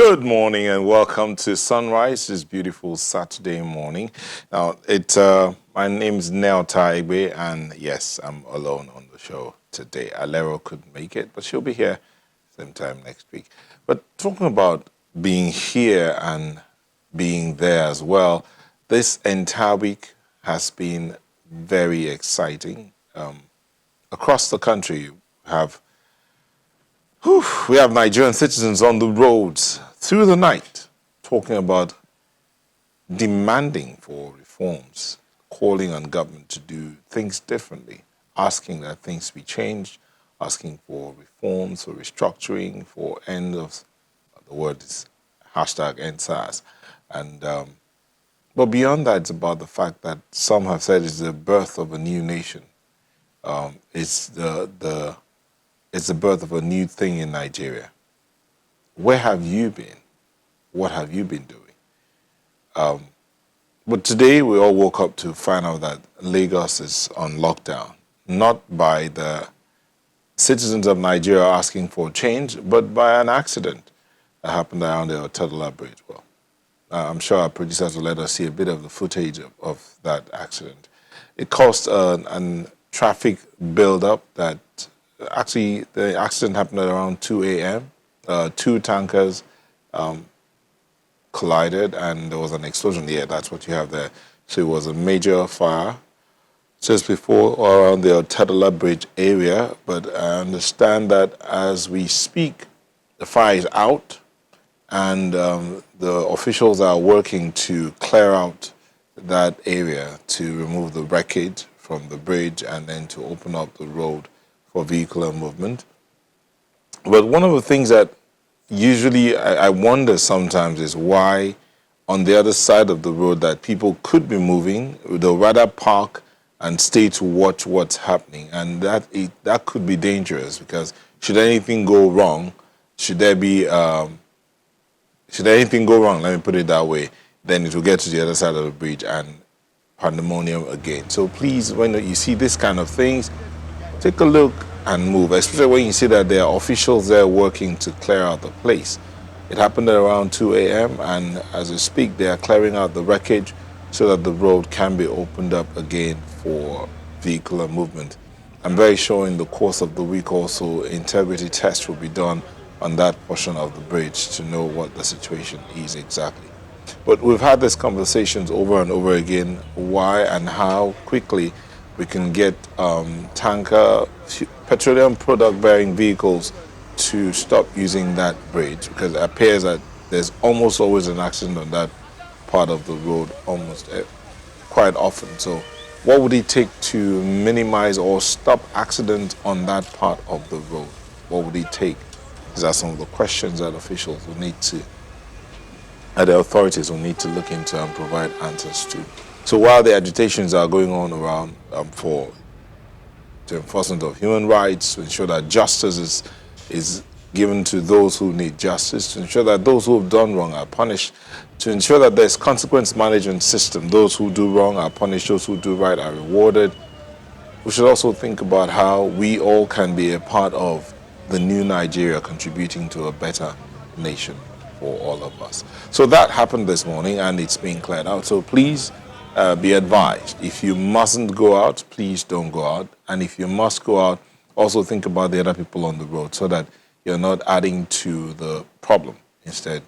Good morning and welcome to Sunrise this beautiful Saturday morning. Now, my name is Nell Taigbe, and yes, I'm alone on the show today. Alero couldn't make it, but she'll be here same time next week. But talking about being here and being there as well, this entire week has been very exciting. Across the country, have we have Nigerian citizens on the roads through the night talking about demanding for reforms, calling on government to do things differently, asking that things be changed, asking for reforms, for restructuring, for end of, the word is hashtag end SARS. And, but beyond that, it's about the fact that some have said it's the birth of a new nation. It's the birth of a new thing in Nigeria. Where have you been? What have you been doing? But today we all woke up to find out that Lagos is on lockdown, not by the citizens of Nigeria asking for change, but by an accident that happened around the Otedola Bridge. Well, I'm sure our producers will let us see a bit of the footage of that accident. It caused a traffic build-up that actually, the accident happened at around 2 a.m. Two tankers collided and there was an explosion. Yeah, that's what you have there. So it was a major fire just before or around the Otedola Bridge area. But I understand that as we speak, the fire is out and the officials are working to clear out that area to remove the wreckage from the bridge and then to open up the road for vehicular movement. But one of the things that usually I wonder sometimes is why on the other side of the road that people could be moving, they'll rather park and stay to watch what's happening. And that could be dangerous because should anything go wrong, should anything go wrong, let me put it that way, then it will get to the other side of the bridge and pandemonium again. So please, when you see this kind of things, take a look and move, especially when you see that there are officials there working to clear out the place. It happened at around 2 a.m. and as we speak, they are clearing out the wreckage so that the road can be opened up again for vehicular movement. I'm very sure in the course of the week also, integrity tests will be done on that portion of the bridge to know what the situation is exactly. But we've had these conversations over and over again, why and how quickly we can get tanker, petroleum product-bearing vehicles to stop using that bridge because it appears that there's almost always an accident on that part of the road, quite often. So what would it take to minimize or stop accidents on that part of the road? What would it take? These are some of the questions that officials will need to, the authorities will need to look into and provide answers to. So while the agitations are going on around for the enforcement of human rights, to ensure that justice is given to those who need justice, to ensure that those who have done wrong are punished, to ensure that there's consequence management system, those who do wrong are punished, those who do right are rewarded. We should also think about how we all can be a part of the new Nigeria, contributing to a better nation for all of us. So that happened this morning and it's being cleared out. So please be advised, if you mustn't go out, please don't go out. And if you must go out, also think about the other people on the road so that you're not adding to the problem. Instead,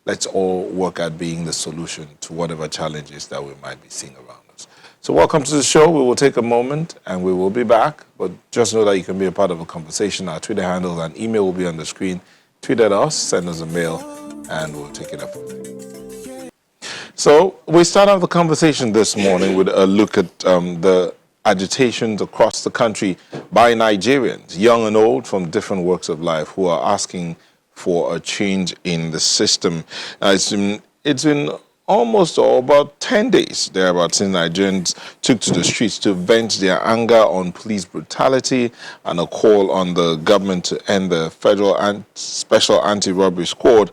let's all work at being the solution to whatever challenges that we might be seeing around us. So welcome to the show. We will take a moment and we will be back. But just know that you can be a part of a conversation. Our Twitter handles and email will be on the screen. Tweet at us, send us a mail, and we'll take it up from there. So we start off the conversation this morning with a look at the agitations across the country by Nigerians, young and old, from different walks of life, who are asking for a change in the system. It's been almost about 10 days thereabouts since Nigerians took to the streets to vent their anger on police brutality and a call on the government to end the federal and special anti-robbery squad.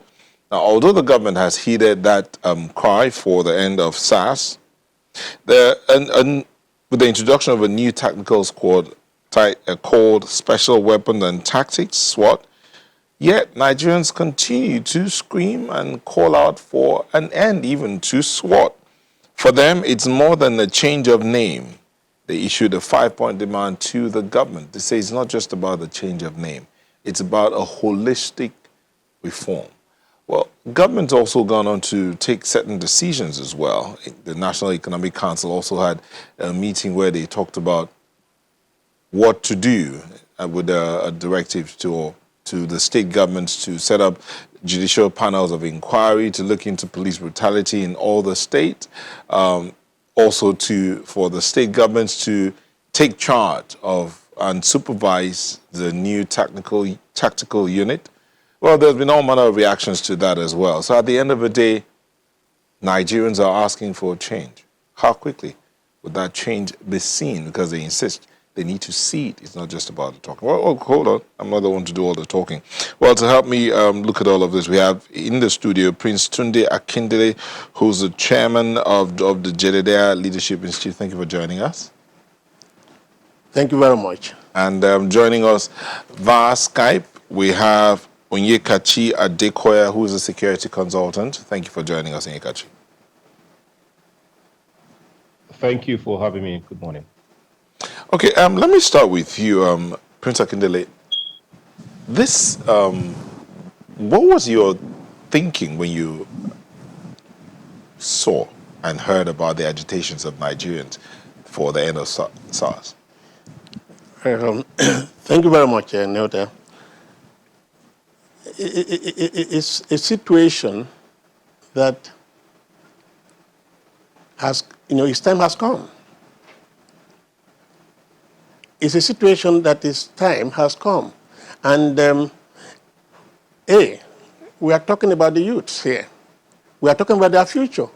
Now, although the government has heeded that cry for the end of SARS, with the introduction of a new tactical squad called Special Weapons and Tactics, SWAT, Yet Nigerians continue to scream and call out for an end, even to SWAT. For them, it's more than a change of name. They issued a 5-point demand to the government. They say it's not just about the change of name. It's about a holistic reform. Well, government's also gone on to take certain decisions as well. The National Economic Council also had a meeting where they talked about what to do with a directive to the state governments to set up judicial panels of inquiry to look into police brutality in all the states. Also for the state governments to take charge of and supervise the new tactical unit. Well, there's been all manner of reactions to that as well. So at the end of the day, Nigerians are asking for change. How quickly would that change be seen? Because they insist they need to see it. It's not just about the talking. Well, hold on. I'm not the one to do all the talking. Well, to help me look at all of this, we have in the studio Prince Tunde Akindele, who's the chairman of the Jedediah Leadership Institute. Thank you for joining us. Thank you very much. And joining us via Skype, we have Onyekachi Adekoya, who is a security consultant. Thank you for joining us, Onyekachi. Thank you for having me. Good morning. Okay, let me start with you, Prince Akindele. This, what was your thinking when you saw and heard about the agitations of Nigerians for the end of SARS? Thank you very much, Neota. It's a situation that has, its time has come. It's a situation that its time has come. And, we are talking about the youths here. We are talking about their future.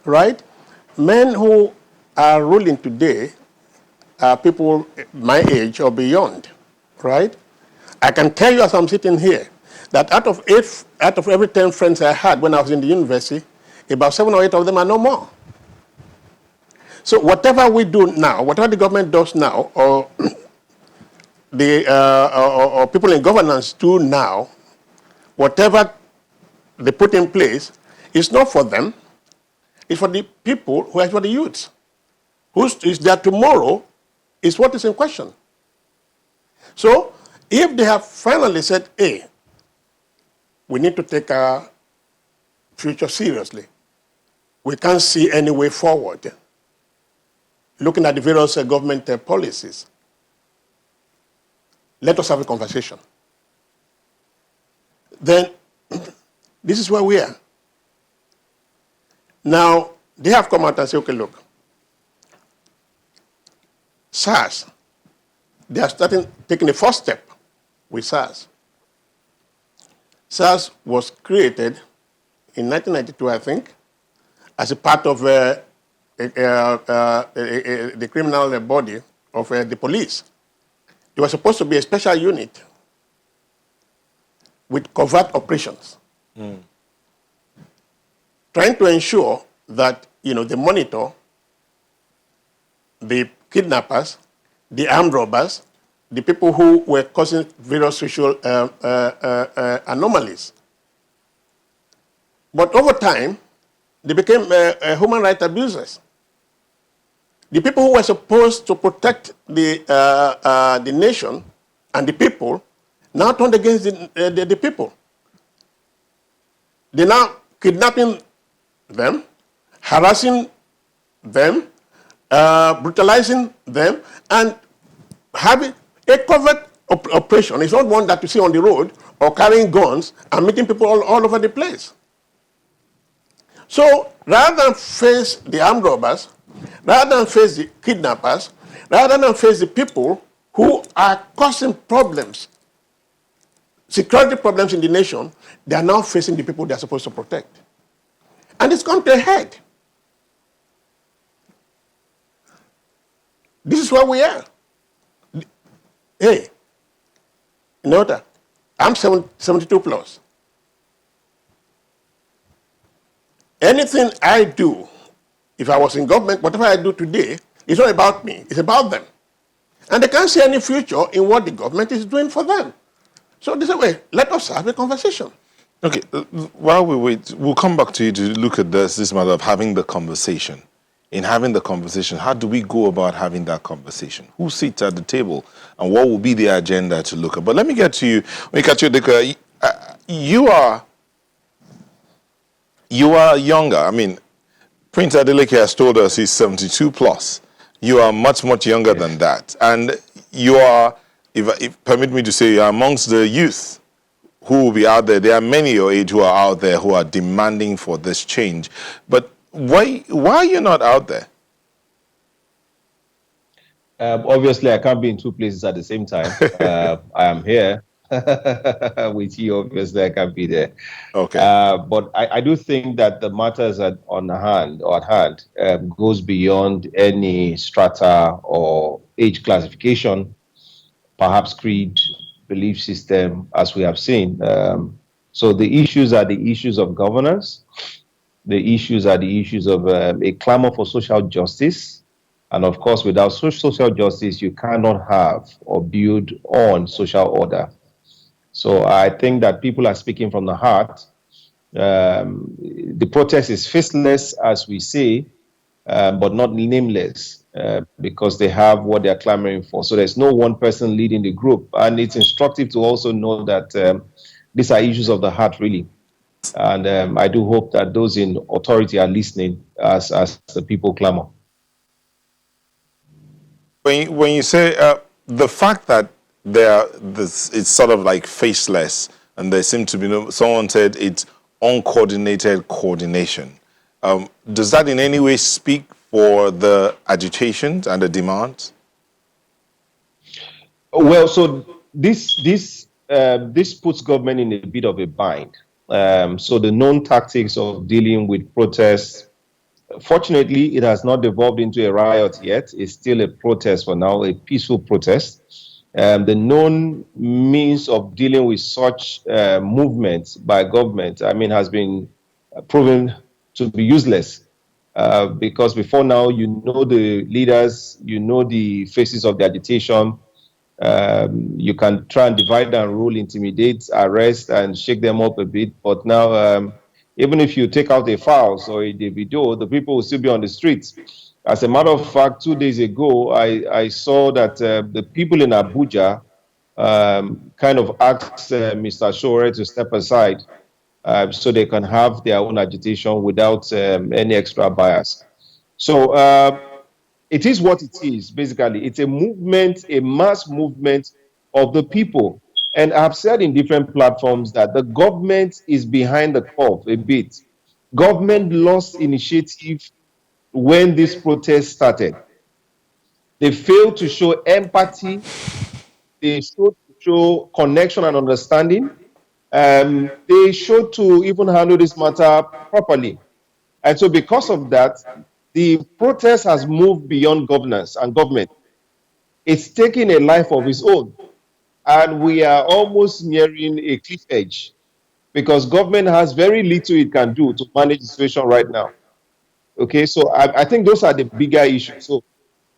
Right? Men who are ruling today are people my age or beyond. Right? I can tell you as I'm sitting here that out of every 10 friends I had when I was in the university, about 7 or 8 of them are no more. So whatever we do now, whatever the government does now, or or people in governance do now, whatever they put in place, is not for them. It's for the people who are for the youths. Who is there tomorrow is what is in question. So if they have finally said, hey, we need to take our future seriously, we can't see any way forward, looking at the various government policies, let us have a conversation. Then, this is where we are. Now, they have come out and said, okay, look, SARS, they are taking the first step with SARS. SARS was created in 1992, I think, as a part of the criminal body of the police. It was supposed to be a special unit with covert operations, trying to ensure that they monitor the kidnappers, the armed robbers, the people who were causing various social anomalies. But over time, they became human rights abusers. The people who were supposed to protect the nation and the people now turned against the people. They're now kidnapping them, harassing them, brutalizing them, and having a covert operation. It's not one that you see on the road or carrying guns and meeting people all over the place. So rather than face the armed robbers, rather than face the kidnappers, rather than face the people who are causing problems, security problems in the nation, they are now facing the people they are supposed to protect. And it's gone to a head. This is where we are. Hey, I'm 72 plus. Anything I do, if I was in government, whatever I do today, it's not about me, it's about them. And they can't see any future in what the government is doing for them. So they say, well, let us have a conversation. Okay, while we wait, we'll come back to you to look at this matter of having the conversation. In having the conversation, how do we go about having that conversation? Who sits at the table, and what will be the agenda to look at? But let me get to you. When you catch you, you are younger. I mean, Prince Adeleke has told us he's 72 plus. You are much, much younger Yes. than that, and you are, if permit me to say, you are amongst the youth who will be out there. There are many your age who are out there who are demanding for this change. But why are you not out there? Obviously, I can't be in two places at the same time. I am here with you. Obviously, I can't be there. Okay. But I do think that the matters on hand or at hand goes beyond any strata or age classification, perhaps creed, belief system, as we have seen. So the issues are the issues of governance. The issues are the issues of a clamor for social justice. And of course, without social justice, you cannot have or build on social order. So I think that people are speaking from the heart. The protest is faceless, as we say, but not nameless because they have what they're clamoring for. So there's no one person leading the group. And it's instructive to also know that these are issues of the heart, really. And I do hope that those in authority are listening as the people clamor. When you say the fact that it's sort of like faceless, and there seems to be someone said it's uncoordinated coordination. Does that in any way speak for the agitations and the demands? Well, so this puts government in a bit of a bind. So the known tactics of dealing with protests, fortunately, it has not devolved into a riot yet. It's still a protest for now, a peaceful protest. The known means of dealing with such movements by government, I mean, has been proven to be useless. Because before now, you know the leaders, you know the faces of the agitation. You can try and divide and rule, intimidate, arrest, and shake them up a bit. But now, even if you take out a files or a video, the people will still be on the streets. As a matter of fact, 2 days ago, I saw that the people in Abuja kind of asked Mr. Shore to step aside so they can have their own agitation without any extra bias. So it is what it is, basically. It's a movement, a mass movement of the people. And I've said in different platforms that the government is behind the curve a bit. Government lost initiative when this protest started. They failed to show empathy. They failed to show connection and understanding. They showed to even handle this matter properly. And so because of that, the protest has moved beyond governance and government. It's taking a life of its own. And we are almost nearing a cliff edge because government has very little it can do to manage the situation right now. Okay, so I think those are the bigger issues. So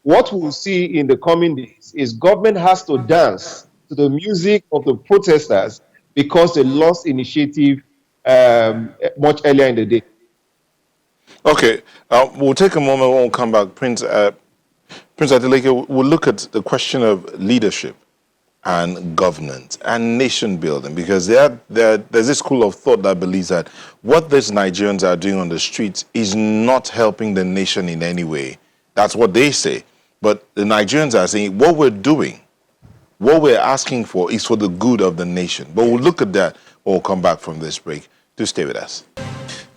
what we'll see in the coming days is government has to dance to the music of the protesters because they lost initiative much earlier in the day. Okay, we'll take a moment when we come back. Prince Adeleke, we'll look at the question of leadership and governance and nation building, because there's this school of thought that believes that what these Nigerians are doing on the streets is not helping the nation in any way. That's what they say. But the Nigerians are saying what we're doing, what we're asking for is for the good of the nation. But we'll look at that when we'll come back from this break. Do stay with us.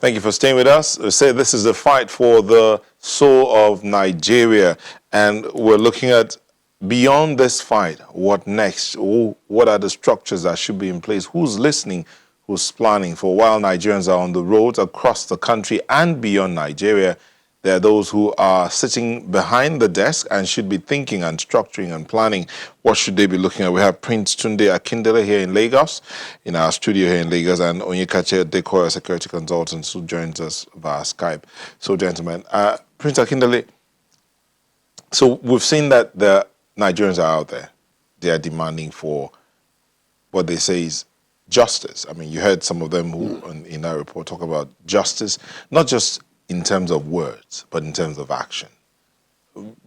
Thank you for staying with us. We say this is the fight for the soul of Nigeria, and we're looking at beyond this fight, what next? What are the structures that should be in place? Who's listening? Who's planning? For while Nigerians are on the roads across the country and beyond Nigeria, there are those who are sitting behind the desk and should be thinking and structuring and planning. What should they be looking at? We have Prince Tunde Akindele here in Lagos, in our studio here in Lagos, and Onyekache Dekoya, security consultant, who joins us via Skype. So, gentlemen, Prince Akindele, so we've seen that the Nigerians are out there. They are demanding for what they say is justice. I mean, you heard some of them who in that report talk about justice, not just in terms of words, but in terms of action.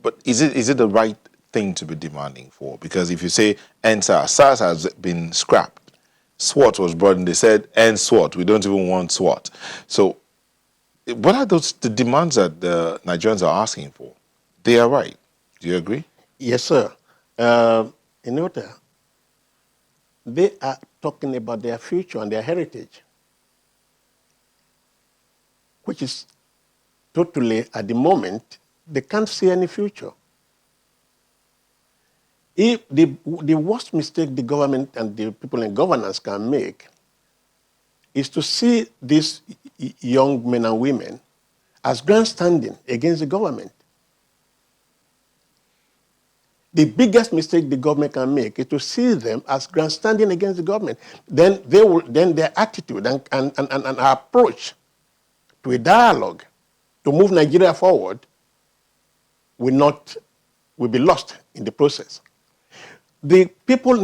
But is it the right thing to be demanding for? Because if you say end SARS, SARS has been scrapped. SWAT was brought in, they said end SWAT, we don't even want SWAT. So what are the demands that the Nigerians are asking for? They are right. Do you agree? Yes, sir. You know what? They are talking about their future and their heritage, which is totally, at the moment, they can't see any future. If the worst mistake the government and the people in governance can make is to see these young men and women as grandstanding against the government. The biggest mistake the government can make is to see them as grandstanding against the government. Then their attitude and our approach to a dialogue to move Nigeria forward will be lost in the process. The people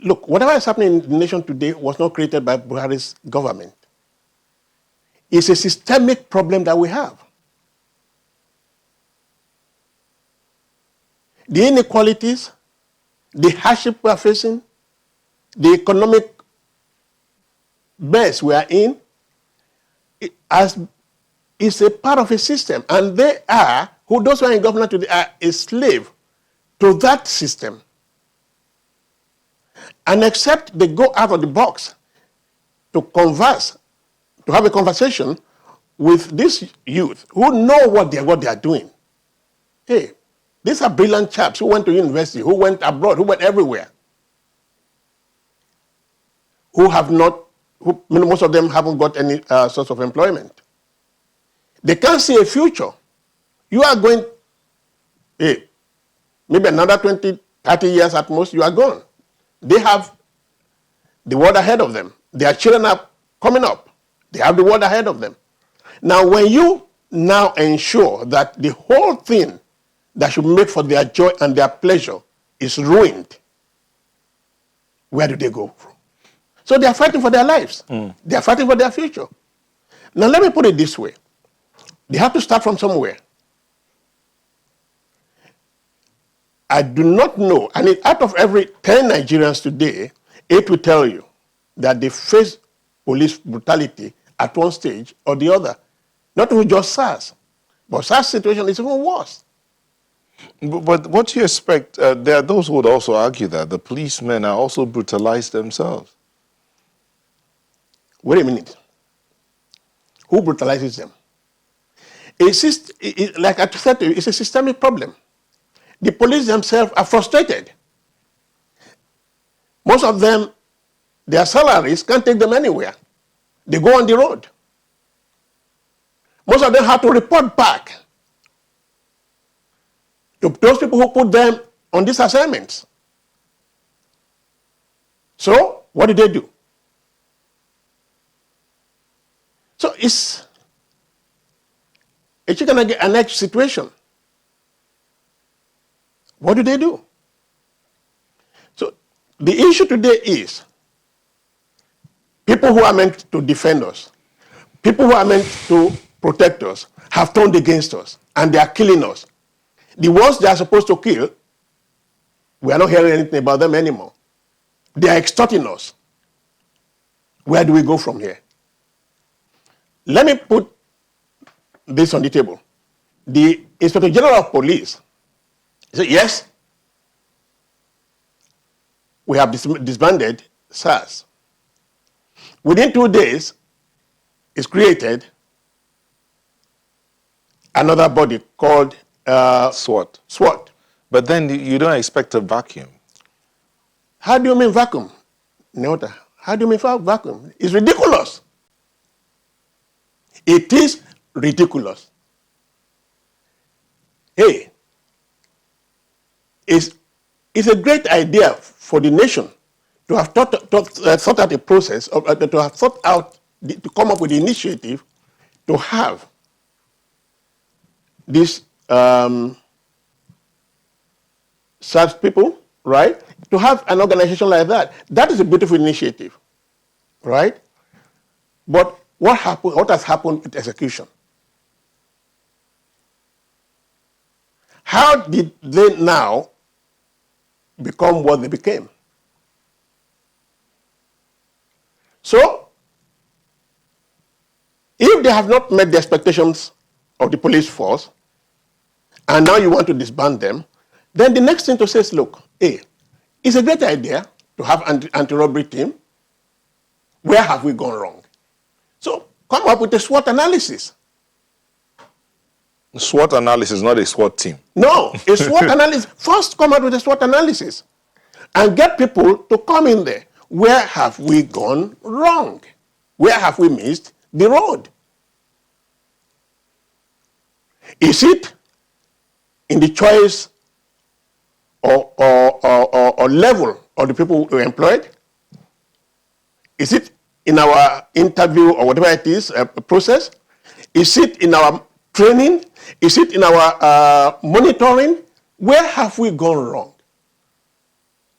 look, whatever is happening in the nation today was not created by Buhari's government. It's a systemic problem that we have. The inequalities, the hardship we are facing, the economic mess we are in, is a part of a system. And those who are in government today are a slave to that system. And except they go out of the box to converse, to have a conversation with these youth who know what they are doing. Hey, these are brilliant chaps who went to university, who went abroad, who went everywhere. Most of them haven't got any source of employment. They can't see a future. You are going, maybe another 20, 30 years at most, you are gone. They have the world ahead of them. Their children are coming up. They have the world ahead of them. Now, when you now ensure that the whole thing that should make for their joy and their pleasure is ruined, where do they go from? So they are fighting for their lives. They are fighting for their future. Now, let me put it this way. They have to start from somewhere. I do not know, and out of every 10 Nigerians today, 8 will tell you that they face police brutality at one stage or the other. Not even just SARS, but SARS situation is even worse. But what do you expect? There are those who would also argue that the policemen are also brutalized themselves. Wait a minute. Who brutalizes them? Like I said to you, it's a systemic problem. The police themselves are frustrated. Most of them, their salaries can't take them anywhere. They go on the road. Most of them have to report back to those people who put them on these assignments. So, what do they do? So, it's a chicken and egg situation. What do they do? So, the issue today is people who are meant to defend us, people who are meant to protect us, have turned against us, and they are killing us. The ones they are supposed to kill, we are not hearing anything about them anymore. They are extorting us. Where do we go from here? Let me put this on the table. The Inspector General of Police said, yes, we have disbanded SARS. Within 2 days, it's created another body called SWAT. SWAT. But then you don't expect a vacuum. How do you mean vacuum? Neota, how do you mean vacuum? It's ridiculous. It is ridiculous. Hey, it's a great idea for the nation to have thought out a process, to have thought out, to come up with the initiative to have these SARS people, right, to have an organization like that. That is a beautiful initiative, right? But what happened? What has happened with execution? How did they now become what they became? So, if they have not met the expectations of the police force, and now you want to disband them, then the next thing to say is, look, hey, it's a great idea to have anti-robbery team. Where have we gone wrong? So come up with a SWOT analysis. SWOT analysis, not a SWAT team. No, a SWOT analysis. First come out with a SWOT analysis and get people to come in there. Where have we gone wrong? Where have we missed the road? Is it in the choice or level of the people who are employed? Is it in our interview or whatever it is, process? Is it in our training? Is it in our monitoring? Where have we gone wrong?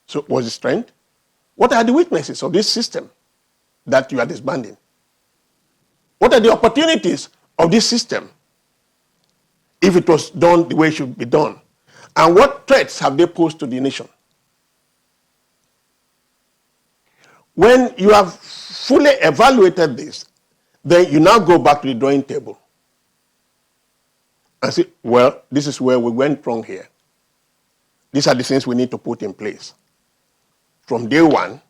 So what's the strength? What are the weaknesses of this system that you are disbanding? What are the opportunities of this system if it was done the way it should be done? And what threats have they posed to the nation? When you have fully evaluated this, then you now go back to the drawing table and say, well, this is where we went wrong here. These are the things we need to put in place from day one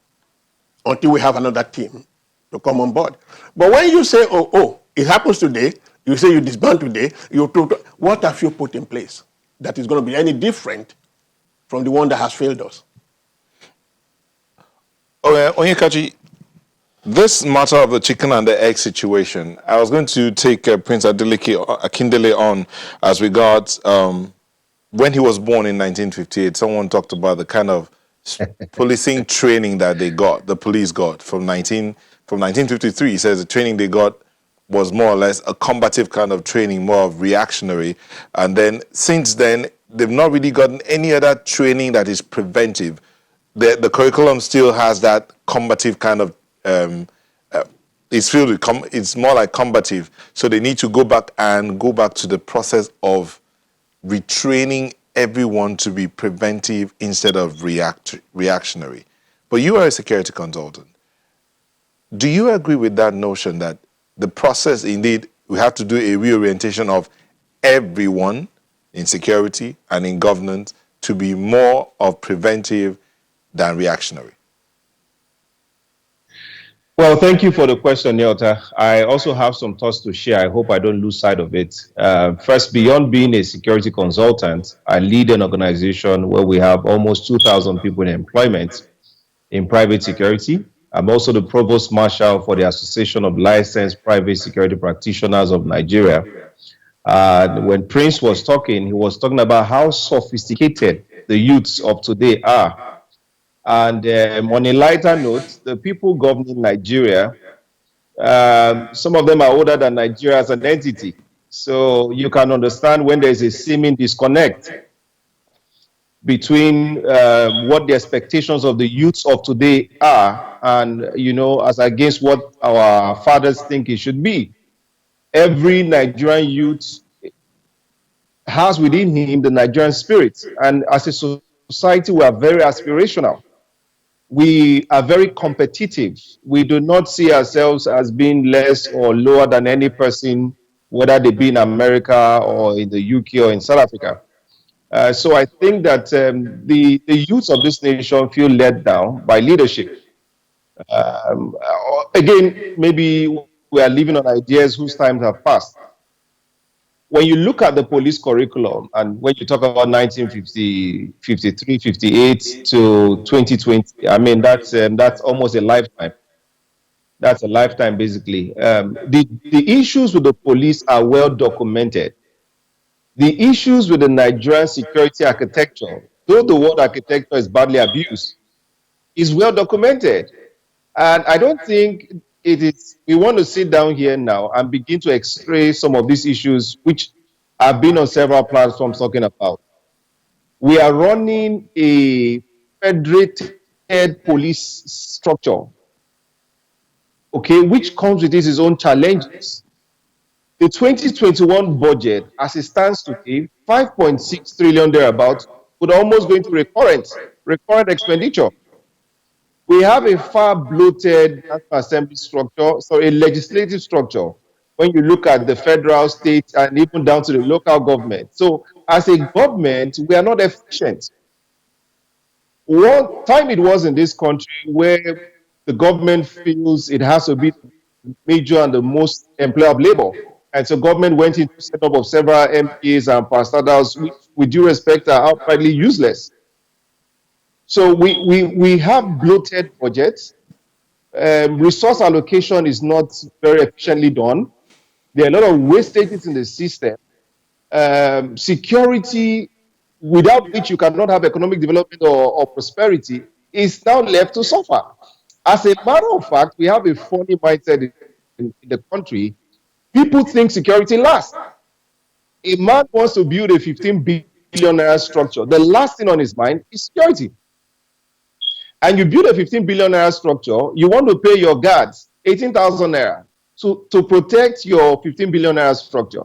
until we have another team to come on board. But when you say, oh, it happens today, you say you disband today, what have you put in place that is going to be any different from the one that has failed us? Onyekachi, this matter of the chicken and the egg situation, I was going to take Prince Akindele on as regards when he was born in 1958. Someone talked about the kind of policing training that the police got from 1953. He says the training they got was more or less a combative kind of training, more of reactionary. And then since then, they've not really gotten any other training that is preventive. The curriculum still has that combative kind of, it's more like combative. So they need to go back to the process of retraining everyone to be preventive instead of reactionary. But you are a security consultant. Do you agree with that notion that the process, indeed, we have to do a reorientation of everyone in security and in governance to be more of preventive than reactionary? Well, thank you for the question, Nyota. I also have some thoughts to share. I hope I don't lose sight of it. First, beyond being a security consultant, I lead an organization where we have almost 2,000 people in employment in private security. I'm also the provost marshal for the Association of Licensed Private Security Practitioners of Nigeria. When Prince was talking, he was talking about how sophisticated the youths of today are. And on a lighter note, the people governing Nigeria, some of them are older than Nigeria as an entity. So you can understand when there's a seeming disconnect between what the expectations of the youths of today are and, as against what our fathers think it should be. Every Nigerian youth has within him the Nigerian spirit. And as a society, we are very aspirational. We are very competitive. We do not see ourselves as being less or lower than any person, whether they be in America or in the UK or in South Africa. So I think that the youth of this nation feel let down by leadership. Again, maybe we are living on ideas whose times have passed. When you look at the police curriculum, and when you talk about 1950, 53, 58 to 2020, I mean, that's almost a lifetime. That's a lifetime, basically. The issues with the police are well documented. The issues with the Nigerian security architecture, though the word architecture is badly abused, is well documented. And I don't think we want to sit down here now and begin to x-ray some of these issues, which I've been on several platforms talking about. We are running a federated police structure, okay, which comes with its own challenges. The 2021 budget, as it stands today, 5.6 trillion thereabouts, would almost go into recurrent expenditure. We have a far bloated National Assembly structure, so a legislative structure, when you look at the federal, state, and even down to the local government. So as a government, we are not efficient. One time it was in this country where the government feels it has to be the major and the most employer of labor. And so government went into setup of several MPAs and parastatals, which with due respect are outrightly useless. So we have bloated budgets. Resource allocation is not very efficiently done. There are a lot of wastages in the system. Security, without which you cannot have economic development or prosperity, is now left to suffer. As a matter of fact, we have a funny mindset in the country. People think security lasts. A man wants to build a 15 billion naira structure. The last thing on his mind is security. And you build a 15 billion naira structure, you want to pay your guards 18,000 naira to protect your 15 billion naira structure.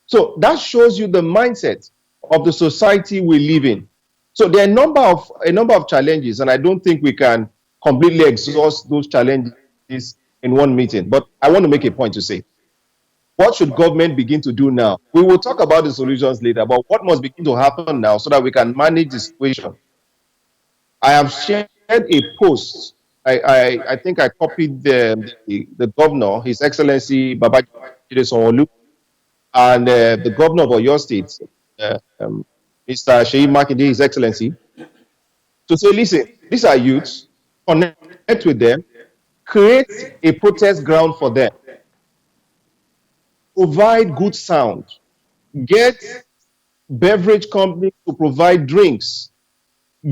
So that shows you the mindset of the society we live in. So there are a number of challenges, and I don't think we can completely exhaust those challenges in one meeting. But I want to make a point to say, what should government begin to do now? We will talk about the solutions later, but what must begin to happen now so that we can manage the situation? I have shared a post. I think I copied the governor, His Excellency Babajide Sanwo-Olu, and the governor of Oyo State, Mr. Seyi Makinde, His Excellency, to say, listen, these are youths, connect with them, create a protest ground for them, provide good sound, get beverage companies to provide drinks,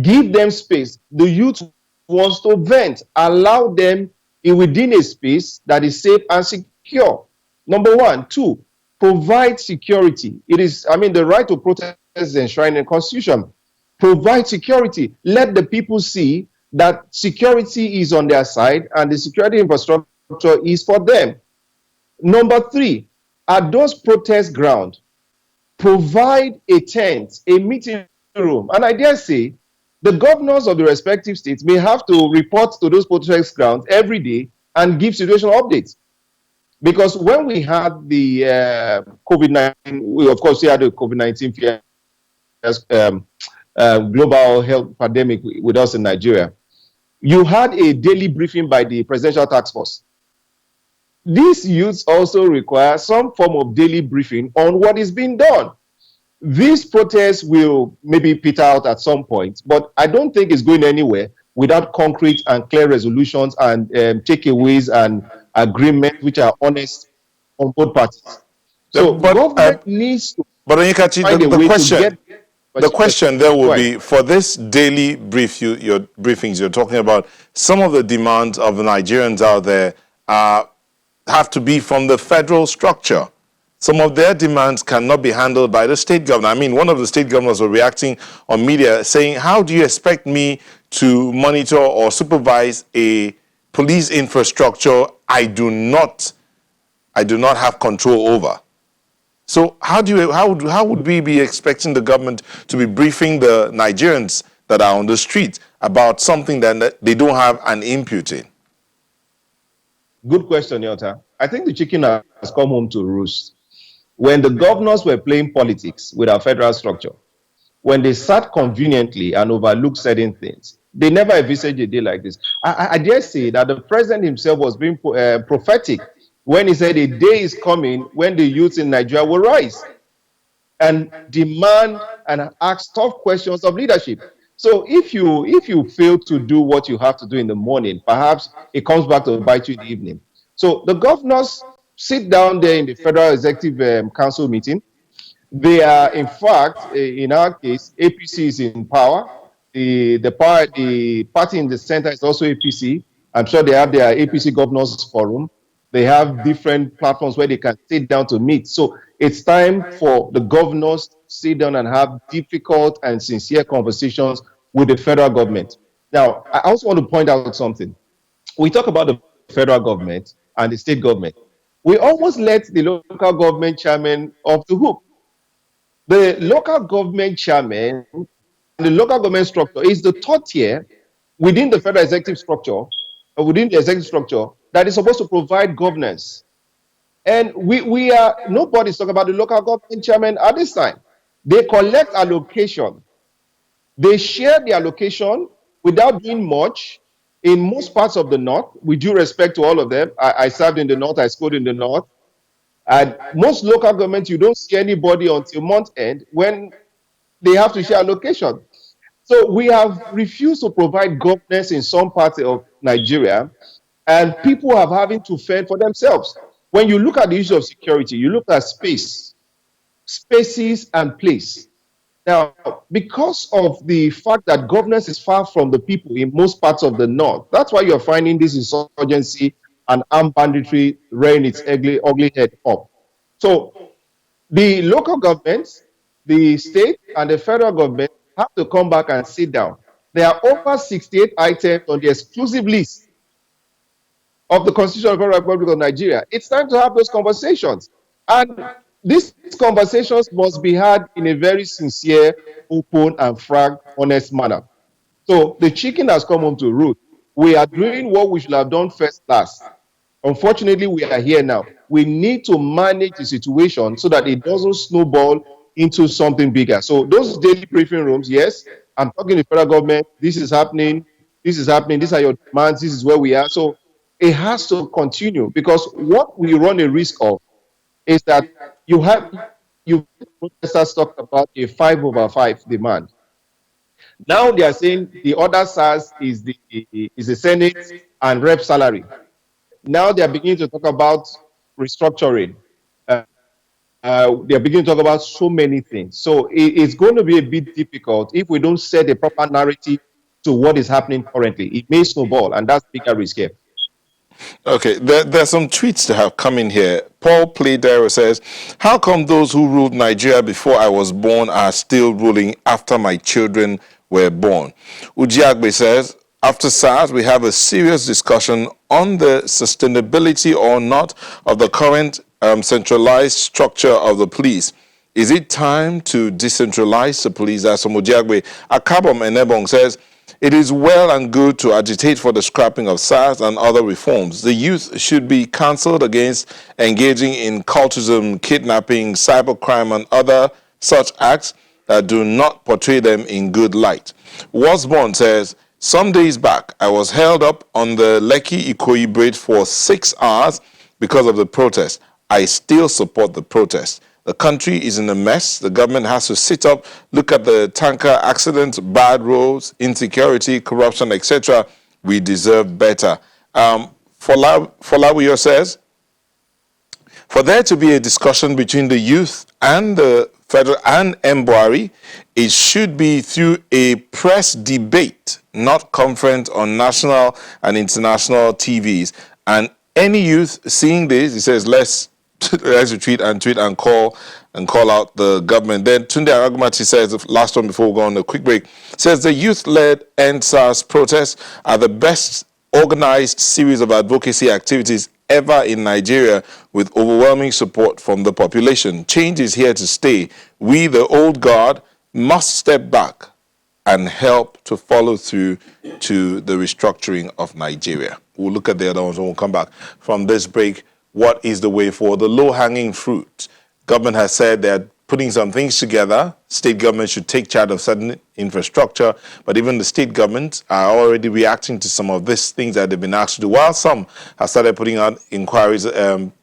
give them space. The youth wants to vent, allow them within a space that is safe and secure. Number one. Two, provide security. It is, the right to protest is enshrined in the Constitution. Provide security. Let the people see that security is on their side and the security infrastructure is for them. Number three, at those protest grounds, provide a tent, a meeting room. And I dare say, the governors of the respective states may have to report to those protest grounds every day and give situational updates. Because when we had the COVID-19, we of course had the COVID-19 global health pandemic with us in Nigeria, you had a daily briefing by the Presidential Task Force. These youths also require some form of daily briefing on what is being done. These protests will maybe peter out at some point, but I don't think it's going anywhere without concrete and clear resolutions and takeaways and agreements which are honest on both parties. So government needs to find a way to get... The question there will be, for this daily your briefings you're talking about, some of the demands of the Nigerians out there have to be from the federal structure. Some of their demands cannot be handled by the state government. One of the state governors were reacting on media saying, how do you expect me to monitor or supervise a police infrastructure I do not have control over? So how would we be expecting the government to be briefing the Nigerians that are on the street about something that they don't have an input in? Good question, Yota. I think the chicken has come home to roost. When the governors were playing politics with our federal structure, when they sat conveniently and overlooked certain things, they never envisaged a day like this. I dare say that the president himself was being prophetic when he said a day is coming when the youth in Nigeria will rise and demand and ask tough questions of leadership. So if you fail to do what you have to do in the morning, perhaps it comes back to bite you in the evening. So the governors sit down there in the Federal Executive Council meeting. They are, in fact, in our case, APC is in power. The party in the center is also APC. I'm sure they have their APC Governors Forum. They have different platforms where they can sit down to meet. So it's time for the governors to sit down and have difficult and sincere conversations with the federal government. Now, I also want to point out something. We talk about the federal government and the state government. We almost let the local government chairman off the hook. The local government chairman and the local government structure is the third tier within the federal executive structure, or within the executive structure, that is supposed to provide governance. And we are, nobody's talking about the local government chairman at this time. They collect allocation. They share the allocation without doing much in most parts of the north, with due respect to all of them. I served in the north, I schooled in the north. And most local governments, you don't see anybody until month end when they have to share allocation. So we have refused to provide governance in some parts of Nigeria, and people have having to fend for themselves. When you look at the issue of security, you look at space, spaces, and place. Now, because of the fact that governance is far from the people in most parts of the north, that's why you're finding this insurgency and armed banditry rearing its ugly head up. So the local governments, the state, and the federal government have to come back and sit down. There are over 68 items on the exclusive list of the Constitution of the Federal Republic of Nigeria. It's time to have those conversations. And these conversations must be had in a very sincere, open, and frank, honest manner. So the chicken has come home to roost. We are doing what we should have done first last. Unfortunately, we are here now. We need to manage the situation so that it doesn't snowball into something bigger. So those daily briefing rooms, yes, I'm talking to the federal government. This is happening. This is happening. These are your demands. This is where we are. So it has to continue, because what we run a risk of is that you protesters talked about a 5/5 demand. Now they are saying the other SARS is the Senate and rep salary. Now they are beginning to talk about restructuring. They are beginning to talk about so many things. So it's going to be a bit difficult if we don't set a proper narrative to what is happening currently. It may snowball, and that's bigger risk here. Okay, there's some tweets that have come in here. Paul Playdero says, how come those who ruled Nigeria before I was born are still ruling after my children were born? Ujiagbe says, after SARS, we have a serious discussion on the sustainability or not of the current centralized structure of the police. Is it time to decentralize the police? As Ujiagbe, Akabom Enebong says, it is well and good to agitate for the scrapping of SARS and other reforms. The youth should be counseled against engaging in cultism, kidnapping, cybercrime, and other such acts that do not portray them in good light. Wasborn says, some days back, I was held up on the Lekki-Ikoyi Bridge for 6 hours because of the protest. I still support the protest. The country is in a mess. The government has to sit up, look at the tanker accidents, bad roads, insecurity, corruption, etc. We deserve better. Folawiyo says, for there to be a discussion between the youth and the federal and Mbari, it should be through a press debate, not conference on national and international TVs. And any youth seeing this, he says, let's retweet and call out the government. Then Tunde Aragmati says, the last one before we go on a quick break, says the youth-led End SARS protests are the best organized series of advocacy activities ever in Nigeria, with overwhelming support from the population. Change is here to stay. We, the old guard, must step back and help to follow through to the restructuring of Nigeria. We'll look at the other ones when we'll come back from this break. What is the way forward? The low-hanging fruit. Government has said they're putting some things together. State government should take charge of certain infrastructure, but even the state governments are already reacting to some of these things that they've been asked to do, while some have started putting out inquiries,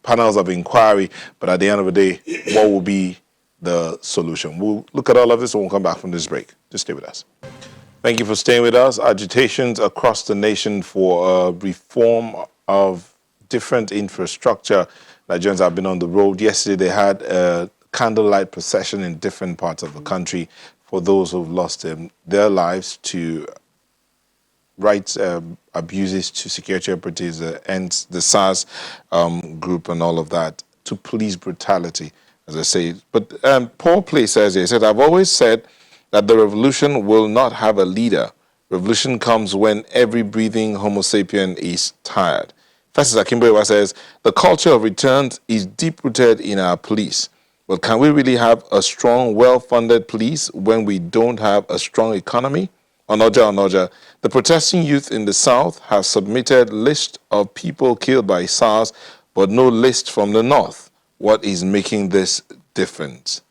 panels of inquiry, but at the end of the day, what will be the solution? We'll look at all of this when we'll come back from this break. Just stay with us. Thank you for staying with us. Agitations across the nation for reform of different infrastructure. Nigerians have been on the road. Yesterday, they had a candlelight procession in different parts of the country for those who've lost their lives to rights abuses, to security operatives, and the SARS group and all of that, to police brutality, as I say. But Paul Play says, he said, I've always said that the revolution will not have a leader. Revolution comes when every breathing Homo sapien is tired. Festus Akimboewa says, the culture of returns is deep-rooted in our police. But can we really have a strong, well-funded police when we don't have a strong economy? Onoja, the protesting youth in the South have submitted list of people killed by SARS, but no list from the North. What is making this difference?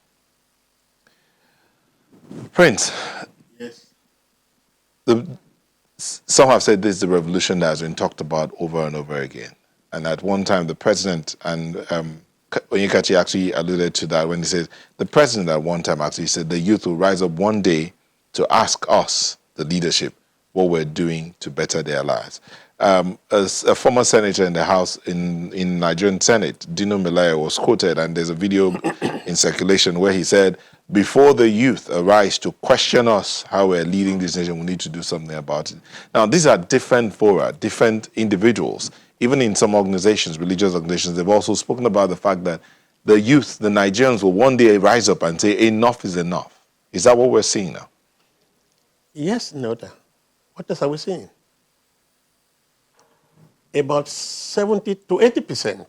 Prince, Yes. Some have said this is the revolution that has been talked about over and over again. And at one time, the president, and Onyekachi actually alluded to that when he said, the president at one time actually said the youth will rise up one day to ask us, the leadership, what we're doing to better their lives. As a former senator in the House, in Nigerian Senate, Dino Melaya was quoted, and there's a video in circulation where he said, before the youth arise to question us how we're leading this nation, we need to do something about it. Now, these are different fora, different individuals. Even in some organizations, religious organizations, they've also spoken about the fact that the youth, the Nigerians, will one day rise up and say, enough is enough. Is that what we're seeing now? Yes, Nota. What else are we seeing? About 70 to 80%,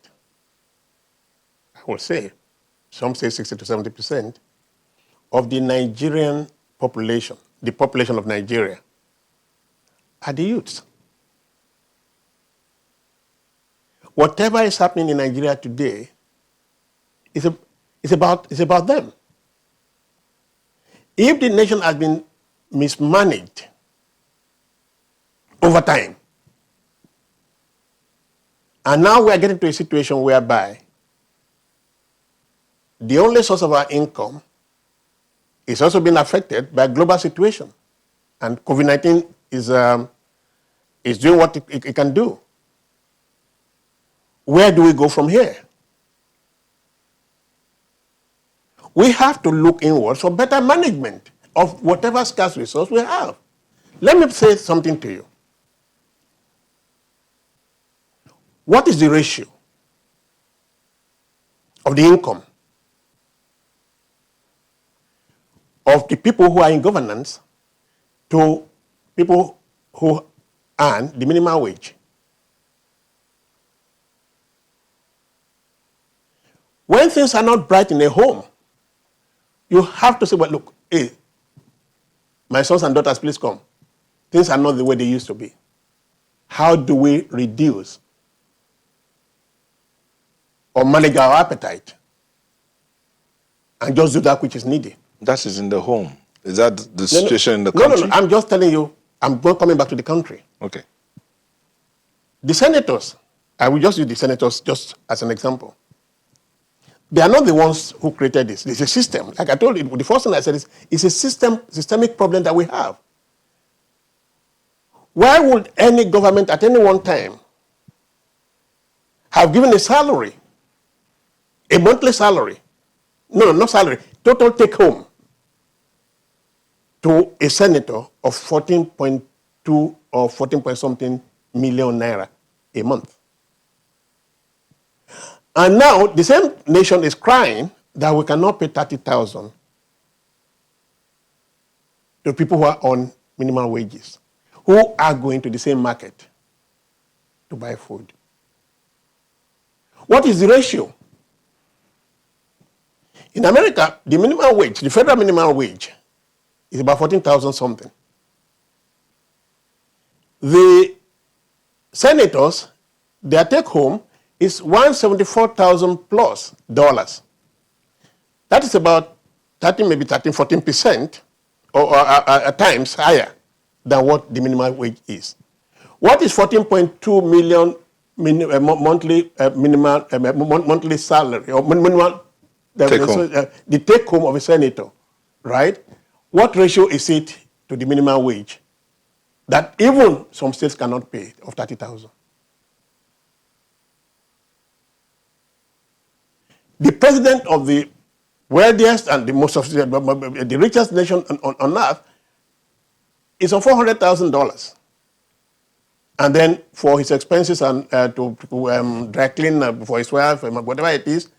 I will say, some say 60 to 70%, of the Nigerian population, the population of Nigeria, are the youths. Whatever is happening in Nigeria today is about them. If the nation has been mismanaged over time, and now we are getting to a situation whereby the only source of our income is also being affected by global situation. And COVID-19 is doing what it can do. Where do we go from here? We have to look inward for better management of whatever scarce resource we have. Let me say something to you. What is the ratio of the income of the people who are in governance to people who earn the minimum wage? When things are not bright in a home, you have to say, well, look, hey, my sons and daughters, please come. Things are not the way they used to be. How do we reduce or manage our appetite and just do that which is needed? That is in the home. Is that the situation in the country? No. I'm just telling you, I'm not coming back to the country. Okay. The senators, I will just use the senators just as an example. They are not the ones who created this. It's a system. Like I told you, the first thing I said is, it's a systemic problem that we have. Why would any government at any one time have given a salary, a monthly salary, no, not salary, total take home to a senator of 14.2 or 14 point something million naira a month? And now the same nation is crying that we cannot pay 30,000 to people who are on minimum wages, who are going to the same market to buy food. What is the ratio? In America, the minimum wage, the federal minimum wage, is about 14,000 something. The senators, their take home is $174,000 plus dollars. That is about 14% or at times higher than what the minimum wage is. What is 14.2 million monthly monthly salary or minimal the take home of a senator, right? What ratio is it to the minimum wage that even some states cannot pay of 30,000? The president of the wealthiest and the most the richest nation on earth is on $400,000, and then for his expenses and to dry clean for his wife and whatever it is,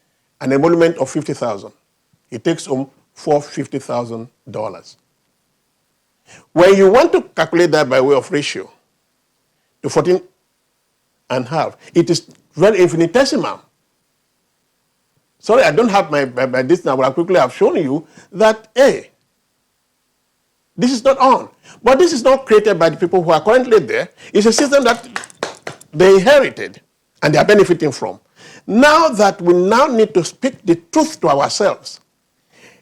an emolument of $50,000. He takes home $450,000. When you want to calculate that by way of ratio to 14.5, it is very infinitesimal. Sorry, I don't have my this now, but I quickly have shown you that, hey, this is not on. But this is not created by the people who are currently there. It's a system that they inherited and they are benefiting from. Now that we now need to speak the truth to ourselves,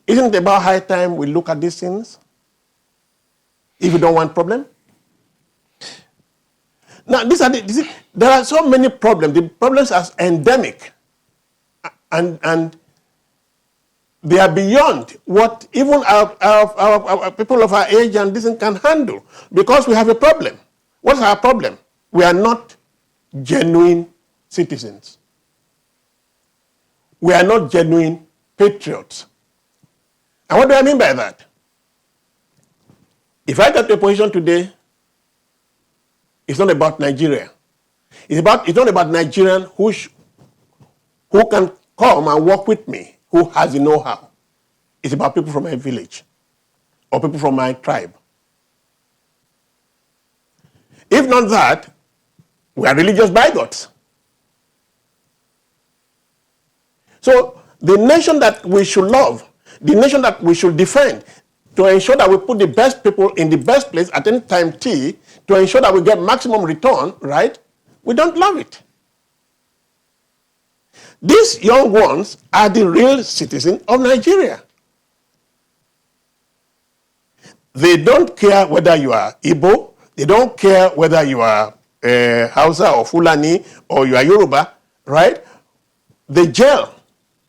isn't it about high time we look at these things? If you don't want problem? Now, there are so many problems. The problems are endemic. And they are beyond what even our people of our age and this can handle, because we have a problem. What's our problem? We are not genuine citizens. We are not genuine patriots. And what do I mean by that? If I get to a position today, it's not about Nigeria. It's not about Nigerian who can come and work with me, who has the know-how. It's about people from my village or people from my tribe. If not that, we are religious bigots. So the nation that we should love, the nation that we should defend, to ensure that we put the best people in the best place at any time T, to ensure that we get maximum return, right? We don't love it. These young ones are the real citizens of Nigeria. They don't care whether you are Igbo, they don't care whether you are Hausa or Fulani or you are Yoruba, right? They gel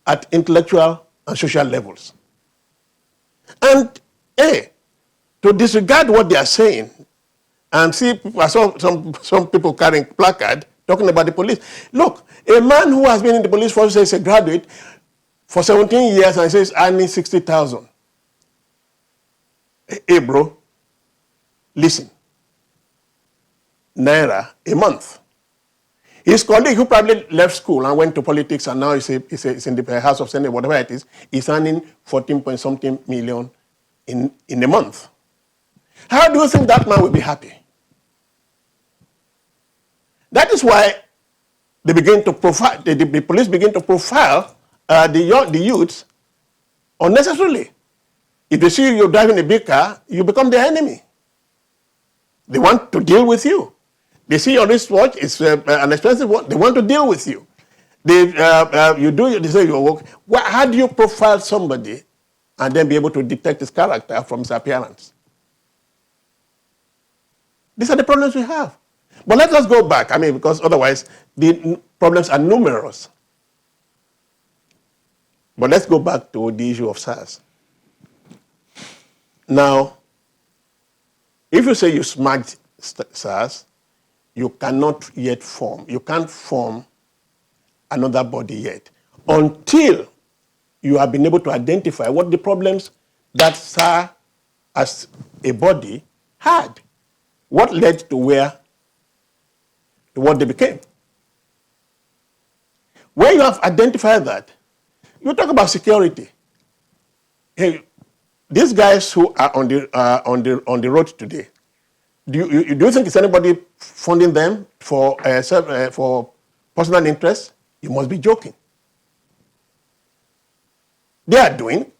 at intellectual and social levels. And to disregard what they are saying and see, I saw some people carrying placard talking about the police. Look, a man who has been in the police force, says a graduate for 17 years and says earning 60,000. Hey, bro, listen. Naira a month. His colleague who probably left school and went to politics and now is in the House of Senate, whatever it is earning 14-point-something million in a month. How do you think that man will be happy? That is why they begin to profile, the police begin to profile the youths unnecessarily. If they see you driving a big car, you become their enemy. They want to deal with you. They see your wristwatch, it's an expensive one, they want to deal with you. They say your work. How do you profile somebody and then be able to detect his character from his appearance? These are the problems we have. But let us go back, because otherwise the problems are numerous. But let's go back to the issue of SARS. Now, if you say you smacked SARS, you cannot yet form. You can't form another body yet until you have been able to identify what the problems that SARS as a body had. What led to what they became. When you have identified that, you talk about security. Hey, these guys who are on the road today, do you think it's anybody funding them for personal interest? You must be joking. They are doing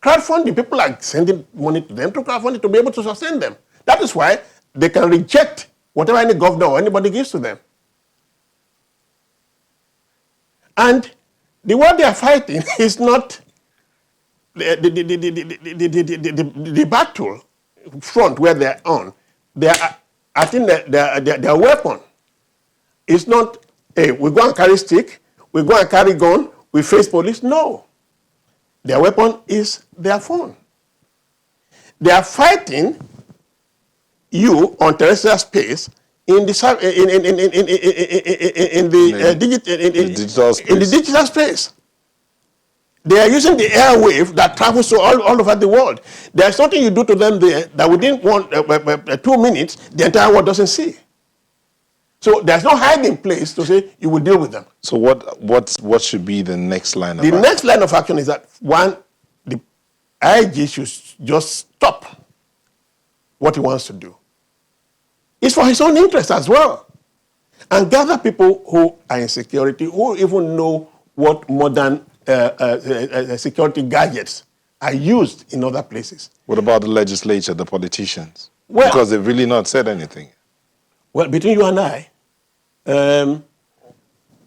crowdfunding. People are sending money to them to crowdfunding to be able to sustain them. That is why they can reject whatever any governor or anybody gives to them. And the war they are fighting is not the battle front where they are on. I think their weapon is not, hey, we go and carry stick, we go and carry gun, we face police. No. Their weapon is their phone. They are fighting you on terrestrial space in the digital space. They are using the airwave that travels to all over the world. There's something you do to them there that within 2 minutes, the entire world doesn't see. So there's no hiding place to say you will deal with them. So what should be the next line of action? The next line of action is that, one, the IG should just stop what he wants to do. It's for his own interest as well. And gather people who are in security, who even know what modern security gadgets are used in other places. What about the legislature, the politicians? Well, because they've really not said anything. Well, between you and I,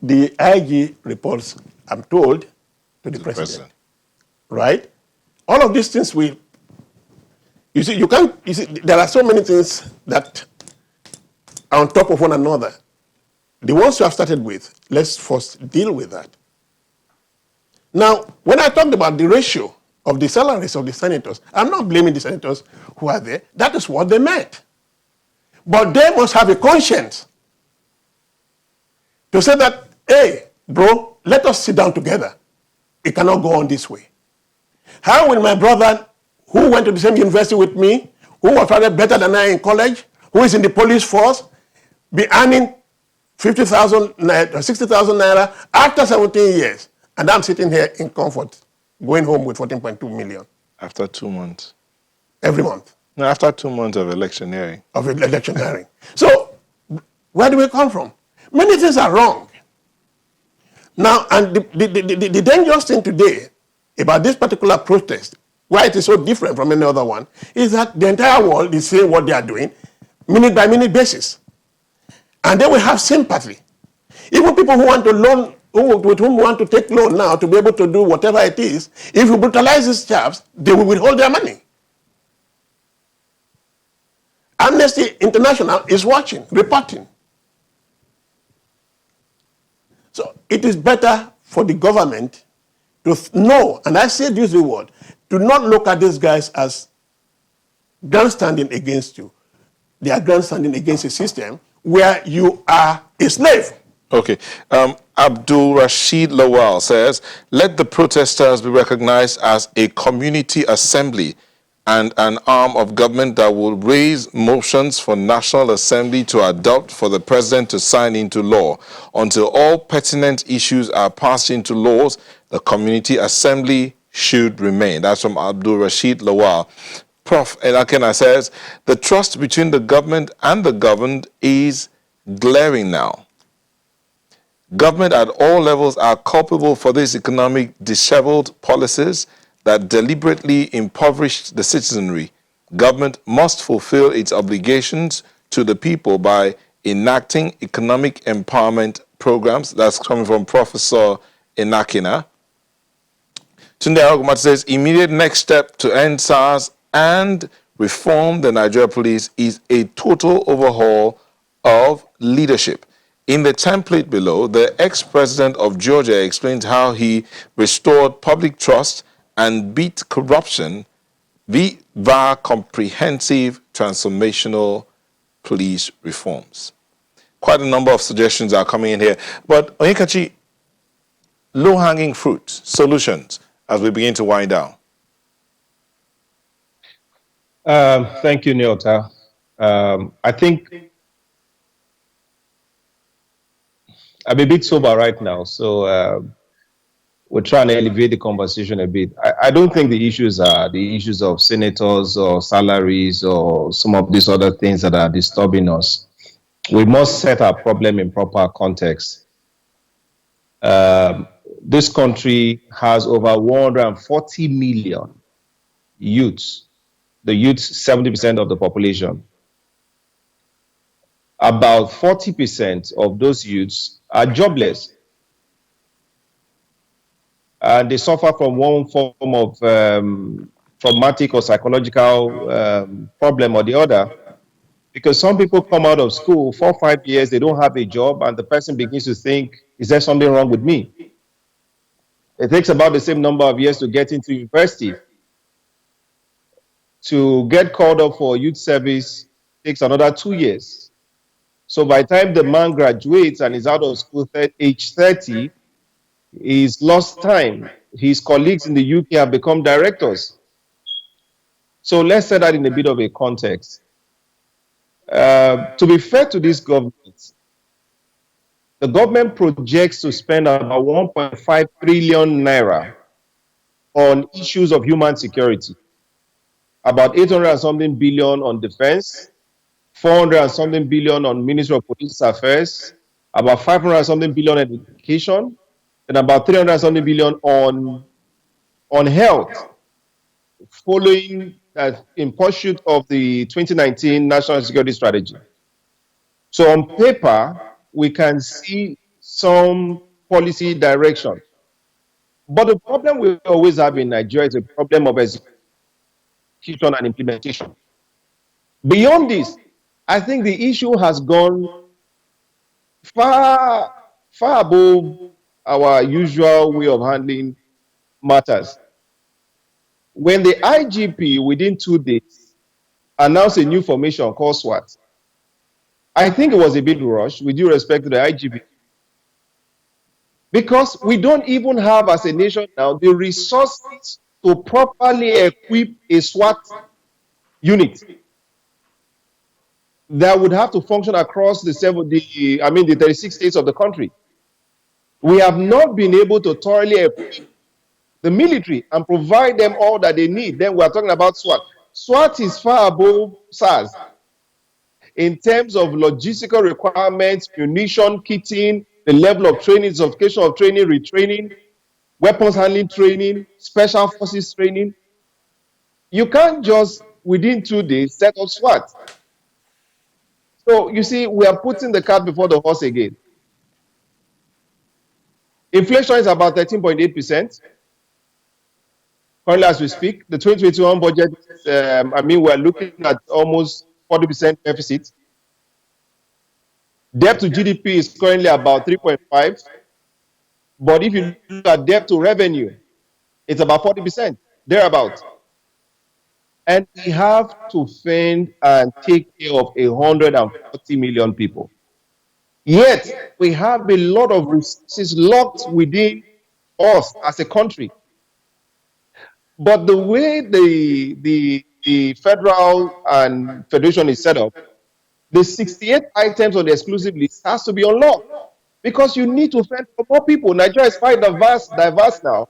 the IG reports, I'm told, to the president. Right? All of these things you see, there are so many things that are on top of one another. The ones you have started with, let's first deal with that. Now, when I talked about the ratio of the salaries of the senators, I'm not blaming the senators who are there. That is what they meant. But they must have a conscience to say that, hey, bro, let us sit down together. It cannot go on this way. How will my brother, who went to the same university with me, who was rather better than I in college, who is in the police force, be earning 50,000 naira, 60,000 naira after 17 years? And I'm sitting here in comfort, going home with 14.2 million. After 2 months. Every month. No, after 2 months of electioneering. So, where do we come from? Many things are wrong. Now, and the dangerous thing today about this particular protest, why it is so different from any other one, is that the entire world is saying what they are doing, minute by minute basis. And they will have sympathy. Even people who want to loan, with whom want to take loan now to be able to do whatever it is, if you brutalize these chaps, they will withhold their money. Amnesty International is watching, reporting. So it is better for the government to know, and I say this word, to not look at these guys as grandstanding against you. They are grandstanding against a system where you are a slave. Okay. Abdul Rashid Lawal says, let the protesters be recognized as a community assembly and an arm of government that will raise motions for National Assembly to adopt for the president to sign into law. Until all pertinent issues are passed into laws, the community assembly should remain. That's from Abdul Rashid Lawal. Prof. Enakena says, the trust between the government and the governed is glaring now. Government at all levels are culpable for these economic disheveled policies that deliberately impoverished the citizenry. Government must fulfill its obligations to the people by enacting economic empowerment programs. That's coming from Professor Enakina. Tunde Arogomat says, immediate next step to end SARS and reform the Nigeria police is a total overhaul of leadership. In the template below, the ex-president of Georgia explains how he restored public trust and beat corruption via comprehensive transformational police reforms. Quite a number of suggestions are coming in here. But Onyekachi, low-hanging fruits, solutions, as we begin to wind down. Thank you, Nyota. I think I'm a bit sober right now, so we're trying to elevate the conversation a bit. I don't think the issues are the issues of senators or salaries or some of these other things that are disturbing us. We must set our problem in proper context. This country has over 140 million youths. The youths, 70% of the population. About 40% of those youths are jobless. And they suffer from one form of traumatic or psychological problem or the other. Because some people come out of school 4 or 5 years, they don't have a job, and the person begins to think, is there something wrong with me? It takes about the same number of years to get into university. To get called up for youth service takes another 2 years. So by the time the man graduates and is out of school at age 30, he's lost time. His colleagues in the UK have become directors. So let's set that in a bit of a context. To be fair to this government, the government projects to spend about 1.5 trillion naira on issues of human security. about 800 and something billion on defense, 400 and something billion on Ministry of Police Affairs, about 500 and something billion on education, and about 300 and something billion on health, following in pursuit of the 2019 National Security Strategy. So on paper, we can see some policy direction. But the problem we always have in Nigeria is a problem of execution and implementation. Beyond this, I think the issue has gone far above our usual way of handling matters. When the IGP, within 2 days, announced a new formation called SWAT, I think it was a bit rushed, with due respect to the IGP, because we don't even have, as a nation now, the resources to properly equip a SWAT unit that would have to function across the 36 states of the country. We have not been able to thoroughly equip the military and provide them all that they need. Then we are talking about SWAT. SWAT is far above SARS in terms of logistical requirements, munition, kitting, the level of training, certification of training, retraining, weapons handling training, special forces training. You can't just, within 2 days, set up SWAT. So, you see, we are putting the cart before the horse again. Inflation is about 13.8%. Currently, as we speak, the 2021 budget, we're looking at almost 40% deficit. Debt to GDP is currently about 3.5. But if you look at debt to revenue, it's about 40%, thereabout. And we have to fend and take care of 140 million people. Yet, we have a lot of resources locked within us as a country. But the way the federal and federation is set up, the 68 items on the exclusive list has to be unlocked because you need to fend for more people. Nigeria is quite diverse now,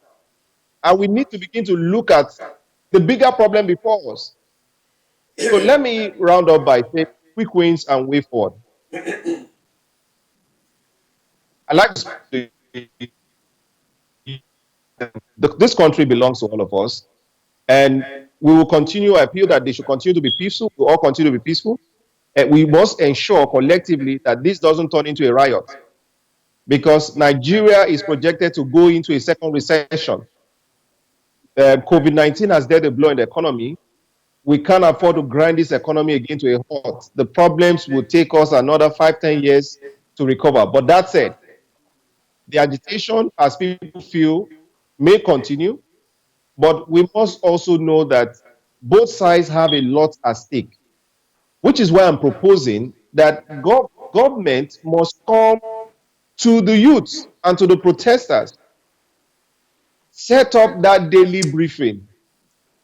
and we need to begin to look at the bigger problem before us. So let me round up by saying quick wins and way forward. I like to say this country belongs to all of us, and we will continue. I feel that they should continue to be peaceful. We all continue to be peaceful. And we must ensure collectively that this doesn't turn into a riot, because Nigeria is projected to go into a second recession. COVID-19 has dealt a blow in the economy. We can't afford to grind this economy again to a halt. The problems will take us another 5-10 years to recover. But that said, the agitation, as people feel, may continue, but we must also know that both sides have a lot at stake, which is why I'm proposing that government must come to the youths and to the protesters, set up that daily briefing.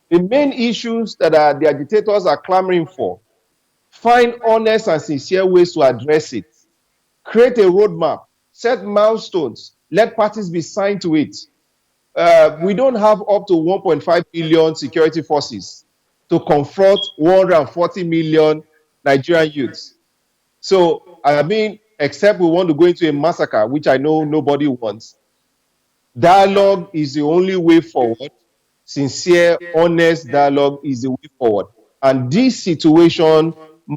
The main issues that the agitators are clamoring for, find honest and sincere ways to address it, create a roadmap, set milestones, let parties be signed to it. We don't have up to 1.5 billion security forces to confront 140 million Nigerian youths. So, except we want to go into a massacre, which I know nobody wants, dialogue is the only way forward. Sincere, honest dialogue is the way forward. And this situation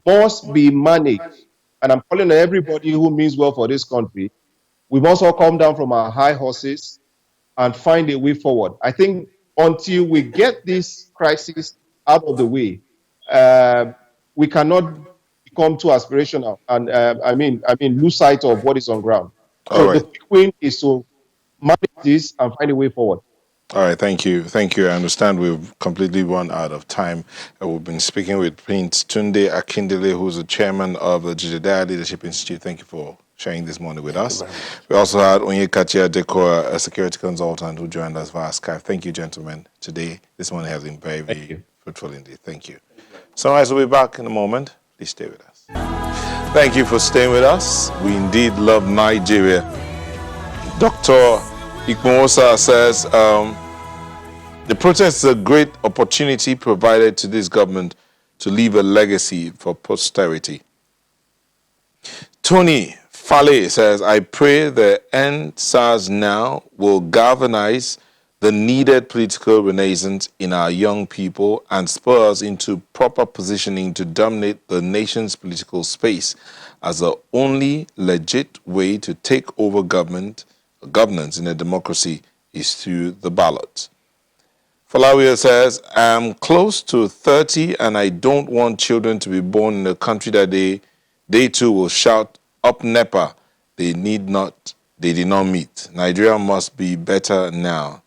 must be managed. And I'm calling on everybody who means well for this country. We must all come down from our high horses and find a way forward. I think until we get this crisis out of the way, we cannot become too aspirational and lose sight of what is on ground. So the quick win is to manage this and find a way forward. All right, thank you. Thank you. I understand we've completely run out of time. We've been speaking with Prince Tunde Akindele, who's the chairman of the Judicial Leadership Institute. Thank you for sharing this morning with us. We also had Onyekachi Adekora, a security consultant, who joined us via Skype. Thank you, gentlemen. This morning has been very, very fruitful indeed. Thank you. Sunrise will be back in a moment. Please stay with us. Thank you for staying with us. We indeed love Nigeria. Dr. Ikmosa says, The protest is a great opportunity provided to this government to leave a legacy for posterity. Tony Fale says, I pray the end SARS now will galvanize the needed political renaissance in our young people and spur us into proper positioning to dominate the nation's political space as the only legit way to take over governance in a democracy is through the ballot. Falawia says, I'm close to 30 and I don't want children to be born in a country that they too will shout, up NEPA, they did not meet. Nigeria must be better now,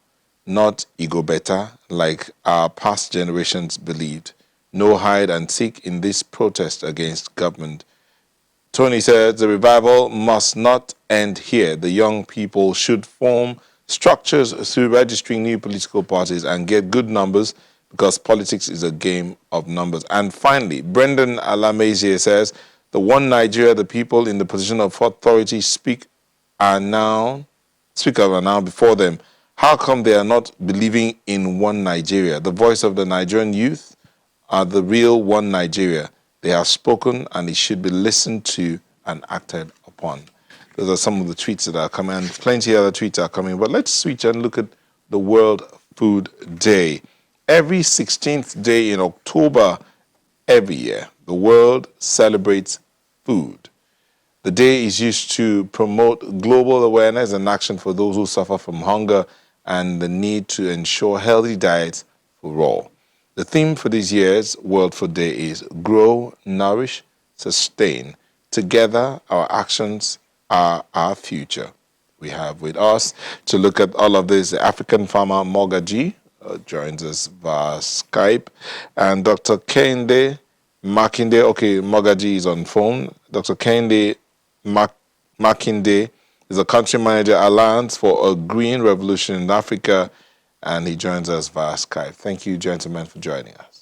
not ego better, like our past generations believed. No hide and seek in this protest against government. Tony says the revival must not end here. The young people should form structures through registering new political parties and get good numbers because politics is a game of numbers. And finally, Brendan Alamezie says, the one Nigeria, the people in the position of authority speak of now before them. How come they are not believing in one Nigeria? The voice of the Nigerian youth are the real one Nigeria. They have spoken and it should be listened to and acted upon. Those are some of the tweets that are coming, and plenty of other tweets are coming. But let's switch and look at the World Food Day. Every 16th day in October every year, the world celebrates food. The day is used to promote global awareness and action for those who suffer from hunger and the need to ensure healthy diets for all. The theme for this year's World Food Day is Grow, Nourish, Sustain. Together, our actions are our future. We have with us to look at all of this the African farmer Mogaji joins us via Skype, and Dr. Kende Makinde. Okay, Mogaji is on phone. Dr. Kende Makinde is a country manager Alliance for a Green Revolution in Africa, and he joins us via Skype. Thank you, gentlemen, for joining us.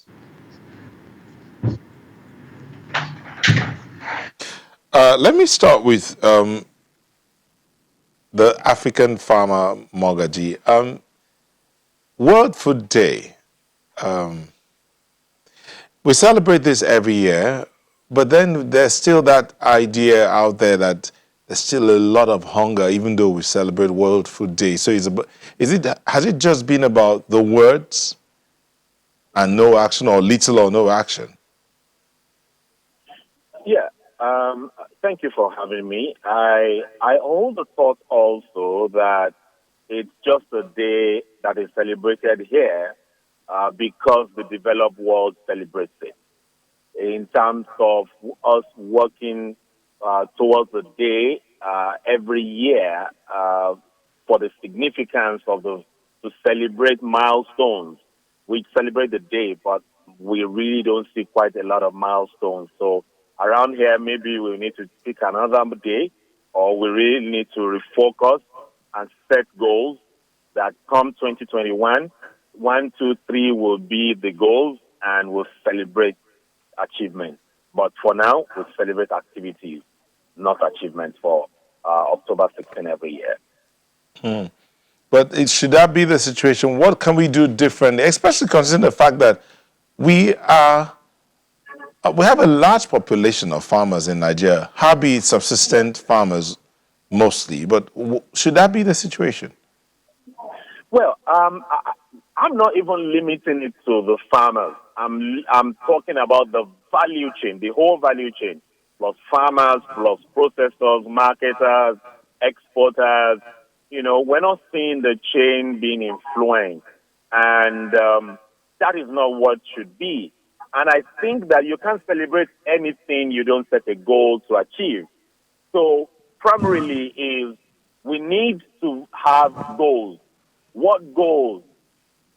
Let me start with the African farmer Mogaji. World Food Day. We celebrate this every year, but then there's still that idea out there that there's still a lot of hunger, even though we celebrate World Food Day. So has it just been about the words and no action, or little or no action? Yeah. Thank you for having me. I hold the thought also that it's just a day that is celebrated here because the developed world celebrates it. In terms of us working towards the day every year for the significance of to celebrate milestones. We celebrate the day, but we really don't see quite a lot of milestones. So around here, maybe we need to pick another day, or we really need to refocus and set goals that come 2021. 1, 2, 3 will be the goals, and we'll celebrate achievements. But for now, we'll celebrate activities, not achievements for October 16 every year. But should that be the situation? What can we do differently, especially considering the fact that we have a large population of farmers in Nigeria, hobby subsistent farmers mostly, but should that be the situation? Well, I'm not even limiting it to the farmers. I'm talking about the value chain, the whole value chain, plus farmers, plus processors, marketers, exporters. You know, we're not seeing the chain being influenced, and that is not what should be. And I think that you can't celebrate anything you don't set a goal to achieve. So primarily is we need to have goals. What goals?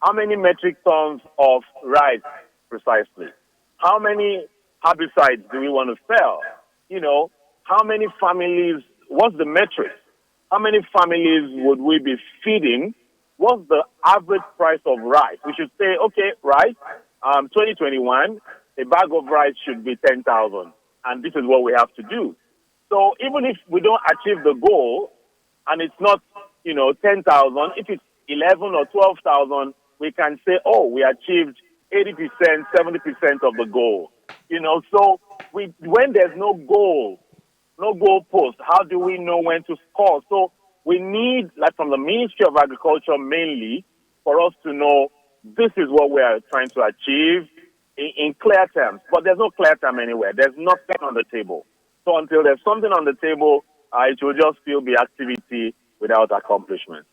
How many metric tons of rice precisely? How many herbicides do we want to sell? You know, how many families, what's the metric? How many families would we be feeding? What's the average price of rice? We should say, okay, rice, 2021, a bag of rice should be 10,000. And this is what we have to do. So even if we don't achieve the goal, and it's not, 10,000, if it's 11 or 12,000, we can say, oh, we achieved 80%, 70% of the goal. So when there's no goal, no goalpost, how do we know when to score? So we need, like from the Ministry of Agriculture mainly, for us to know this is what we are trying to achieve in clear terms. But there's no clear term anywhere. There's nothing on the table. So until there's something on the table, it will just still be activity without accomplishment.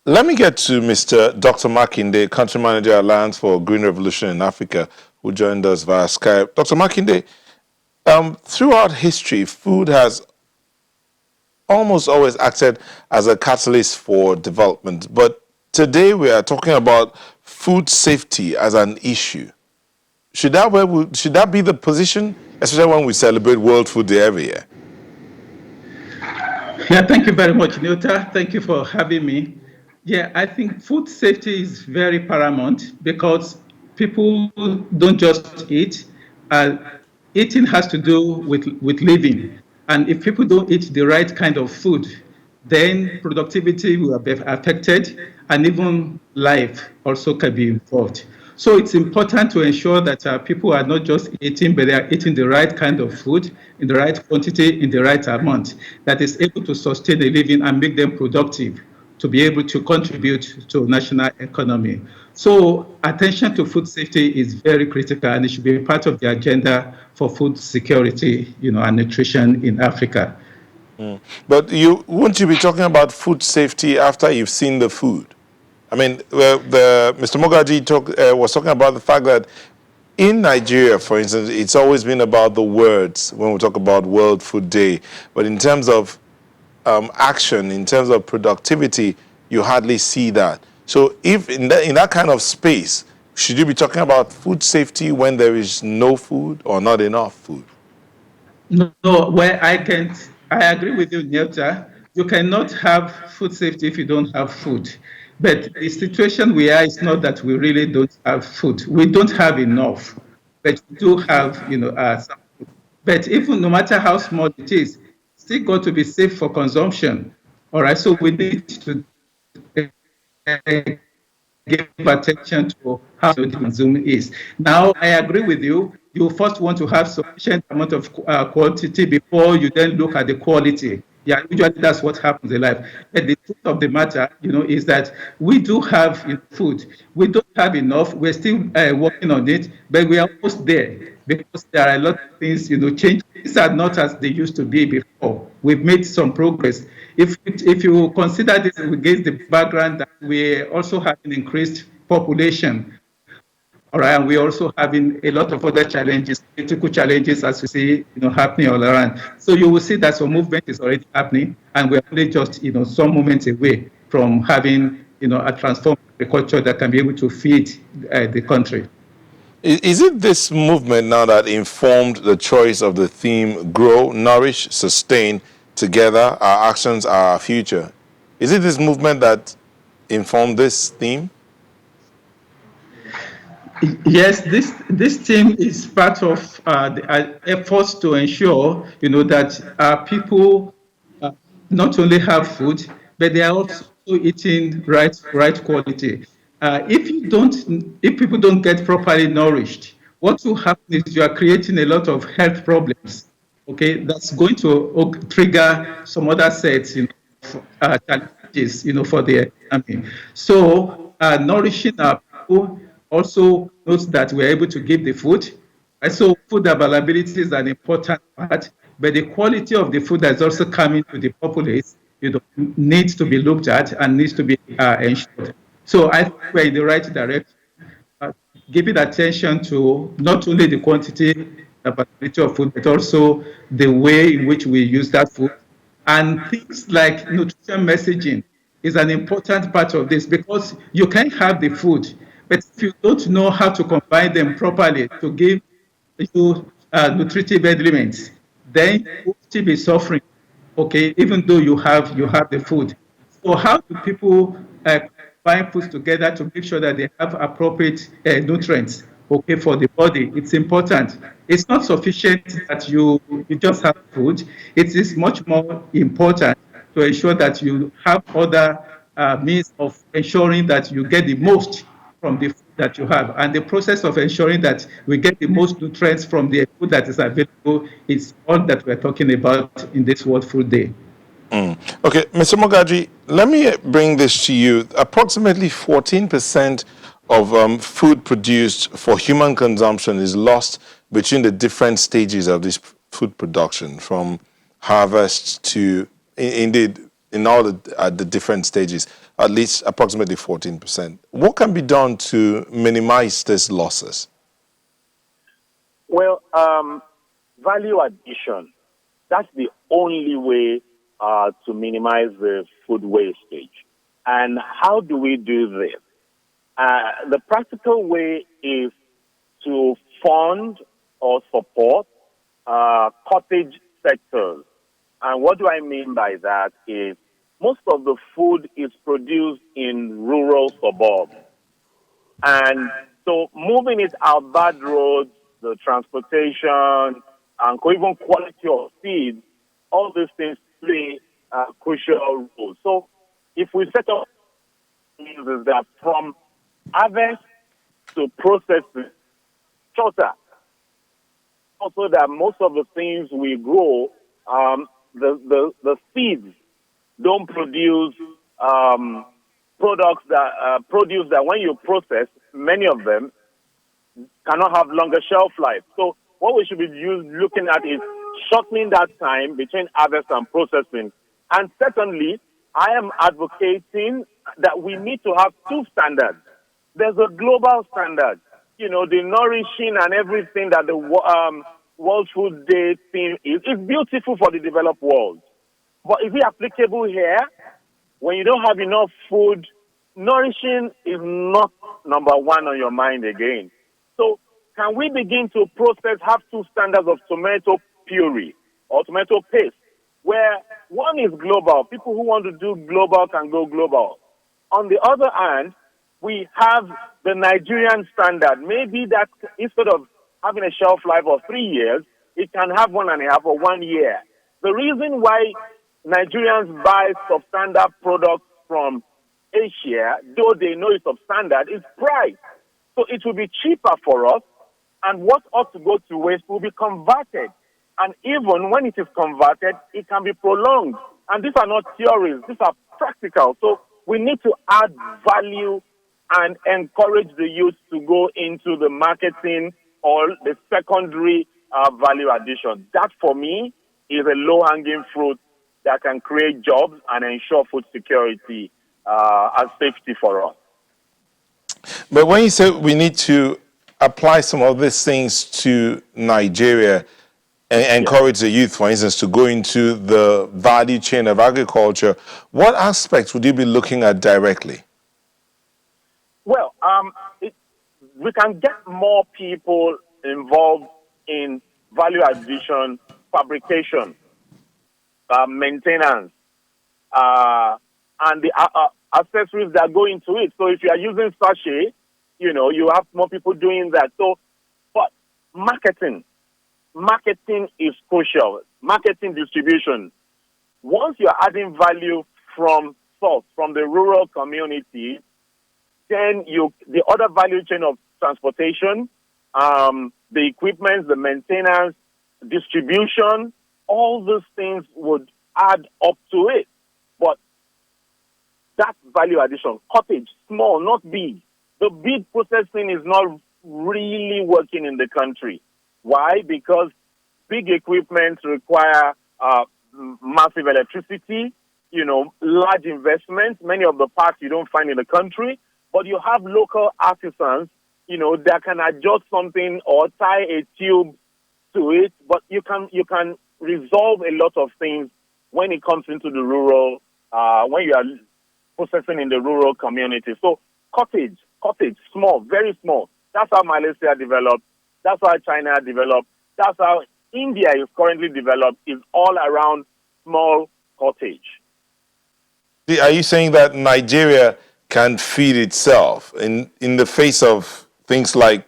Let me get to Mr. Dr. Makinde, Country Manager Alliance for Green Revolution in Africa, who joined us via Skype. Dr. Makinde, throughout history, food has almost always acted as a catalyst for development. But today we are talking about food safety as an issue. Should that be the position, especially when we celebrate World Food Day every year? Yeah, thank you very much, Nilta. Thank you for having me. Yeah, I think food safety is very paramount because people don't just eat. Eating has to do with living. And if people don't eat the right kind of food, then productivity will be affected and even life also can be involved. So it's important to ensure that people are not just eating, but they are eating the right kind of food in the right quantity, in the right amount, that is able to sustain a living and make them productive to be able to contribute to national economy. So attention to food safety is very critical and it should be part of the agenda for food security, and nutrition in Africa. But won't you be talking about food safety after you've seen the food? I mean, Mr. Mogaji was talking about the fact that in Nigeria, for instance, it's always been about the words when we talk about World Food Day. But in terms of action, in terms of productivity, you hardly see that. So if in that kind of space, should you be talking about food safety when there is no food or not enough food? No, where I agree with you, Nyota. You cannot have food safety if you don't have food. But the situation we are is not that we really don't have food. We don't have enough, but we do have, some food. But even no matter how small it is, it's still got to be safe for consumption. All right, so we need to give attention to how the consume is. Now, I agree with you. You first want to have sufficient amount of quantity before you then look at the quality. Yeah, usually that's what happens in life. But the truth of the matter, is that we do have food. We don't have enough. We're still working on it, but we are almost there because there are a lot of things, change. Things are not as they used to be before. We've made some progress. If you consider this against the background that we also have an increased population, all right, and we're also having a lot of other challenges, political challenges, as we see, happening all around. So you will see that some movement is already happening, and we're only just, some moments away from having, a transformed agriculture that can be able to feed the country. Is it this movement now that informed the choice of the theme Grow, Nourish, Sustain, Together, Our Actions Are Our Future? Is it this movement that informed this theme? Yes, this team is part of the efforts to ensure, that people not only have food, but they are also eating right quality. If people don't get properly nourished, what will happen is you are creating a lot of health problems. Okay, that's going to trigger some other sets, challenges, for the economy. So nourishing our people also notes that we're able to give the food. And so food availability is an important part, but the quality of the food that's also coming to the populace, needs to be looked at and needs to be ensured. So I think we're in the right direction, giving attention to not only the quantity, availability of food, but also the way in which we use that food. And things like nutrition messaging is an important part of this because you can have the food, but if you don't know how to combine them properly to give you nutritive elements, then you will still be suffering. Okay, even though you have the food. So how do people combine foods together to make sure that they have appropriate nutrients? Okay, for the body, it's important. It's not sufficient that you just have food. It is much more important to ensure that you have other means of ensuring that you get the most from the food that you have. And the process of ensuring that we get the most nutrients from the food that is available is all that we're talking about in this World Food Day. Okay, Mr. Mogaji, let me bring this to you. Approximately 14% of food produced for human consumption is lost between the different stages of this food production, from harvest to, indeed, in all the different stages, at least approximately 14%. What can be done to minimize these losses? Well, value addition, that's the only way to minimize the food wastage. And how do we do this? The practical way is to fund or support cottage sectors. And what do I mean by that is most of the food is produced in rural suburbs. And so moving it out bad roads, the transportation, and even quality of seeds, all these things play a crucial role. So if we set up things is that from harvest to processing, shorter. Also that most of the things we grow, the seeds don't produce products that produce that when you process, many of them cannot have longer shelf life. So what we should be looking at is shortening that time between harvest and processing. And secondly, I am advocating that we need to have two standards. There's a global standard, the nourishing and everything that the World Food Day theme is. It's beautiful for the developed world. But is it applicable here? When you don't have enough food, nourishing is not number one on your mind again. So can we begin to have two standards of tomato puree or tomato paste, where one is global. People who want to do global can go global. On the other hand, we have the Nigerian standard. Maybe that instead of having a shelf life of 3 years, it can have 1.5 or 1 year. The reason why Nigerians buy substandard products from Asia, though they know it's substandard, is price. So it will be cheaper for us, and what ought to go to waste will be converted. And even when it is converted, it can be prolonged. And these are not theories, these are practical. So we need to add value and encourage the youth to go into the marketing or the secondary value addition. That, for me, is a low-hanging fruit that can create jobs and ensure food security and safety for us. But when you say we need to apply some of these things to Nigeria and encourage the youth, for instance, to go into the value chain of agriculture, what aspects would you be looking at directly? Well, we can get more people involved in value addition, fabrication, maintenance, and the accessories that go into it. So if you are using sachet, you have more people doing that. So, but marketing is crucial. Marketing, distribution. Once you're adding value from source, from the rural community, then the other value chain of transportation, the equipment, the maintenance, distribution, all those things would add up to it. But that value addition, cottage, small, not big. The big processing is not really working in the country. Why? Because big equipment require massive electricity, large investments. Many of the parts you don't find in the country, but you have local artisans, that can adjust something or tie a tube to it. But you can resolve a lot of things when it comes into the rural, when you are processing in the rural community. So cottage, small, very small. That's how Malaysia developed. That's how China developed. That's how India is currently developed, is all around small cottage. Are you saying that Nigeria can feed itself in the face of things like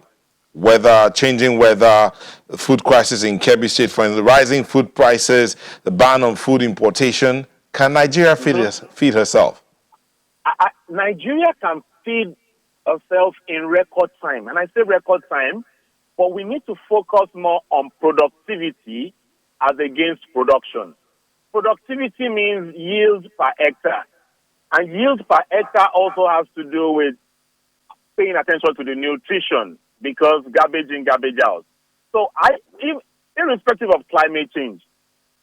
changing weather, the food crisis in Kebbi State, for instance, rising food prices, the ban on food importation? Can Nigeria feed herself? Nigeria can feed herself in record time. And I say record time, but we need to focus more on productivity as against production. Productivity means yield per hectare. And yield per hectare also has to do with paying attention to the nutrition, because garbage in, garbage out. So irrespective of climate change,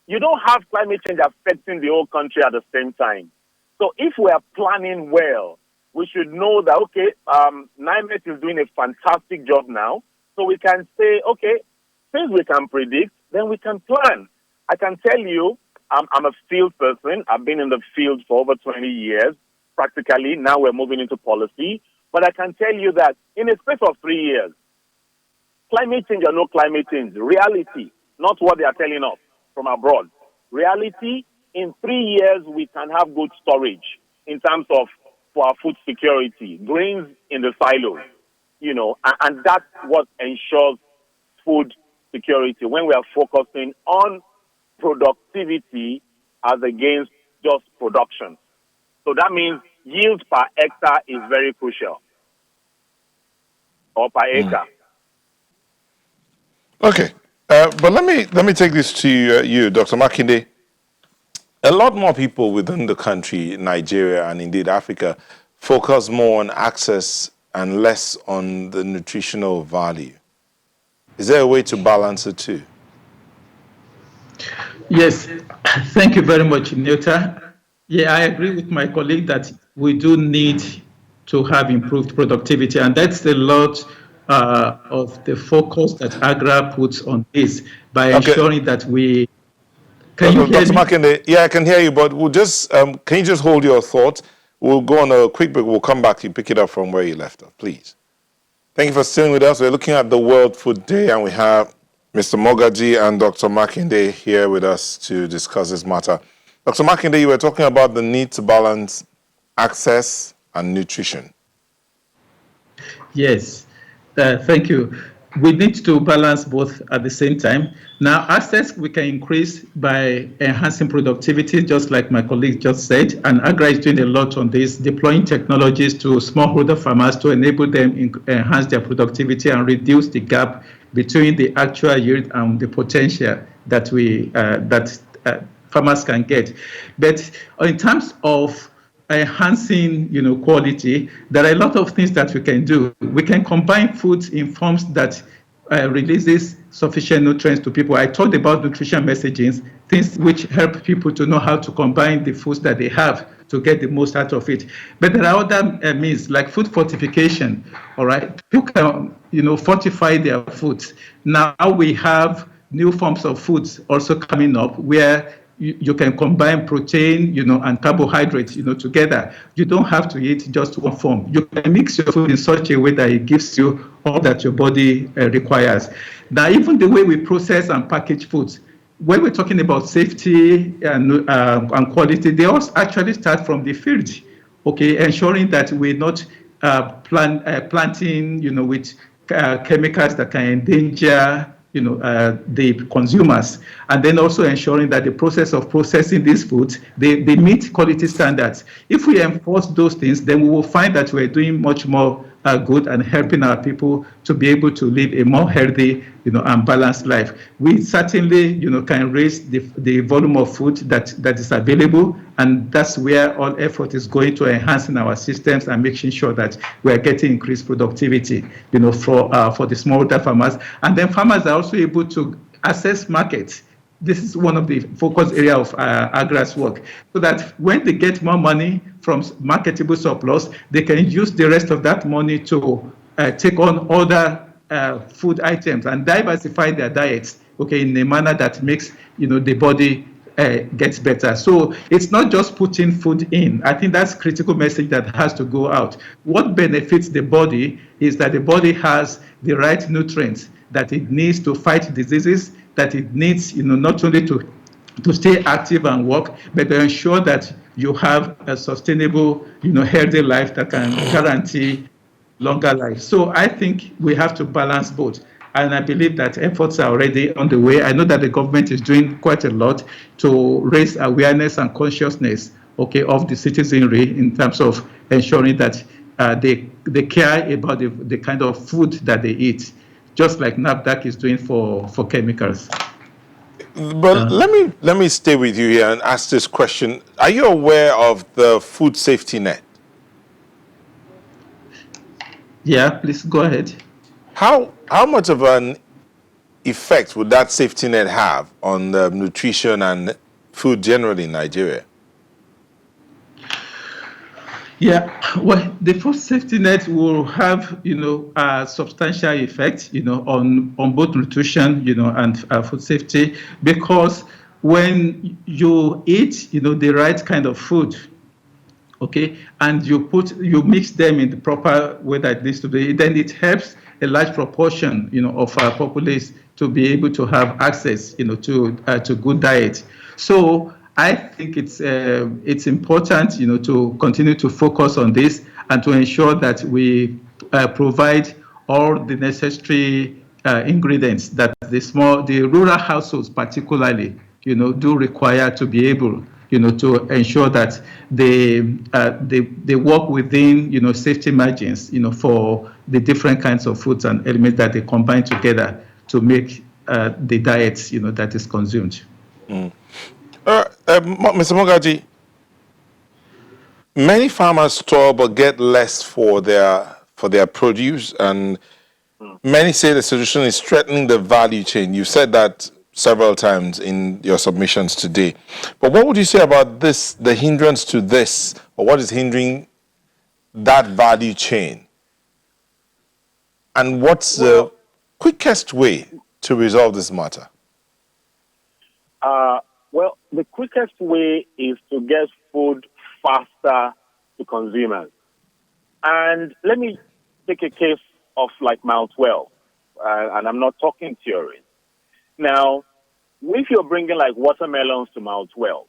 you don't have climate change affecting the whole country at the same time. So if we are planning well, we should know that, okay, NIMET is doing a fantastic job now. So we can say, okay, since we can predict, then we can plan. I can tell you, I'm a field person. I've been in the field for over 20 years, practically. Now we're moving into policy. But I can tell you that in a space of 3 years, climate change or no climate change, reality, not what they are telling us from abroad. Reality, in 3 years, we can have good storage in terms of for our food security, grains in the silos, and that's what ensures food security when we are focusing on productivity as against just production. So that means yield per hectare is very crucial, or per acre. Okay, but let me take this to you, Dr. Makinde. A lot more people within the country, Nigeria and indeed Africa, focus more on access and less on the nutritional value. Is there a way to balance it too? Yes, thank you very much, Newta. Yeah, I agree with my colleague that we do need to have improved productivity, and that's a lot of the focus that AGRA puts on this by ensuring that we. Can you hear Dr. me? Makinde, yeah, I can hear you, but we'll just can you just hold your thought? We'll go on a quick break. We'll come back to pick it up from where you left off, please. Thank you for staying with us. We're looking at the World Food Day, and we have Mr. Mogaji and Dr. Makinde here with us to discuss this matter. Dr. Makinde, you were talking about the need to balance access and nutrition. Yes, thank you. We need to balance both at the same time. Now, access we can increase by enhancing productivity, just like my colleague just said, and AGRA is doing a lot on this, deploying technologies to smallholder farmers to enable them enhance their productivity and reduce the gap between the actual yield and the potential that farmers can get. But in terms of enhancing, quality, there are a lot of things that we can do. We can combine foods in forms that releases sufficient nutrients to people. I talked about nutrition messaging, things which help people to know how to combine the foods that they have to get the most out of it. But there are other means like food fortification. All right, people can, fortify their foods. Now we have new forms of foods also coming up where you can combine protein, and carbohydrates, together. You don't have to eat just one form. You can mix your food in such a way that it gives you all that your body requires. Now, even the way we process and package foods, when we're talking about safety and quality, they all actually start from the field, okay, ensuring that we're not planting, with chemicals that can endanger the consumers, and then also ensuring that the process of processing these foods, they meet quality standards. If we enforce those things, then we will find that we're doing much more good and helping our people to be able to live a more healthy, and balanced life. We certainly, can raise the volume of food that is available, and that's where all effort is going to enhancing our systems and making sure that we are getting increased productivity, for the smallholder farmers. And then farmers are also able to access markets. This is one of the focus area of AGRA's work, so that when they get more money from marketable surplus, they can use the rest of that money to take on other food items and diversify their diets, okay, in a manner that makes the body gets better. So it's not just putting food in. I think that's a critical message that has to go out. What benefits the body is that the body has the right nutrients that it needs to fight diseases, that it needs, not only to stay active and work, but to ensure that you have a sustainable, healthy life that can guarantee longer life. So I think we have to balance both. And I believe that efforts are already on the way. I know that the government is doing quite a lot to raise awareness and consciousness okay, of the citizenry in terms of ensuring that they care about the kind of food that they eat, just like NAFDAC is doing for chemicals. But let me stay with you here and ask this question. Are you aware of the food safety net? Yeah, please go ahead. How much of an effect would that safety net have on the nutrition and food generally in Nigeria? Yeah, well, the food safety net will have, a substantial effect, on both nutrition, and food safety, because when you eat, the right kind of food, okay, and you mix them in the proper way that it needs to be, then it helps a large proportion, of our populace to be able to have access, to good diet. So I think it's important, to continue to focus on this and to ensure that we provide all the necessary ingredients that the rural households particularly, do require to be able, to ensure that they work within, safety margins, for the different kinds of foods and elements that they combine together to make the diets, that is consumed. Mr. Mogaji, many farmers store but get less for their produce, and many say the solution is strengthening the value chain. You've said that several times in your submissions today. But what would you say about this, the hindrance to this, or what is hindering that value chain? And what's the quickest way to resolve this matter? Well, the quickest way is to get food faster to consumers. And let me take a case of like Mile 12, and I'm not talking theory. Now, if you're bringing like watermelons to Mile 12,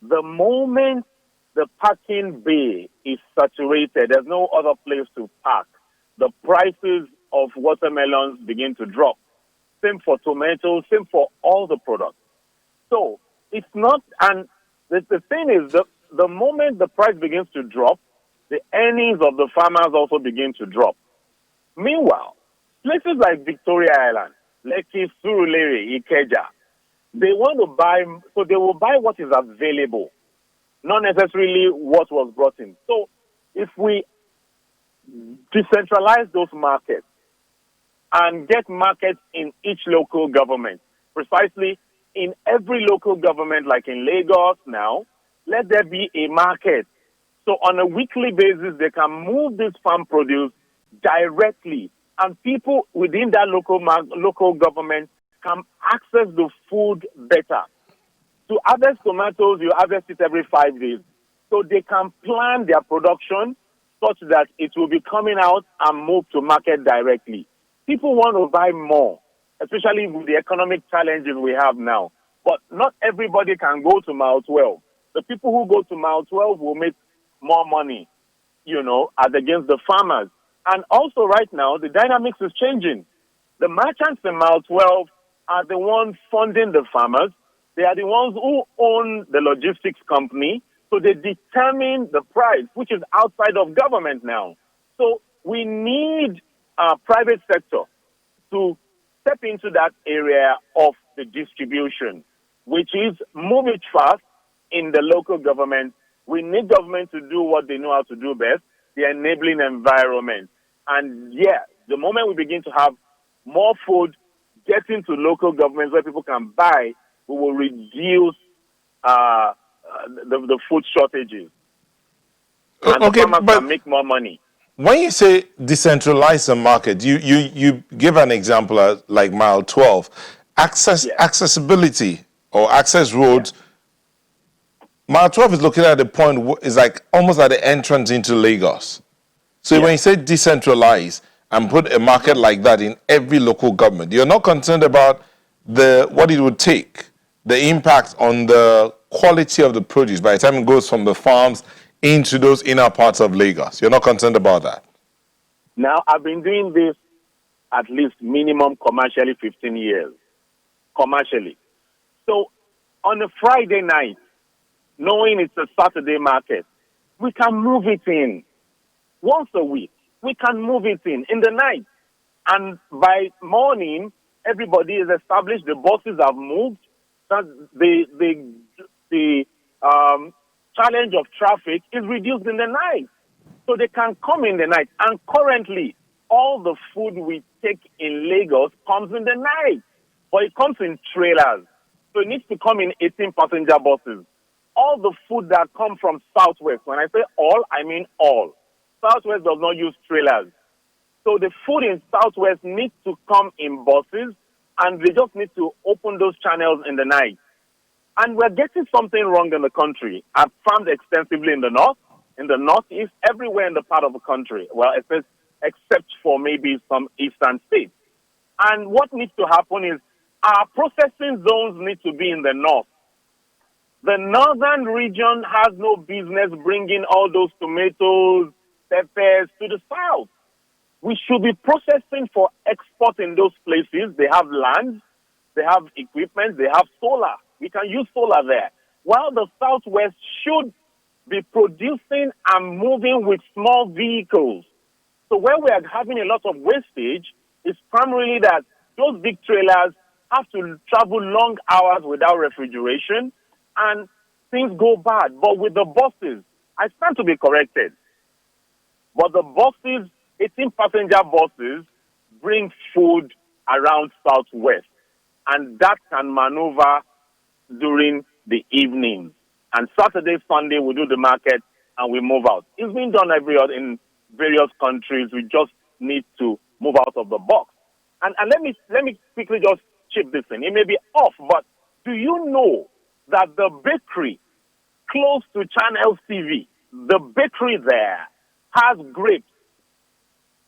the moment the parking bay is saturated, there's no other place to park, the prices of watermelons begin to drop. Same for tomatoes, same for all the products. So it's not, and the thing is, the moment the price begins to drop, the earnings of the farmers also begin to drop. Meanwhile, places like Victoria Island, Lekki, Surulere, Ikeja, they want to buy, so they will buy what is available, not necessarily what was brought in. So if we decentralize those markets and get markets in each local government, precisely in every local government, like in Lagos now, let there be a market. So on a weekly basis, they can move this farm produce directly, and people within that local government can access the food better. To harvest tomatoes, you harvest it every 5 days. So they can plan their production such that it will be coming out and move to market directly. People want to buy more, especially with the economic challenges we have now. But not everybody can go to Mile 12. The people who go to Mile 12 will make more money, as against the farmers. And also right now, the dynamics is changing. The merchants in Mile 12 are the ones funding the farmers. They are the ones who own the logistics company. So they determine the price, which is outside of government now. So we need private sector to step into that area of the distribution, which is move it fast in the local government. We need government to do what they know how to do best, the enabling environment. And the moment we begin to have more food getting to local governments where people can buy, we will reduce the food shortages. And the farmers can make more money. When you say decentralize the market, you give an example like Mile 12. Accessibility or access roads. Mile 12 is located at the point, is like almost at the entrance into Lagos. So when you say decentralize and put a market like that in every local government, you're not concerned about what it would take, the impact on the quality of the produce by the time it goes from the farms into those inner parts of Lagos. You're not concerned about that? Now, I've been doing this at least minimum commercially 15 years. Commercially. So on a Friday night, knowing it's a Saturday market, we can move it in once a week. We can move it in the night. And by morning, everybody is established. The buses have moved. The challenge of traffic is reduced in the night. So they can come in the night. And currently, all the food we take in Lagos comes in the night. But it comes in trailers. So it needs to come in 18-passenger buses. All the food that come from Southwest, when I say all, I mean all. Southwest does not use trailers. So the food in Southwest needs to come in buses, and they just need to open those channels in the night. And we're getting something wrong in the country. I've found extensively in the north, in the northeast, everywhere in the part of the country. Well, except for maybe some eastern states. And what needs to happen is our processing zones need to be in the north. The northern region has no business bringing all those tomatoes, peppers to the south. We should be processing for export in those places. They have land, they have equipment, they have solar. We can use solar there. While the Southwest should be producing and moving with small vehicles. So where we are having a lot of wastage is primarily that those big trailers have to travel long hours without refrigeration, and things go bad. But with the buses, I stand to be corrected. But the buses, 18-passenger buses, bring food around Southwest. And that can maneuver during the evenings. And Saturday, Sunday, we do the market and we move out. It's been done in various countries. We just need to move out of the box. And let me quickly just chip this in. It may be off, but do you know that the bakery close to Channel TV, the bakery there, has grapes?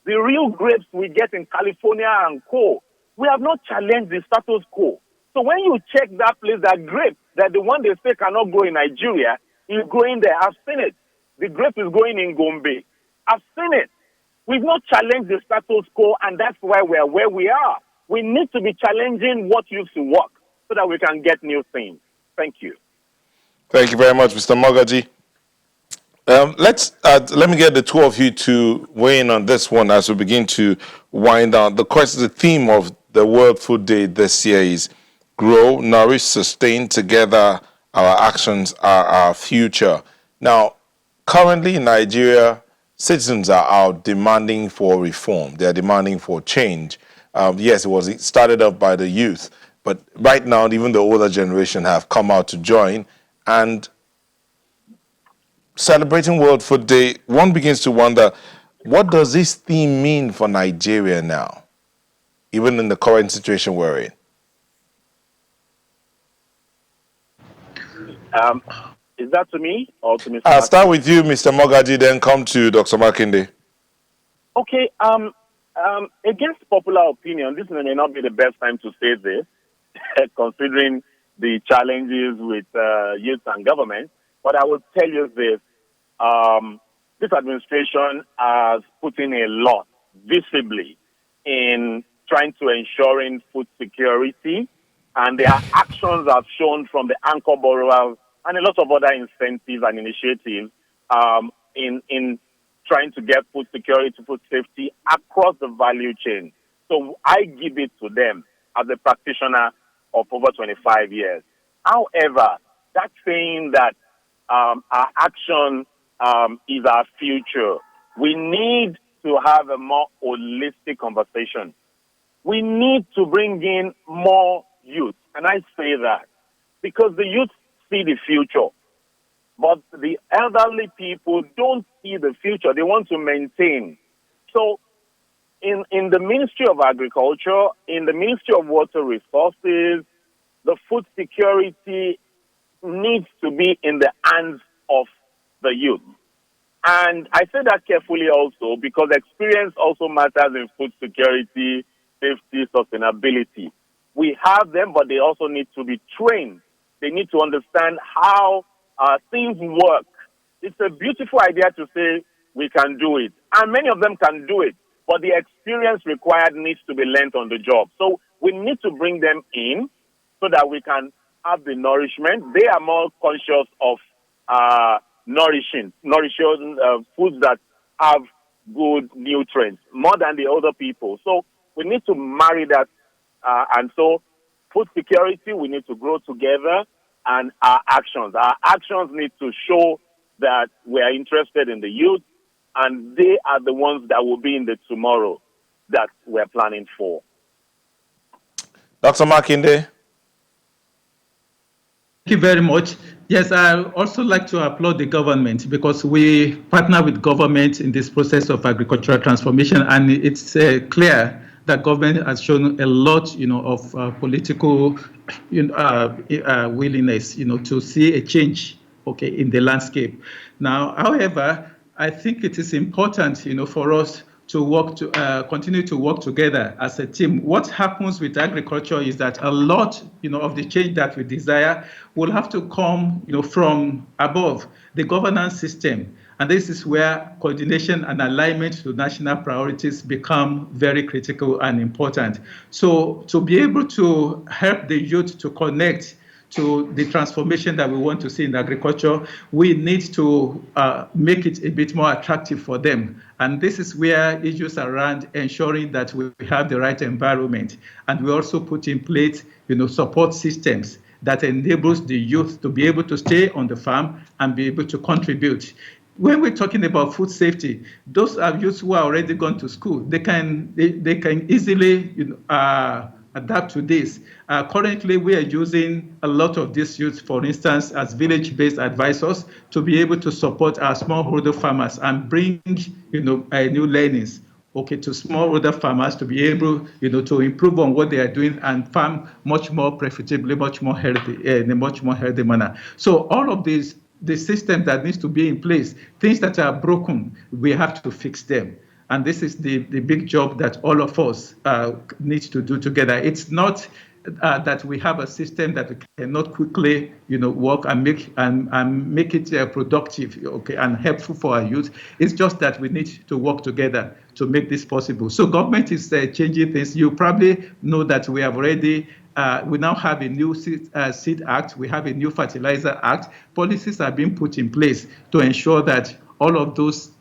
The real grapes we get in California and co. We have not challenged the status quo. So when you check that place, that grape, that the one they say cannot grow in Nigeria, is growing there. I've seen it. The grape is growing in Gombe. I've seen it. We've not challenged the status quo, and that's why we're where we are. We need to be challenging what used to work so that we can get new things. Thank you. Thank you very much, Mr. Mogaji. Let me get the two of you to weigh in on this one as we begin to wind down. The theme of the World Food Day this year is grow, nourish, sustain. Together, our actions are our future. Now, currently in Nigeria, citizens are out demanding for reform. They are demanding for change. Yes, it started off by the youth, but right now, even the older generation have come out to join. And celebrating World Food Day, one begins to wonder, what does this theme mean for Nigeria now, even in the current situation we're in? Is that to me or to Mr. I'll start Makinde? with you, Mr. Mogaji, then come to Dr. Makinde. Okay, against popular opinion, this may not be the best time to say this, considering the challenges with youth and government. But I will tell you this. This administration has put in a lot visibly in trying to ensuring food security, and their actions have shown from the anchor borrowers and a lot of other incentives and initiatives in trying to get food security, food safety across the value chain. So I give it to them as a practitioner of over 25 years. However, that saying that our action is our future, we need to have a more holistic conversation. We need to bring in more youth. And I say that because the youth see the future, but the elderly people don't see the future. They want to maintain. So in the Ministry of Agriculture, in the Ministry of Water Resources, the food security needs to be in the hands of the youth. And I say that carefully also because experience also matters in food security, safety, sustainability. We have them, but they also need to be trained. They need to understand how things work. It's a beautiful idea to say we can do it. And many of them can do it, but the experience required needs to be learned on the job. So we need to bring them in so that we can have the nourishment. They are more conscious of nourishing foods that have good nutrients more than the other people. So we need to marry that. And so food security, we need to grow together, and our actions. Our actions need to show that we are interested in the youth, and they are the ones that will be in the tomorrow that we're planning for. Dr. Makinde? Thank you very much. Yes, I also like to applaud the government because we partner with government in this process of agricultural transformation, and it's clear that government has shown a lot, of political willingness, to see a change, in the landscape. Now, however, I think it is important, for us to continue to work together as a team. What happens with agriculture is that a lot, of the change that we desire will have to come, from above the governance system. And this is where coordination and alignment to national priorities become very critical and important. So to be able to help the youth to connect to the transformation that we want to see in agriculture, we need to make it a bit more attractive for them. And this is where issues around ensuring that we have the right environment. And we also put in place, support systems that enables the youth to be able to stay on the farm and be able to contribute. When we're talking about food safety, those are youths who are already gone to school. They can easily adapt to this. Currently, we are using a lot of these youths, for instance, as village-based advisors to be able to support our smallholder farmers and bring, new learnings, to smallholder farmers to be able, to improve on what they are doing and farm much more profitably, much more healthy, in a much more healthy manner. So all of these, the system that needs to be in place, things that are broken, we have to fix them. And this is the big job that all of us need to do together. It's not that we have a system that we cannot quickly, work and make it productive, and helpful for our youth. It's just that we need to work together to make this possible. So government is changing things. You probably know that we have already. We now have a new seed act. We have a new fertilizer act. Policies are being put in place to ensure that all of those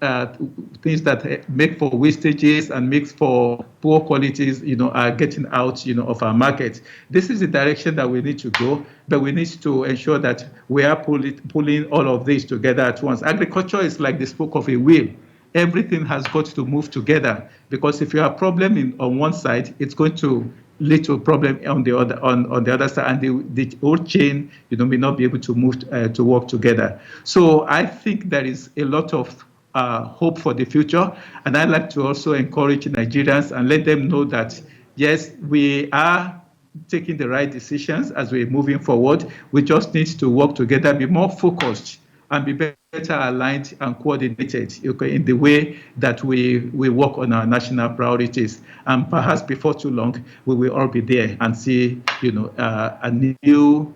things that make for wastages and make for poor qualities, are getting out, of our market. This is the direction that we need to go, but we need to ensure that we are pulling all of this together at once. Agriculture is like the spoke of a wheel. Everything has got to move together, because if you have a problem on one side, it's going to lead to a problem on the other side, and the whole chain, may not be able to move to work together. So I think there is a lot of hope for the future, and I'd like to also encourage Nigerians and let them know that yes, we are taking the right decisions as we're moving forward. We just need to work together, be more focused, and be better aligned and coordinated, in the way that we work on our national priorities. And perhaps before too long, we will all be there and see, a new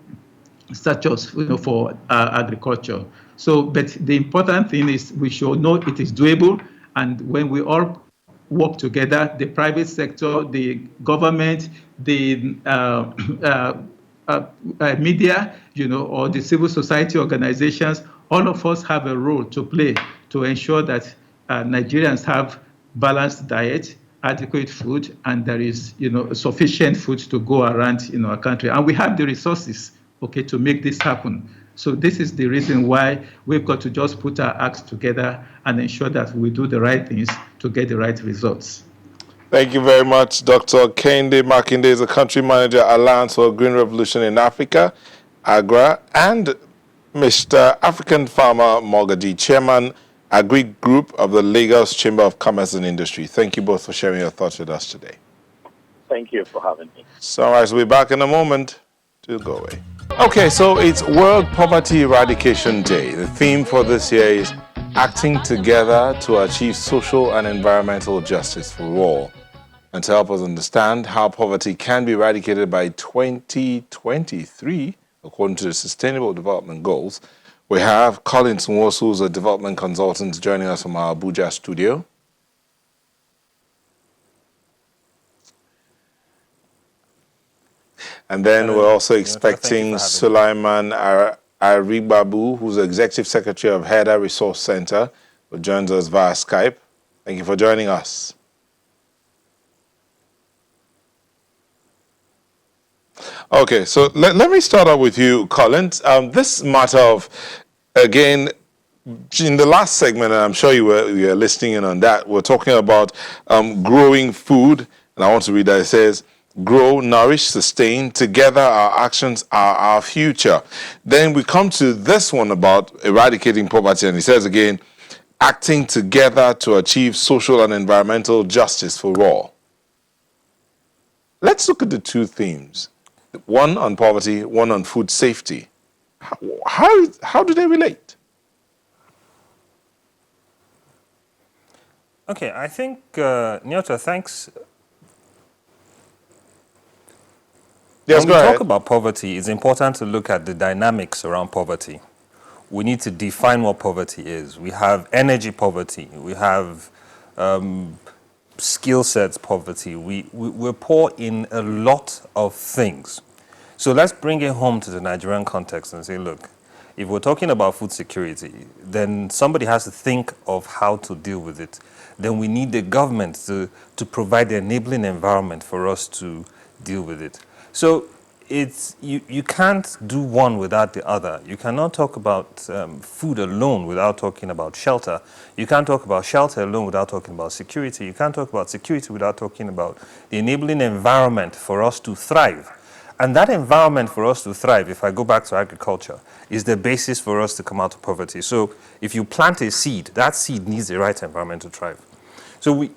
status, for agriculture. So, but the important thing is we should know it is doable, and when we all work together, the private sector, the government, the media, or the civil society organizations, all of us have a role to play to ensure that Nigerians have balanced diet, adequate food, and there is, sufficient food to go around in our country. And we have the resources, to make this happen. So this is the reason why we've got to just put our acts together and ensure that we do the right things to get the right results. Thank you very much. Dr. Kehinde Makinde is a country manager at Alliance for a Green Revolution in Africa, AGRA, and Mr. African Farmer Mogaji, Chairman, Agri Group of the Lagos Chamber of Commerce and Industry. Thank you both for sharing your thoughts with us today. Thank you for having me. Sunrise will be back in a moment. Do go away. Okay, so it's World Poverty Eradication Day. The theme for this year is acting together to achieve social and environmental justice for all. And to help us understand how poverty can be eradicated by 2023, according to the Sustainable Development Goals, we have Collins Nwosu, who's a development consultant, joining us from our Abuja studio. And then we're also expecting Sulaiman Babu, who's the Executive Secretary of HEDA Resource Center, who joins us via Skype. Thank you for joining us. Okay, so let me start out with you, Collins. This matter of, again, in the last segment, and I'm sure you were listening in on that, we're talking about growing food, and I want to read that. It says, grow, nourish, sustain, together our actions are our future. Then we come to this one about eradicating poverty, and it says again, acting together to achieve social and environmental justice for all. Let's look at the two themes. One on poverty, one on food safety. How do they relate? Okay, I think, Nyota, thanks. Yes, When we go talk ahead. about poverty, it's important to look at the dynamics around poverty. We need to define what poverty is. We have energy poverty. We have skill sets poverty. We're poor in a lot of things. So let's bring it home to the Nigerian context and say, look, if we're talking about food security, then somebody has to think of how to deal with it. Then we need the government to provide the enabling environment for us to deal with it. So it's you can't do one without the other. You cannot talk about food alone without talking about shelter. You can't talk about shelter alone without talking about security. You can't talk about security without talking about the enabling environment for us to thrive. And that environment for us to thrive, if I go back to agriculture, is the basis for us to come out of poverty. So if you plant a seed, that seed needs the right environment to thrive. So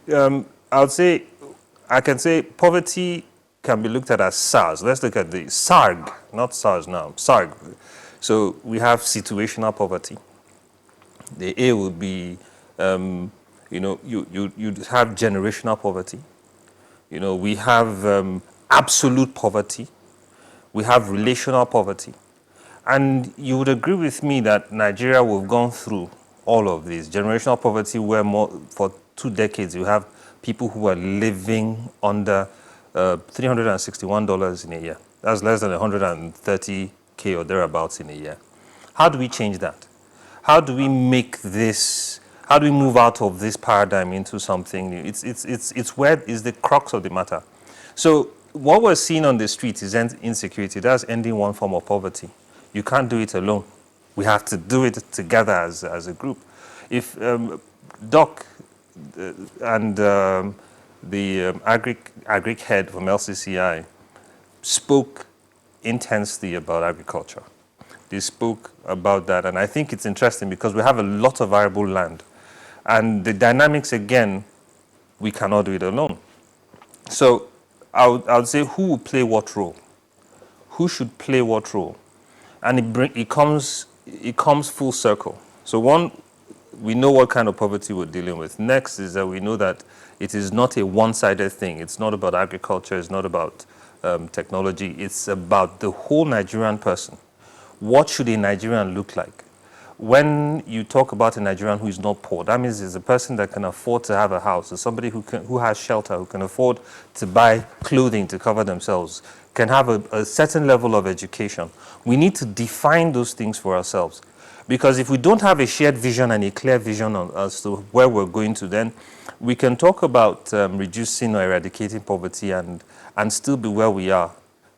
I can say poverty can be looked at as SARS. Let's look at the SARG, not SARS now, SARG. So we have situational poverty. The A would be, you have generational poverty. We have absolute poverty. We have relational poverty. And you would agree with me that Nigeria, we've gone through all of these. Generational poverty, where for 2 decades you have people who are living under $361 in a year. That's less than 130K or thereabouts in a year. How do we change that? How do we how do we move out of this paradigm into something new? It's where is the crux of the matter. So what we're seeing on the street is insecurity. That's ending one form of poverty. You can't do it alone. We have to do it together as a group. If Doc and the agric head from LCCI spoke intensely about agriculture. They spoke about that, and I think it's interesting because we have a lot of arable land. And the dynamics, again, we cannot do it alone. So I would say who will play what role? Who should play what role? And it comes full circle. So one, we know what kind of poverty we're dealing with. Next is that we know that it is not a one-sided thing. It's not about agriculture. It's not about technology. It's about the whole Nigerian person. What should a Nigerian look like? When you talk about a Nigerian who is not poor, that means it's a person that can afford to have a house, or somebody who has shelter, who can afford to buy clothing to cover themselves, can have a certain level of education. We need to define those things for ourselves. Because if we don't have a shared vision and a clear vision as to where we're going to, then we can talk about reducing or eradicating poverty and still be where we are.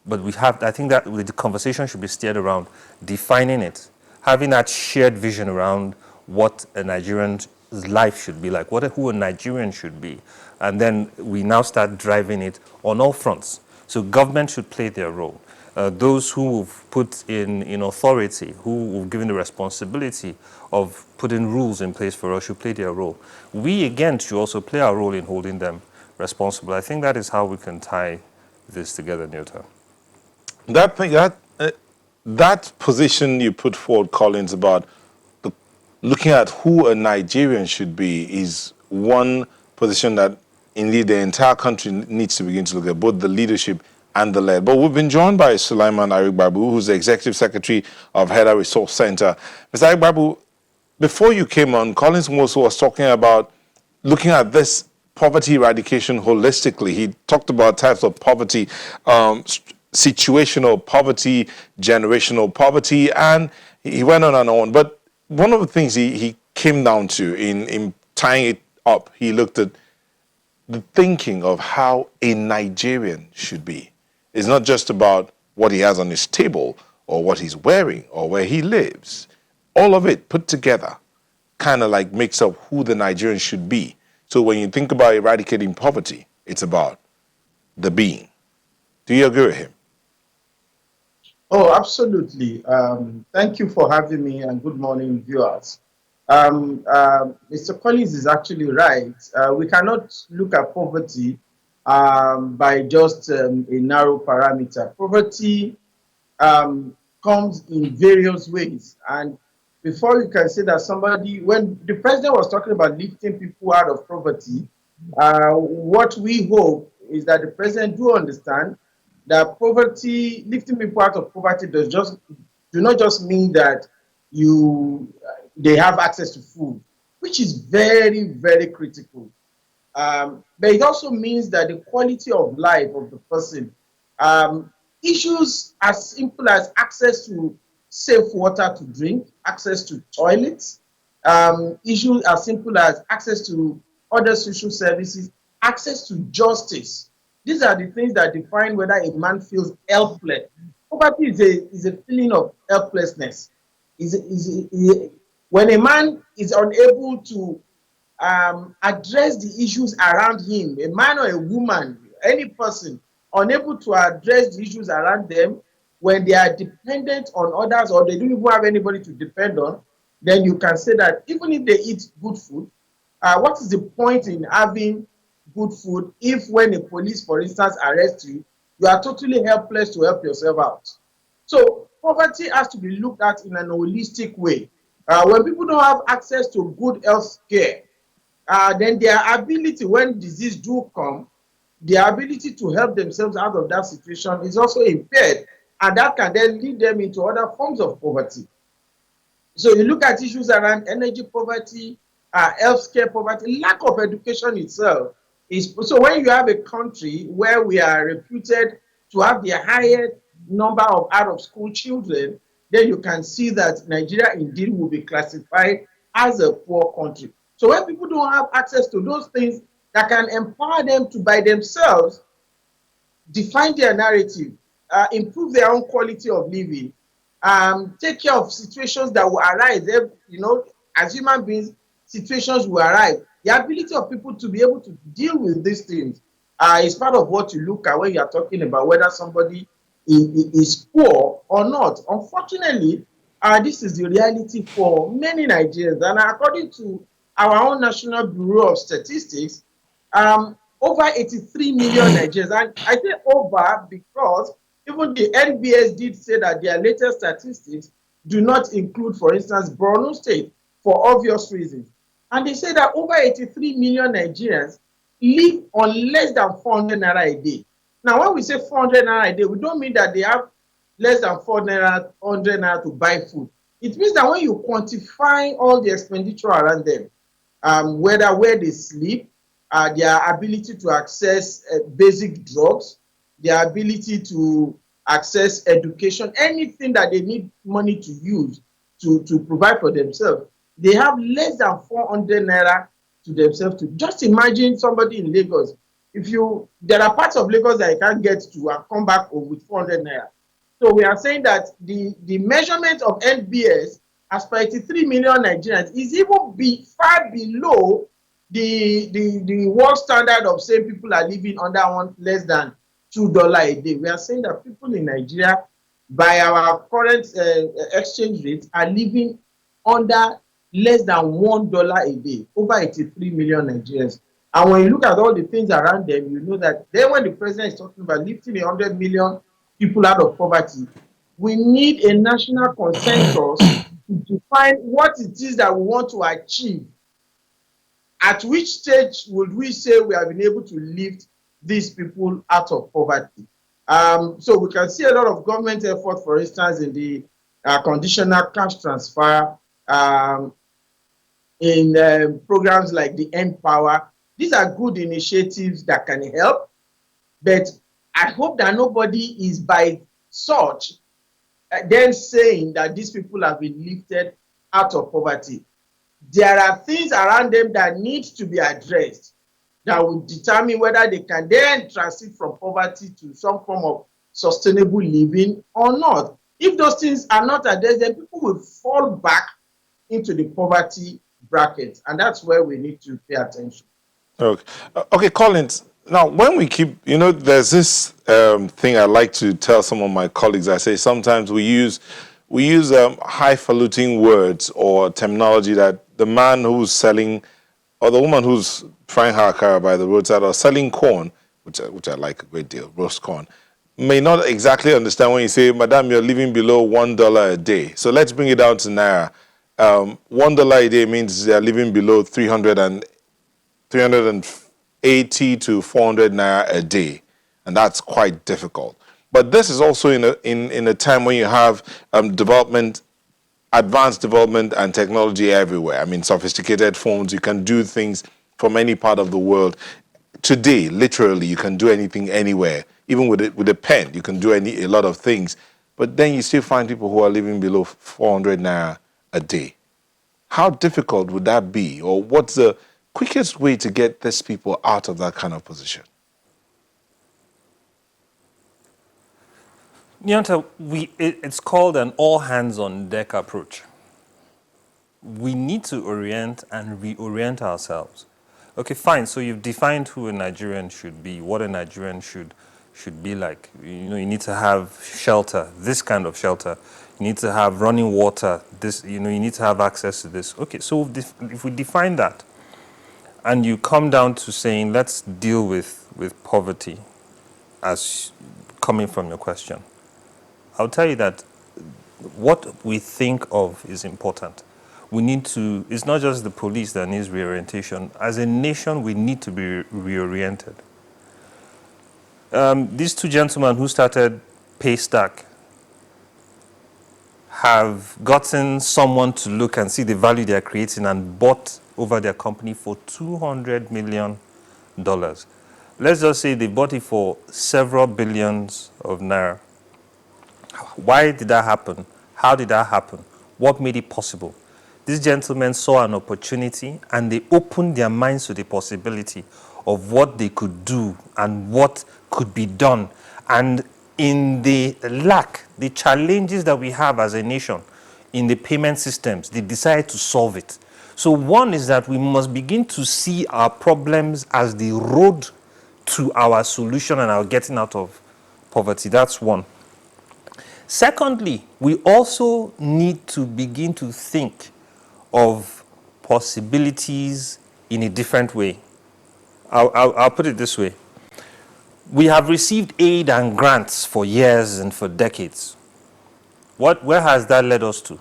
But I think that the conversation should be steered around defining it, having that shared vision around what a Nigerian's life should be like, who a Nigerian should be. And then we now start driving it on all fronts. So government should play their role. Those who have put in authority, who have given the responsibility of putting rules in place for us should play their role. We, again, should also play our role in holding them responsible. I think that is how we can tie this together, Nyota. That position you put forward, Collins, about looking at who a Nigerian should be is one position that indeed the entire country needs to begin to look at, both the leadership and the led. But we've been joined by Sulaiman Arigbabu, who's the Executive Secretary of HEDA Resource Center. Mr. Arigbabu, before you came on, Collins Moso was talking about looking at this poverty eradication holistically. He talked about types of poverty, situational poverty, generational poverty, and he went on and on. But one of the things he came down to in tying it up, he looked at the thinking of how a Nigerian should be. It's not just about what he has on his table or what he's wearing or where he lives. All of it put together kind of like makes up who the Nigerian should be. So when you think about eradicating poverty, it's about the being. Do you agree with him? Oh, absolutely. Thank you for having me, and good morning, viewers. Mr. Collins is actually right. We cannot look at poverty by just a narrow parameter. Poverty comes in various ways. And before you can say that somebody, when the president was talking about lifting people out of poverty, what we hope is that the president do understand that poverty, lifting people out of poverty do not just mean that they have access to food, which is very, very critical. But it also means that the quality of life of the person, issues as simple as access to safe water to drink, access to toilets, issues as simple as access to other social services, access to justice. These are the things that define whether a man feels helpless. Poverty is a feeling of helplessness. When a man is unable to address the issues around him, a man or a woman, any person, unable to address the issues around them, when they are dependent on others or they don't even have anybody to depend on, then you can say that even if they eat good food, what is the point in having good food if when a police, for instance, arrests you, you are totally helpless to help yourself out? So poverty has to be looked at in an holistic way. When people don't have access to good health care, then their ability, when disease do come, their ability to help themselves out of that situation is also impaired, and that can then lead them into other forms of poverty. So you look at issues around energy poverty, healthcare poverty, lack of education itself. So when you have a country where we are reputed to have the highest number of out-of-school children, then you can see that Nigeria indeed will be classified as a poor country. So when people don't have access to those things that can empower them to by themselves define their narrative, improve their own quality of living, take care of situations that will arise. As human beings, situations will arise. The ability of people to be able to deal with these things is part of what you look at when you are talking about whether somebody is poor or not. Unfortunately, this is the reality for many Nigerians. And according to our own National Bureau of Statistics, over 83 million Nigerians. And I say over because even the NBS did say that their latest statistics do not include, for instance, Borno State for obvious reasons. And they say that over 83 million Nigerians live on less than 400 naira a day. Now, when we say 400 naira a day, we don't mean that they have less than 400 naira to buy food. It means that when you quantify all the expenditure around them, whether where they sleep, their ability to access basic drugs, their ability to access education, anything that they need money to use to provide for themselves, they have less than 400 naira to themselves. To just imagine somebody in Lagos. There are parts of Lagos that you can't get to and come back home with 400 naira. So we are saying that the measurement of NBS as per 83 million Nigerians is even far below the world standard of saying people are living under less than $2 a day. We are saying that people in Nigeria, by our current exchange rate, are living under less than $1 a day, over 83 million Nigerians. And when you look at all the things around them, you know that then when the president is talking about lifting 100 million people out of poverty, we need a national consensus to define what it is that we want to achieve. At which stage would we say we have been able to lift these people out of poverty? So we can see a lot of government effort, for instance, in the conditional cash transfer, in programs like the Empower. These are good initiatives that can help, but I hope that nobody is by such then saying that these people have been lifted out of poverty. There are things around them that need to be addressed that will determine whether they can then transit from poverty to some form of sustainable living or not. If those things are not addressed, then people will fall back into the poverty bracket, and that's where we need to pay attention. Okay, okay, Collins. Now, when we keep, there's this thing I like to tell some of my colleagues. I say sometimes we use highfalutin words or terminology that the man who's selling or the woman who's frying her akara by the roadside or selling corn, which I like a great deal, roast corn, may not exactly understand when you say, "Madam, you're living below $1 a day." So let's bring it down to naira. $1 a day means they're living below 380 to 400 naira a day, and that's quite difficult. But this is also in a time when you have advanced development and technology everywhere. I mean, sophisticated phones, you can do things from any part of the world. Today, literally, you can do anything anywhere. Even with a pen, you can do a lot of things. But then you still find people who are living below 400 naira a day. How difficult would that be? Or what's the quickest way to get these people out of that kind of position? Nyanta, it's called an all-hands-on-deck approach. We need to orient and reorient ourselves. Okay, fine. So you've defined who a Nigerian should be, what a Nigerian should be like. You need to have shelter, this kind of shelter. You need to have running water. You need to have access to this. Okay, so if we define that, and you come down to saying, let's deal with poverty, as coming from your question, I'll tell you that what we think of is important. We need to, it's not just the police that needs reorientation. As a nation, we need to be reoriented. These two gentlemen who started Paystack have gotten someone to look and see the value they are creating and bought over their company for $200 million. Let's just say they bought it for several billions of naira. Why did that happen? How did that happen? What made it possible? These gentlemen saw an opportunity and they opened their minds to the possibility of what they could do and what could be done. And in the challenges that we have as a nation in the payment systems, they decided to solve it. So one is that we must begin to see our problems as the road to our solution and our getting out of poverty. That's one. Secondly, we also need to begin to think of possibilities in a different way. I'll put it this way. We have received aid and grants for years and for decades. Where has that led us to?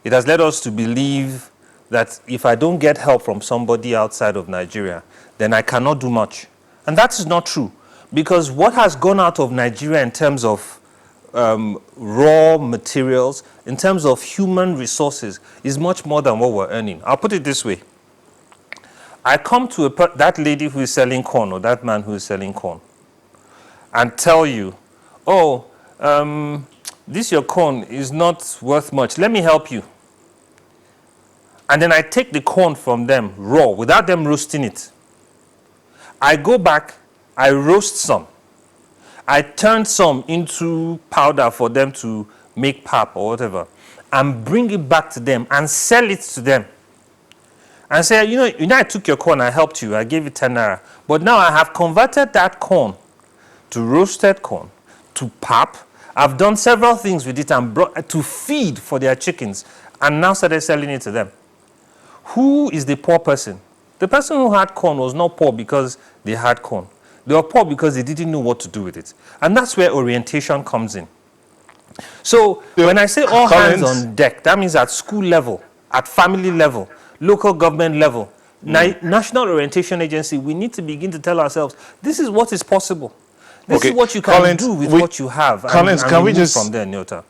It has led us to believe that if I don't get help from somebody outside of Nigeria, then I cannot do much. And that is not true. Because what has gone out of Nigeria in terms of raw materials, in terms of human resources, is much more than what we're earning. I'll put it this way. I come to that lady who is selling corn or that man who is selling corn and tell you, oh, this your corn is not worth much. Let me help you. And then I take the corn from them raw without them roasting it. I go back, I roast some. I turn some into powder for them to make pap or whatever and bring it back to them and sell it to them. And say, I took your corn, I helped you, I gave you 10 naira. But now I have converted that corn to roasted corn, to pap. I've done several things with it and brought to feed for their chickens and now started selling it to them. Who is the poor person? The person who had corn was not poor because they had corn. They were poor because they didn't know what to do with it. And that's where orientation comes in. So when I say all hands on deck, that means at school level, at family level, local government level, National Orientation Agency, we need to begin to tell ourselves, this is what is possible. This is what you can do with what you have. Collins, can we just from there, Nyota?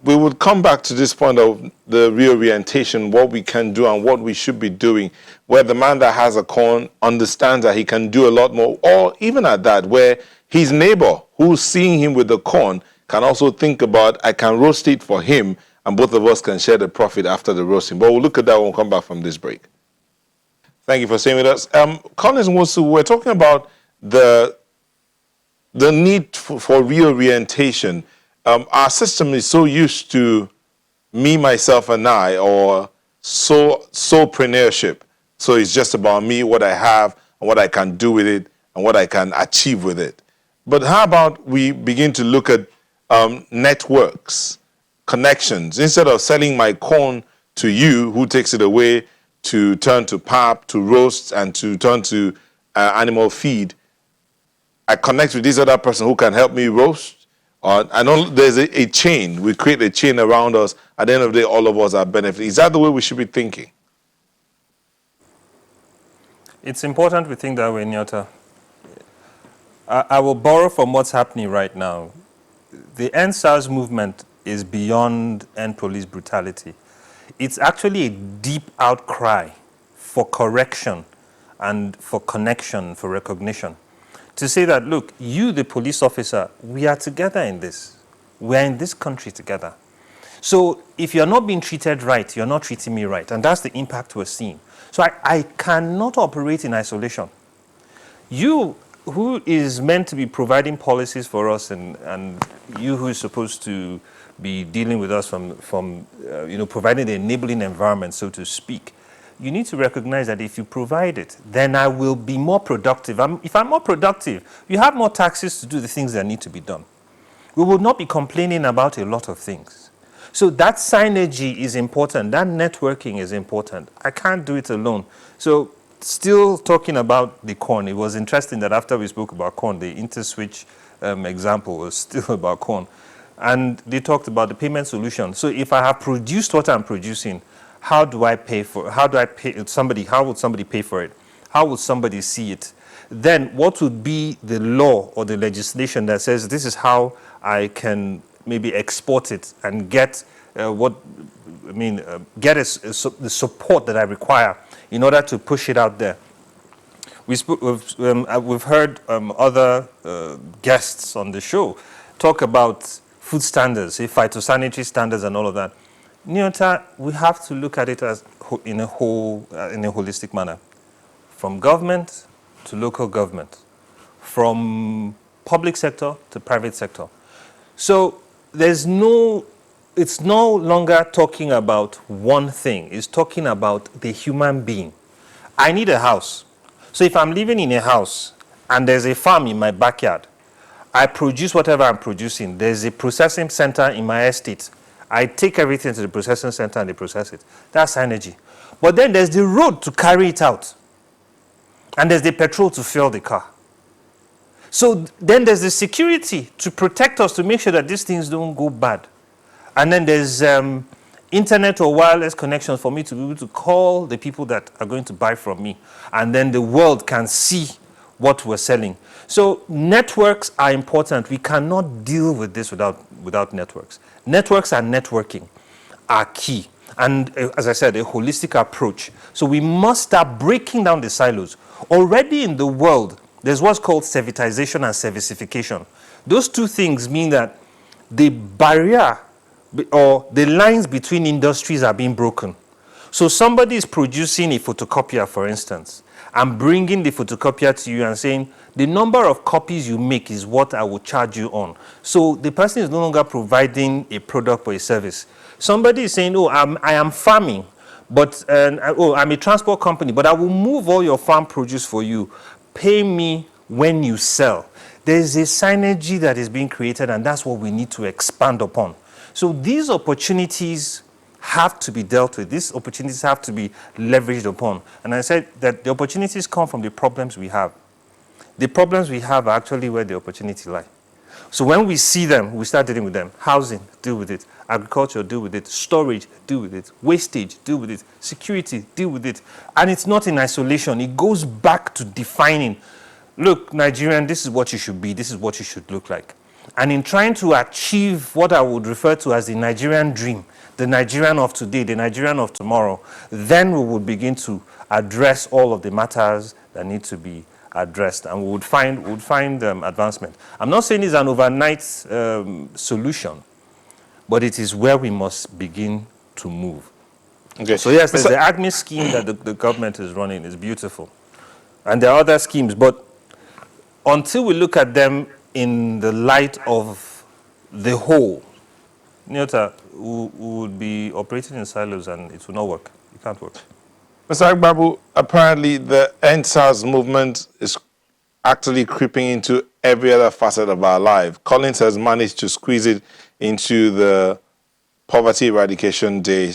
We would come back to this point of the reorientation, what we can do and what we should be doing, where the man that has a corn understands that he can do a lot more, or even at that, where his neighbor who's seeing him with the corn can also think about, I can roast it for him, and both of us can share the profit after the roasting. But we'll look at that when we come back from this break. Thank you for staying with us. Collins Nwosu, we're talking about the need for reorientation. Our system is so used to me, myself, and I, or soulpreneurship. So it's just about me, what I have, and what I can do with it, and what I can achieve with it. But how about we begin to look at networks, connections? Instead of selling my corn to you, who takes it away to turn to pap, to roast, and to turn to animal feed, I connect with this other person who can help me roast. I know there's a chain. We create a chain around us. At the end of the day, all of us are benefiting. Is that the way we should be thinking? It's important we think that way, Nyota. I will borrow from what's happening right now. The End SARS movement is beyond end police brutality. It's actually a deep outcry for correction and for connection, for recognition. To say that, look, you, the police officer, we are together in this. We are in this country together. So if you're not being treated right, you're not treating me right. And that's the impact we're seeing. So I cannot operate in isolation. You, who is meant to be providing policies for us, and you who is supposed to be dealing with us from providing the enabling environment, so to speak, you need to recognize that if you provide it, then I will be more productive. If I'm more productive, you have more taxes to do the things that need to be done. We will not be complaining about a lot of things. So that synergy is important. That networking is important. I can't do it alone. So still talking about the corn, it was interesting that after we spoke about corn, the interswitch example was still about corn. And they talked about the payment solution. So if I have produced what I'm producing, how would somebody pay for it? How would somebody see it? Then what would be the law or the legislation that says this is how I can maybe export it and get the support that I require in order to push it out there. We've heard other guests on the show talk about food standards, phytosanitary standards and all of that. Nyota, we have to look at it as in a holistic manner, from government to local government, from public sector to private sector. So it's no longer talking about one thing. It's talking about the human being. I need a house. So if I'm living in a house and there's a farm in my backyard, I produce whatever I'm producing. There's a processing center in my estate. I take everything to the processing center and they process it. That's energy. But then there's the road to carry it out. And there's the petrol to fuel the car. So then there's the security to protect us, to make sure that these things don't go bad. And then there's internet or wireless connections for me to be able to call the people that are going to buy from me. And then the world can see what we're selling. So networks are important. We cannot deal with this without networks. Networks and networking are key. And as I said, a holistic approach. So we must start breaking down the silos. Already in the world, there's what's called servitization and servicification. Those two things mean that the barrier or the lines between industries are being broken. So somebody is producing a photocopier, for instance, and bringing the photocopier to you and saying, the number of copies you make is what I will charge you on. So the person is no longer providing a product or a service. Somebody is saying, I am farming, but I'm a transport company, but I will move all your farm produce for you. Pay me when you sell. There's a synergy that is being created, and that's what we need to expand upon. So these opportunities have to be dealt with. These opportunities have to be leveraged upon. And I said that the opportunities come from the problems we have. The problems we have are actually where the opportunity lies. So when we see them, we start dealing with them. Housing, deal with it. Agriculture, deal with it. Storage, deal with it. Wastage, deal with it. Security, deal with it. And it's not in isolation. It goes back to defining, look, Nigerian, this is what you should be. This is what you should look like. And in trying to achieve what I would refer to as the Nigerian dream, the Nigerian of today, the Nigerian of tomorrow, then we would begin to address all of the matters that need to be addressed, and we would find advancement. I'm not saying it's an overnight solution, but it is where we must begin to move. Okay. So yes, there's Mr. the ACME scheme that the government is running. It's beautiful. And there are other schemes, but until we look at them in the light of the whole, Nyota, we would be operating in silos and it will not work. It can't work. Mr. Agbabu, apparently the End SARS movement is actually creeping into every other facet of our life. Collins has managed to squeeze it into the Poverty Eradication Day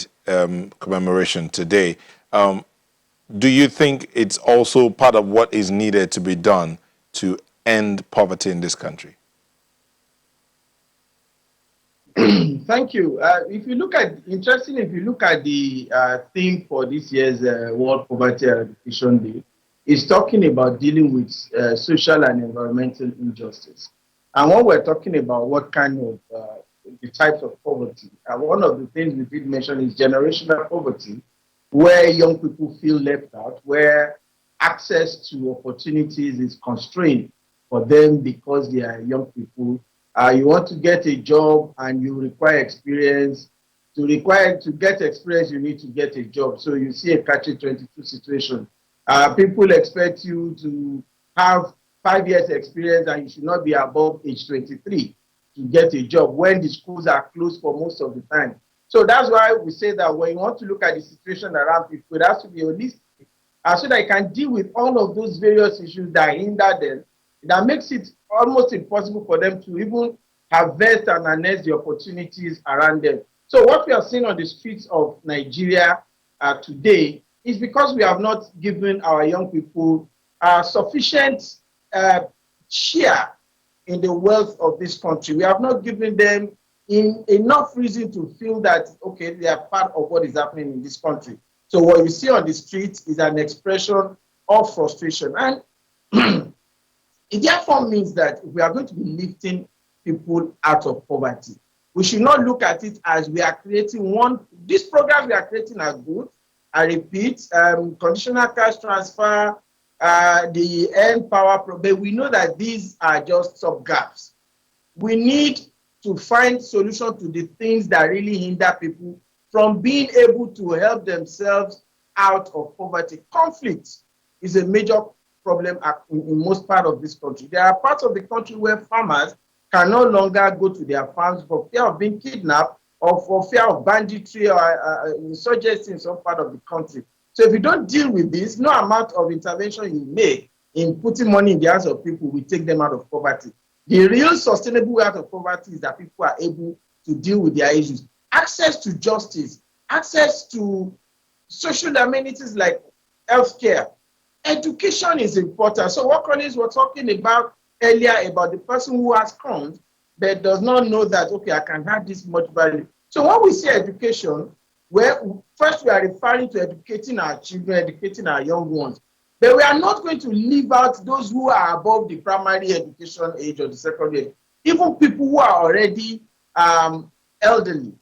commemoration today. Do you think it's also part of what is needed to be done to end poverty in this country? Thank you. If you look at the theme for this year's World Poverty Eradication Day, it's talking about dealing with social and environmental injustice. And when we're talking about what kind of the types of poverty, one of the things we did mention is generational poverty, where young people feel left out, where access to opportunities is constrained for them because they are young people. You want to get a job and you require experience. To get experience, you need to get a job. So you see a catch-22 situation. People expect you to have 5 years experience and you should not be above age 23 to get a job when the schools are closed for most of the time. So that's why we say that when you want to look at the situation around people, it has to be holistic, so that you can deal with all of those various issues that hinder them. That makes it almost impossible for them to even harvest and harness the opportunities around them. So what we are seeing on the streets of Nigeria today is because we have not given our young people sufficient share in the wealth of this country. We have not given them enough reason to feel that, okay, they are part of what is happening in this country. So what you see on the streets is an expression of frustration. And it therefore means that if we are going to be lifting people out of poverty, we should not look at it as we are creating these programs we are creating are good. I repeat, conditional cash transfer, the End Power Program, we know that these are just sub-gaps. We need to find solutions to the things that really hinder people from being able to help themselves out of poverty. Conflict is a major problem in most parts of this country. There are parts of the country where farmers can no longer go to their farms for fear of being kidnapped or for fear of banditry or insurgency in some part of the country. So if you don't deal with this, no amount of intervention you make in putting money in the hands of people will take them out of poverty. The real sustainable way out of poverty is that people are able to deal with their issues. Access to justice, access to social amenities like healthcare. Education is important. So what Collins was talking about earlier about the person who has crumbs but does not know that, okay, I can have this much value. So when we say education, first we are referring to educating our children, educating our young ones. But we are not going to leave out those who are above the primary education age or the secondary age. Even people who are already elderly,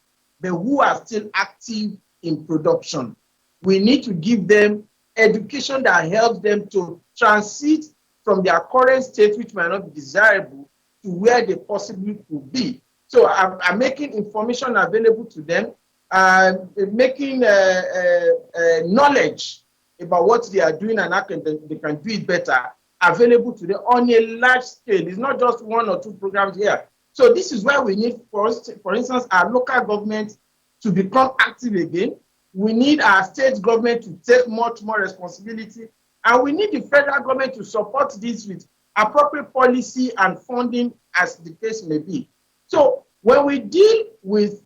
but who are still active in production. We need to give them education that helps them to transit from their current state, which might not be desirable, to where they possibly could be. So I'm making information available to them, making knowledge about what they are doing and how they can do it better available to them on a large scale. It's not just 1 or 2 programs here. So this is where we need, for instance, our local government to become active again. We need our state government to take much more responsibility. And we need the federal government to support this with appropriate policy and funding as the case may be. So when we deal with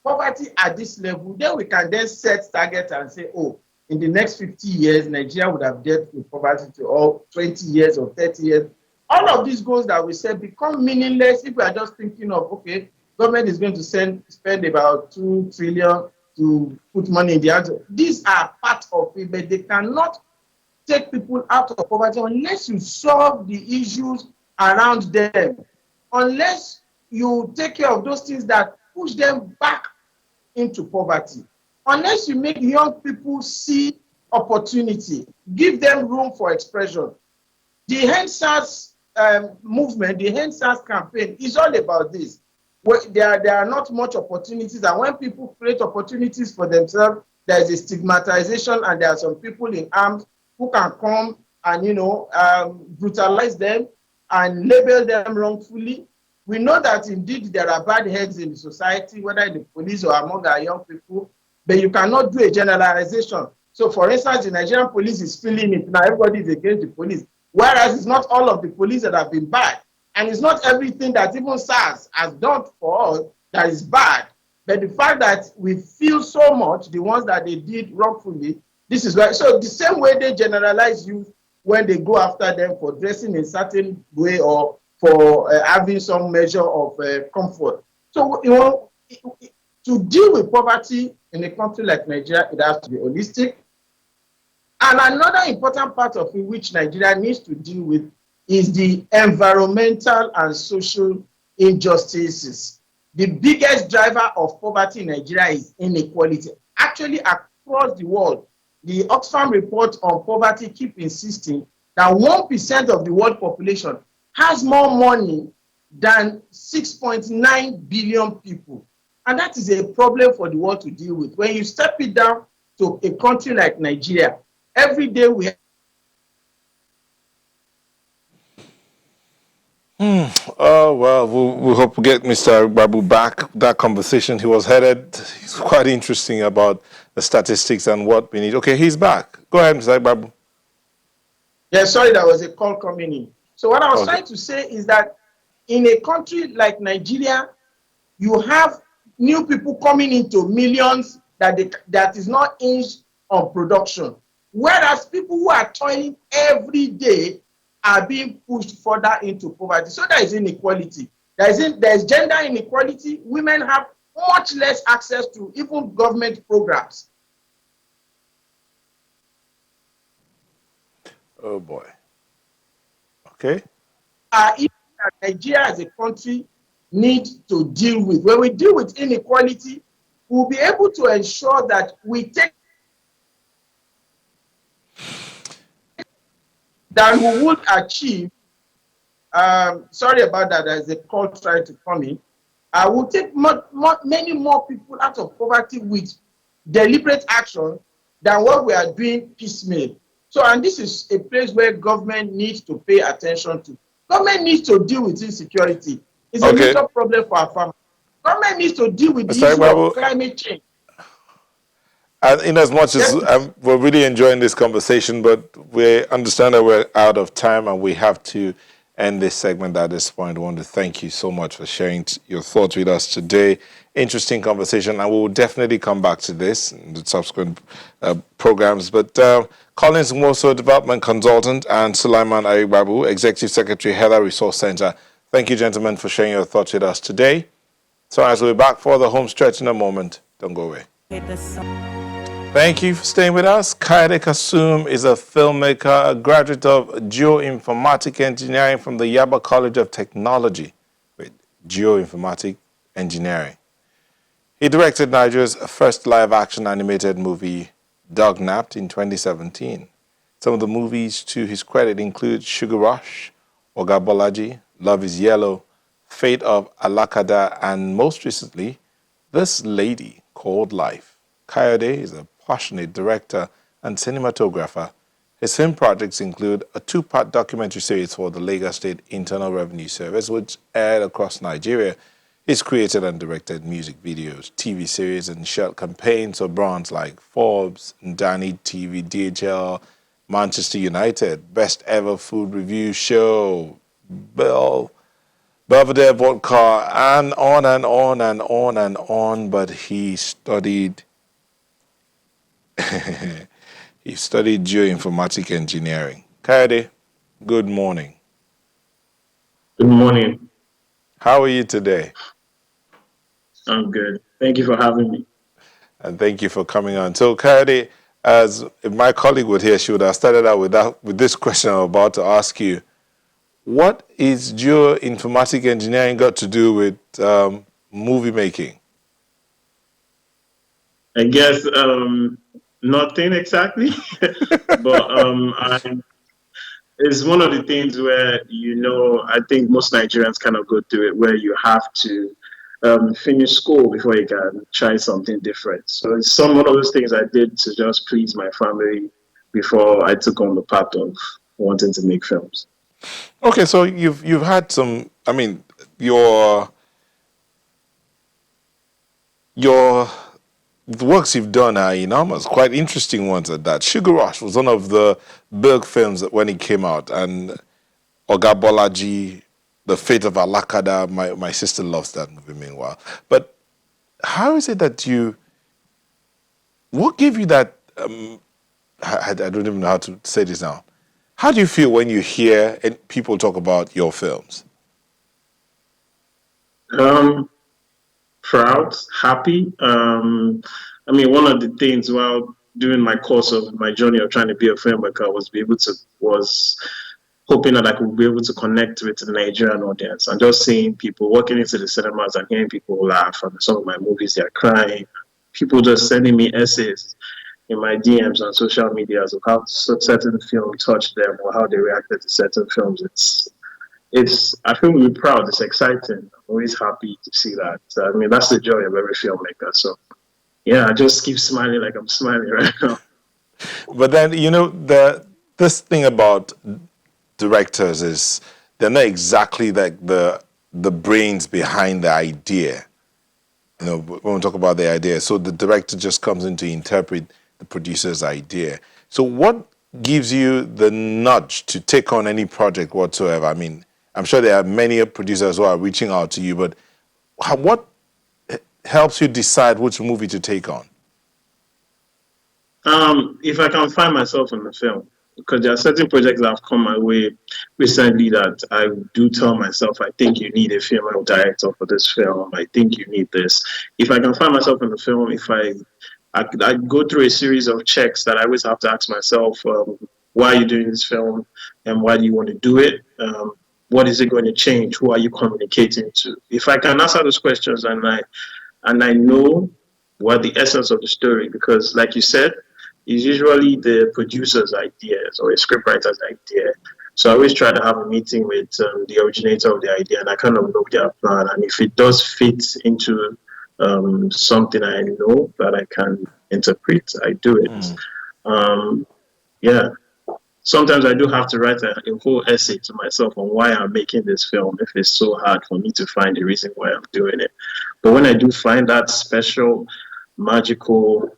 poverty at this level, then we can then set targets and say, oh, in the next 50 years, Nigeria would have dealt with poverty to all 20 years or 30 years. All of these goals that we set become meaningless if we are just thinking of, okay, government is going to spend about 2 trillion to put money in the hands. These are part of it, but they cannot take people out of poverty unless you solve the issues around them, unless you take care of those things that push them back into poverty, unless you make young people see opportunity, give them room for expression. The End SARS movement, the End SARS campaign is all about this. There are not much opportunities, and when people create opportunities for themselves, there is a stigmatization, and there are some people in arms who can come and brutalize them and label them wrongfully. We know that indeed there are bad heads in the society, whether in the police or among our young people, but you cannot do a generalization. So, for instance, the Nigerian police is feeling it now. Everybody is against the police, whereas it's not all of the police that have been bad. And it's not everything that even SARS has done for us that is bad. But the fact that we feel so much, the ones that they did wrongfully, this is why. So the same way they generalize youth when they go after them for dressing in a certain way or for having some measure of comfort. So, to deal with poverty in a country like Nigeria, it has to be holistic. And another important part of it which Nigeria needs to deal with is the environmental and social injustices. The biggest driver of poverty in Nigeria is inequality. Actually, across the world, the Oxfam report on poverty keep insisting that 1% of the world population has more money than 6.9 billion people. And that is a problem for the world to deal with. When you step it down to a country like Nigeria, every day we have Oh, well, we hope we get Mr. Babu back. That conversation he was headed, it's quite interesting about the statistics and what we need. Okay, he's back. Go ahead, Mr. Babu. Yeah, sorry, there was a call coming in. So what I was Okay. trying to say is that in a country like Nigeria, you have new people coming into millions that is not hinged on production. Whereas people who are toiling every day are being pushed further into poverty. So there is inequality. There is gender inequality. Women have much less access to even government programs. Oh, boy. Okay. Issues that Nigeria as a country need to deal with. When we deal with inequality, we'll be able to ensure that we take that we would achieve. Sorry about that. There's a call trying to come in. We'll take many more people out of poverty with deliberate action than what we are doing piecemeal. So, and this is a place where government needs to pay attention to. Government needs to deal with insecurity. It's a major problem for our farmers. Government needs to deal with the issue of climate change. And in as much as we're really enjoying this conversation, but we understand that we're out of time and we have to end this segment at this point. I want to thank you so much for sharing your thoughts with us today. Interesting conversation, and we will definitely come back to this in the subsequent programs. But Collins Moso, Development Consultant, and Sulaiman Ayigbabu, Executive Secretary, Heather Resource Center. Thank you, gentlemen, for sharing your thoughts with us today. So as we'll be back for the home stretch in a moment, don't go away. Thank you for staying with us. Kaide Kasum is a filmmaker, a graduate of Geoinformatic Engineering from the Yaba College of Technology with Geoinformatic Engineering. He directed Nigeria's first live-action animated movie, Dognapped, in 2017. Some of the movies to his credit include Sugar Rush, Oga Bolaji, Love is Yellow, Fate of Alakada, and most recently, This Lady Called Life. Kayode is a passionate director and cinematographer. His film projects include a 2-part documentary series for the Lagos State Internal Revenue Service, which aired across Nigeria. He's created and directed music videos, TV series, and shot campaigns for brands like Forbes, Ndani TV, DHL, Manchester United, Best Ever Food Review Show, Belvedere Vodka, and on and on and on and on. But he studied he studied geoinformatic engineering. Kayode, good morning. Good morning. How are you today? I'm good. Thank you for having me. And thank you for coming on. So, Kayode, as if my colleague would here, she would have started out with this question I'm about to ask you. What is geoinformatic engineering got to do with movie making? I guess nothing exactly, but it's one of the things where, I think most Nigerians kind of go through it, where you have to finish school before you can try something different. So it's one of those things I did to just please my family before I took on the path of wanting to make films. Okay, so you've had some. I mean, your the works you've done are enormous, quite interesting ones at that. Sugar Rush was one of the big films that when it came out, and Oga Bolaji, The Fate of Alakada. My sister loves that movie. Meanwhile, but how is it that what gave you that? I don't even know how to say this now. How do you feel when you hear people talk about your films? Um, Proud, happy. I mean, one of the things while during my course of my journey of trying to be a filmmaker was hoping that I could be able to connect with the Nigerian audience, and just seeing people walking into the cinemas and hearing people laugh. And some of my movies, they're crying. People just sending me essays in my DMs on social media of how certain film touched them or how they reacted to certain films. I feel really proud. It's exciting. I'm always happy to see that. I mean, that's the joy of every filmmaker. So yeah, I just keep smiling like I'm smiling right now. But then this thing about directors is they're not exactly like the brains behind the idea. When we talk about the idea, so the director just comes in to interpret the producer's idea. So what gives you the nudge to take on any project whatsoever? I mean, I'm sure there are many producers who are reaching out to you, but what helps you decide which movie to take on? If I can find myself in the film, because there are certain projects that have come my way recently that I do tell myself, I think you need a female director for this film. I think you need this. If I can find myself in the film, if I go through a series of checks that I always have to ask myself, why are you doing this film and why do you want to do it? What is it going to change? Who are you communicating to? If I can answer those questions and I know what the essence of the story, because like you said, it's usually the producer's ideas or a scriptwriter's idea. So I always try to have a meeting with the originator of the idea, and I kind of know their plan. And if it does fit into something I know that I can interpret, I do it. Um, yeah. Sometimes I do have to write a whole essay to myself on why I'm making this film if it's so hard for me to find the reason why I'm doing it. But when I do find that special, magical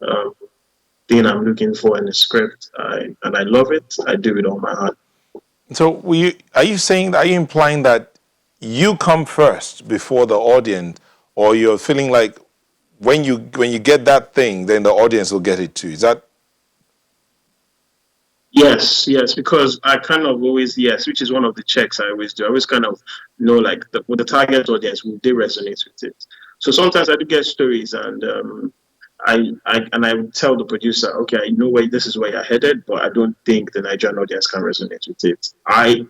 thing I'm looking for in the script, and I love it, I do it on my heart. So are you implying that you come first before the audience, or you're feeling like when you get that thing, then the audience will get it too? Is that? Yes, because I kind of always, yes, which is one of the checks I always do. I always kind of know, like, with the target audience, will they resonate with it? So sometimes I do get stories, and I tell the producer, okay, I know where this is where you're headed, but I don't think the Nigerian audience can resonate with it.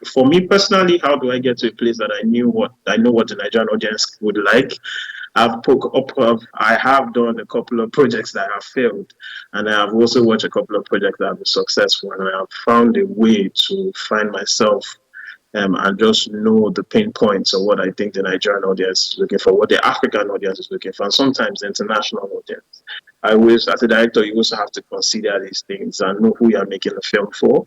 For me personally, how do I get to a place that I know what the Nigerian audience would like? I have done a couple of projects that have failed, and I have also watched a couple of projects that have been successful, and I have found a way to find myself and just know the pain points of what I think the Nigerian audience is looking for, what the African audience is looking for, and sometimes the international audience. As a director, you also have to consider these things and know who you're making the film for,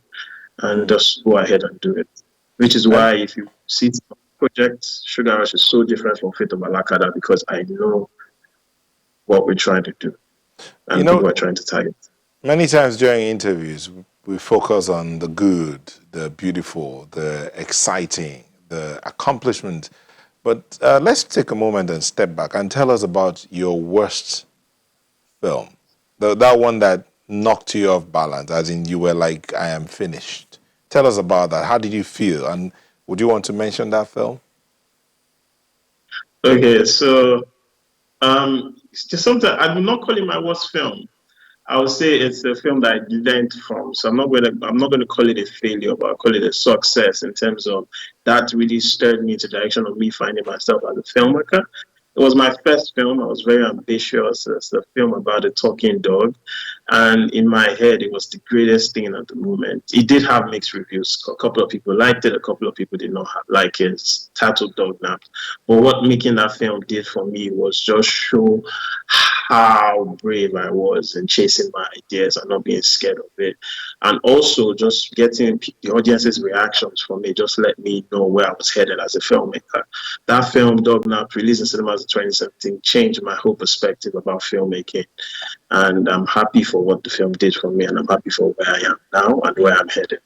and just go ahead and do it. Which is why if you see projects, Sugar Rush is so different from Fate of Alakada, because I know what we're trying to do and who we're trying to target. Many times during interviews, we focus on the good, the beautiful, the exciting, the accomplishment. But let's take a moment and step back and tell us about your worst film, that one that knocked you off balance, as in you were like, I am finished. Tell us about that. How did you feel? And would you want to mention that film? Okay, so it's just something I do not call it my worst film. I would say it's a film that I learned from. So I'm not gonna call it a failure, but I'll call it a success in terms of that really stirred me to the direction of me finding myself as a filmmaker. It was my first film. I was very ambitious. It's a film about a talking dog. And in my head, it was the greatest thing at the moment. It did have mixed reviews. A couple of people liked it. A couple of people did not like it. It's titled Dog Naps. But what making that film did for me was just show how brave I was in chasing my ideas and not being scared of it. And also just getting the audience's reactions from it just let me know where I was headed as a filmmaker. That film, Dog Nap, released in cinemas in 2017, changed my whole perspective about filmmaking. And I'm happy for what the film did for me, and I'm happy for where I am now and where I'm headed.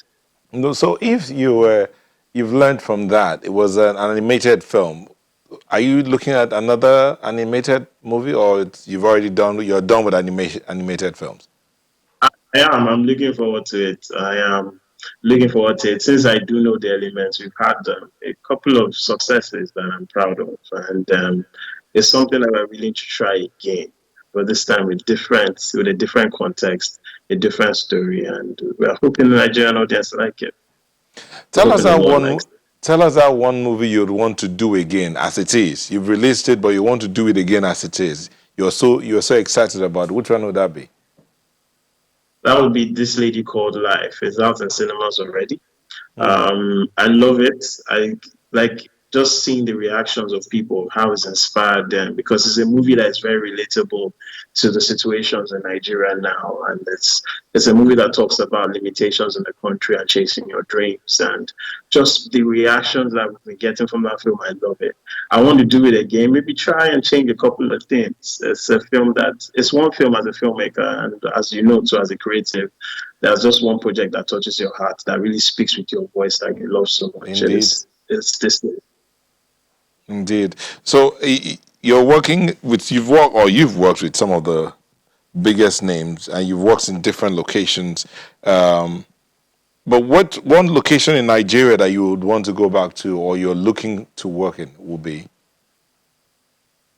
No, so if you've learned from that, it was an animated film. Are you looking at another animated movie, or you're done with animated films? I am. I'm looking forward to it. I am looking forward to it. Since I do know the elements, we've had a couple of successes that I'm proud of, and it's something that I'm willing to try again. But this time with a different context, a different story, and we're hoping the Nigerian audience like it. Tell us Hoping the that world one. likes it. Tell us that one movie you'd want to do again as it is. You've released it, but you want to do it again as it is. You're so excited about it. Which one would that be? That would be This Lady Called Life. It's out in cinemas already. I love it. I like just seeing the reactions of people, how it's inspired them, because it's a movie that is very relatable to the situations in Nigeria now, and it's a movie that talks about limitations in the country and chasing your dreams, and just the reactions that we've been getting from that film. I love it. I want to do it again. Maybe try and change a couple of things. It's one film as a filmmaker, and as you know, too, as a creative, there's just one project that touches your heart, that really speaks with your voice that you love so much. Indeed. It's this. Indeed. So you've worked with some of the biggest names, and you've worked in different locations. But what one location in Nigeria that you would want to go back to, or you're looking to work in, would be?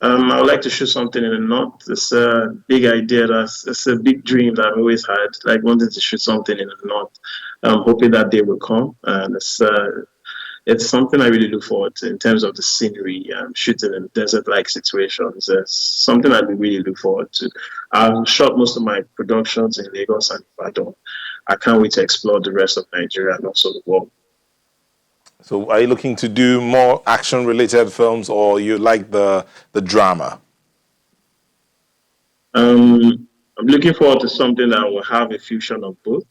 I would like to shoot something in the north. It's a big idea. It's a big dream that I've always had, like wanting to shoot something in the north. I'm hoping that day will come, and it's something I really look forward to in terms of the scenery, shooting in desert-like situations. It's something I really look forward to. I've shot most of my productions in Lagos and Ibadan. I can't wait to explore the rest of Nigeria and also the world. So are you looking to do more action-related films, or you like the drama? I'm looking forward to something that will have a fusion of both.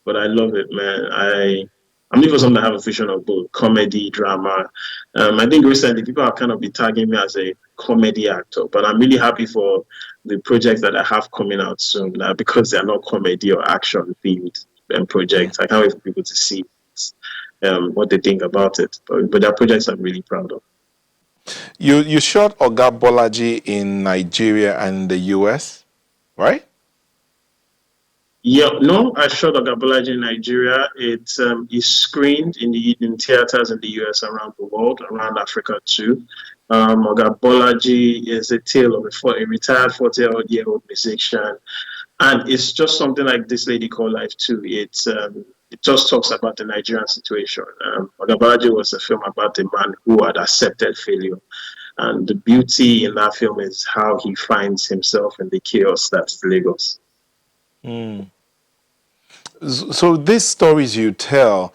But I love it, man. I'm looking for something that have a fusion of both comedy, drama. I think recently people have kind of been tagging me as a comedy actor, but I'm really happy for the projects that I have coming out soon because they're not comedy or action themed projects. I can't wait for people to see what they think about it. But they're projects I'm really proud of. You shot Oga Bolaji in Nigeria and the US, right? Yeah, no, I shot Ogabolaji in Nigeria. It is screened in theaters in the US, around the world, around Africa too. Ogabolaji is a tale of a retired 40-year-old musician, and it's just something like This Lady Called Life too. It just talks about the Nigerian situation. Ogabolaji was a film about a man who had accepted failure, and the beauty in that film is how he finds himself in the chaos that's Lagos. So these stories you tell,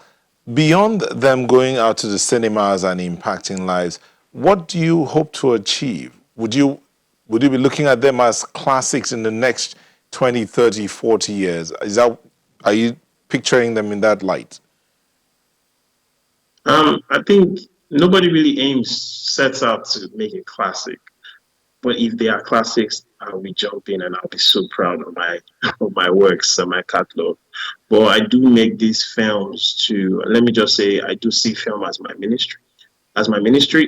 beyond them going out to the cinemas and impacting lives, what do you hope to achieve? Would you be looking at them as classics in the next 20, 30, 40 years? Are you picturing them in that light? I think nobody really sets out to make a classic. But if they are classics, I'll be jumping and I'll be so proud of my works and my catalog. But I do make these films let me just say, I do see film as my ministry,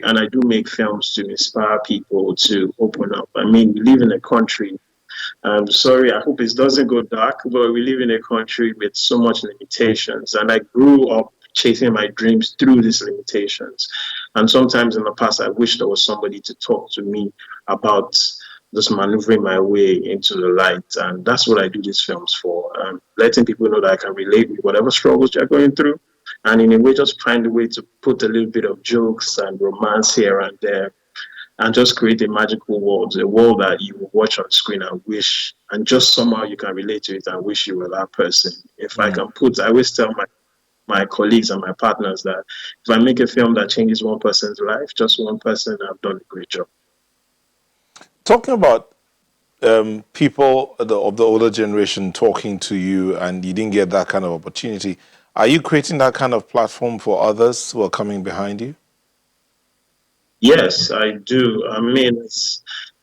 and I do make films to inspire people to open up. I mean, we live in a country, I'm sorry, I hope it doesn't go dark, but we live in a country with so much limitations, and I grew up chasing my dreams through these limitations. And sometimes in the past, I wish there was somebody to talk to me about just maneuvering my way into the light. And that's what I do these films for, letting people know that I can relate with whatever struggles they're going through. And in a way, just find a way to put a little bit of jokes and romance here and there. and just create a magical world, a world that you will watch on screen and wish, and just somehow you can relate to it and wish you were that person. If I can put, I always tell my colleagues and my partners that if I make a film that changes one person's life, just one person, I've done a great job. Talking about people of the older generation talking to you and you didn't get that kind of opportunity, are you creating that kind of platform for others who are coming behind you? Yes, I do. I mean,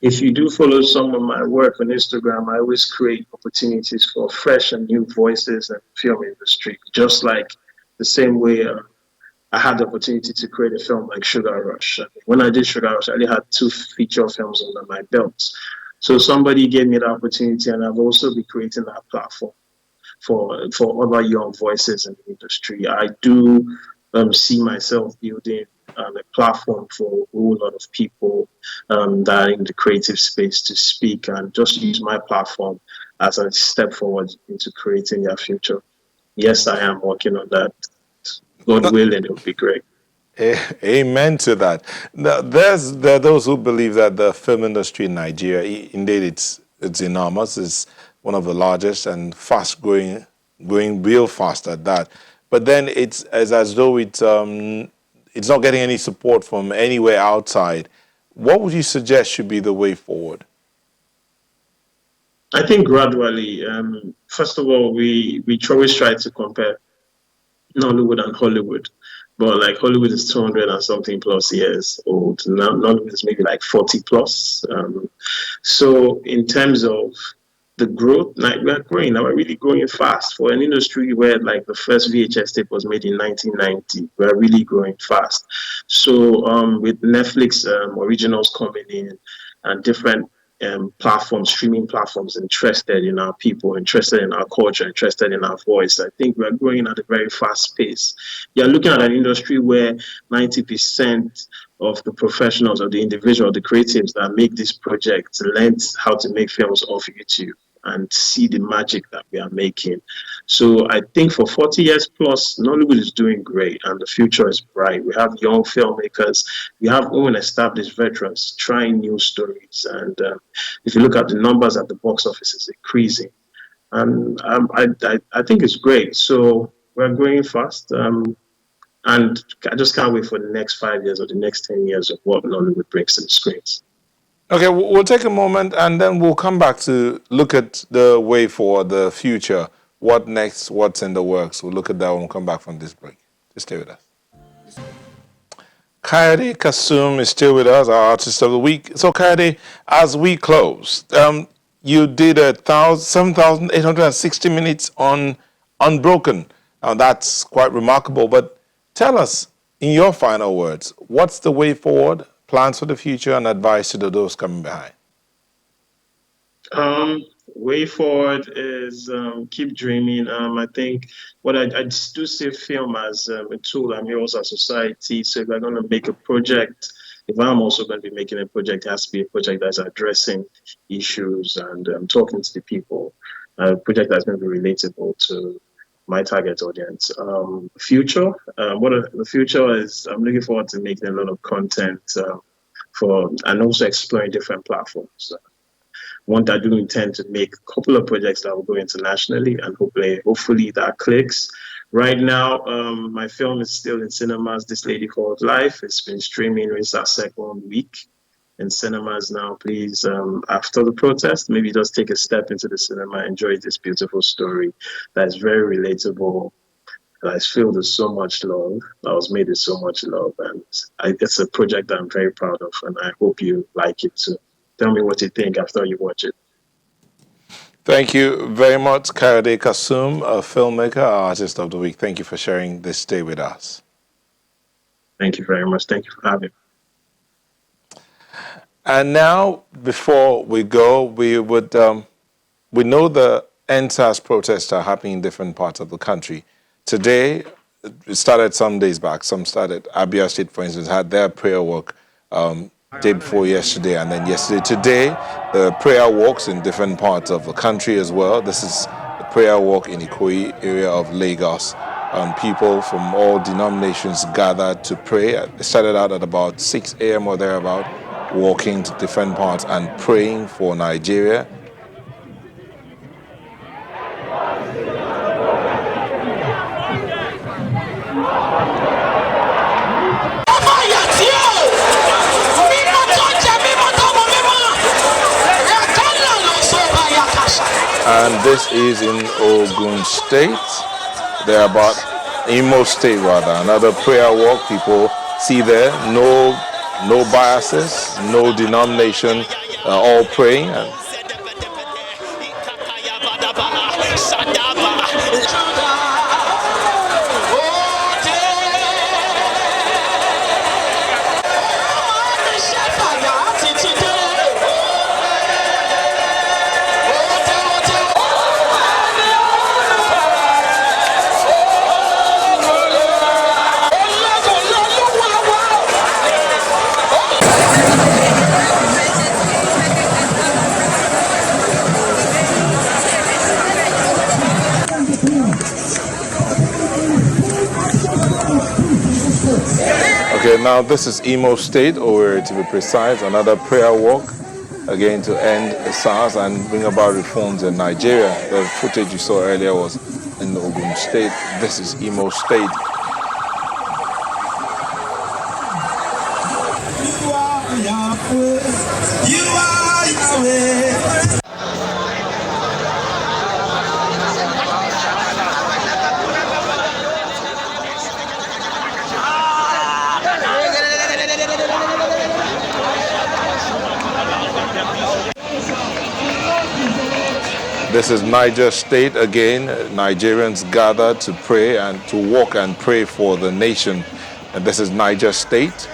if you do follow some of my work on Instagram, I always create opportunities for fresh and new voices in the film industry, just like the same way I had the opportunity to create a film like Sugar Rush. When I did Sugar Rush, I only had 2 feature films under my belt. So somebody gave me the opportunity, and I've also been creating that platform for other young voices in the industry. I do see myself building a platform for a whole lot of people that are in the creative space to speak and just use my platform as a step forward into creating their future. Yes, I am working on that. God willing, it will be great. Amen to that. Now, there are those who believe that the film industry in Nigeria, indeed, it's enormous. It's one of the largest and fast growing real fast at that. But then it's as though it's not getting any support from anywhere outside. What would you suggest should be the way forward? I think gradually, first of all, we always try to compare Nollywood and Hollywood. But like Hollywood is 200 and something plus years old. Now Nollywood is maybe like 40 plus. So in terms of the growth, like we're growing, now we're really growing fast for an industry where like the first VHS tape was made in 1990. We're really growing fast. So with Netflix originals coming in and different platforms, streaming platforms interested in our people, interested in our culture, interested in our voice. I think we're growing at a very fast pace. You're looking at an industry where 90% of the professionals or the individual, the creatives that make this project learned how to make films off YouTube and see the magic that we are making. So I think for 40 years plus, Nollywood is doing great and the future is bright. We have young filmmakers, we have own established veterans trying new stories. And if you look at the numbers at the box office, it's increasing. And I think it's great. So we're growing fast. And I just can't wait for the next 5 years or the next 10 years of what Nollywood brings to the screens. Okay, we'll take a moment and then we'll come back to look at the way for the future. What next? What's in the works? We'll look at that when we come back from this break. Just stay with us. Kayode Kasum is still with us, our Artist of the Week. So Kayode, as we close, you did 7,860 minutes on Unbroken. Now that's quite remarkable, but tell us, in your final words, what's the way forward, plans for the future, and advice to those coming behind? Way forward is keep dreaming. I think what I do see film as a tool. I'm here also as a society. So if I'm going to make a project, if I'm also going to be making a project, it has to be a project that's addressing issues and talking to the people. A project that's going to be relatable to my target audience. Future, the future is, I'm looking forward to making a lot of content and also exploring different platforms. I do intend to make a couple of projects that will go internationally, and hopefully that clicks. Right now, my film is still in cinemas. This Lady Called Life. It's been streaming. It's our second week in cinemas now. Please, after the protest, maybe just take a step into the cinema, enjoy this beautiful story that is very relatable, that is filled with so much love, that was made with so much love. And it's a project that I'm very proud of, and I hope you like it too. Tell me what you think after you watch it. Thank you very much, Kayode Kasum, a filmmaker, our Artist of the Week. Thank you for sharing this day with us. Thank you very much. Thank you for having me. And now, before we go, we know the SARS protests are happening in different parts of the country. Today, it started some days back. Some started. Abia State, for instance, had their prayer walk day before yesterday, and then yesterday. Today, the prayer walks in different parts of the country as well. This is the prayer walk in Ikoyi area of Lagos. People from all denominations gathered to pray. It started out at about 6 a.m. or thereabout, walking to different parts and praying for Nigeria. And this is in Ogun State. They're about Imo State rather. Another prayer walk. People see there, no biases, no denomination, all praying. Okay, now this is Imo State, or to be precise, another prayer walk, again to end SARS and bring about reforms in Nigeria. The footage you saw earlier was in Ogun State. This is Imo State. You are Yahweh. This is Niger State again. Nigerians gather to pray and to walk and pray for the nation. And this is Niger State.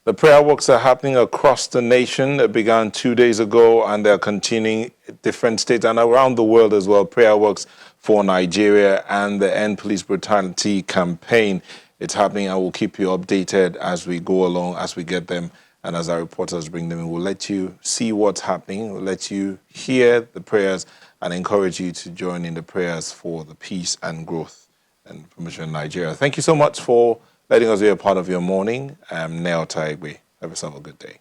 The prayer walks are happening across the nation. It began 2 days ago and they're continuing in different states and around the world as well. Prayer walks for Nigeria and the End Police Brutality campaign. It's happening and we'll keep you updated as we go along, as we get them and as our reporters bring them in. We'll let you see what's happening. We'll let you hear the prayers and encourage you to join in the prayers for the peace and growth and promotion in Nigeria. Thank you so much for letting us be a part of your morning. I'm Neo Taigwe. Have yourself a good day.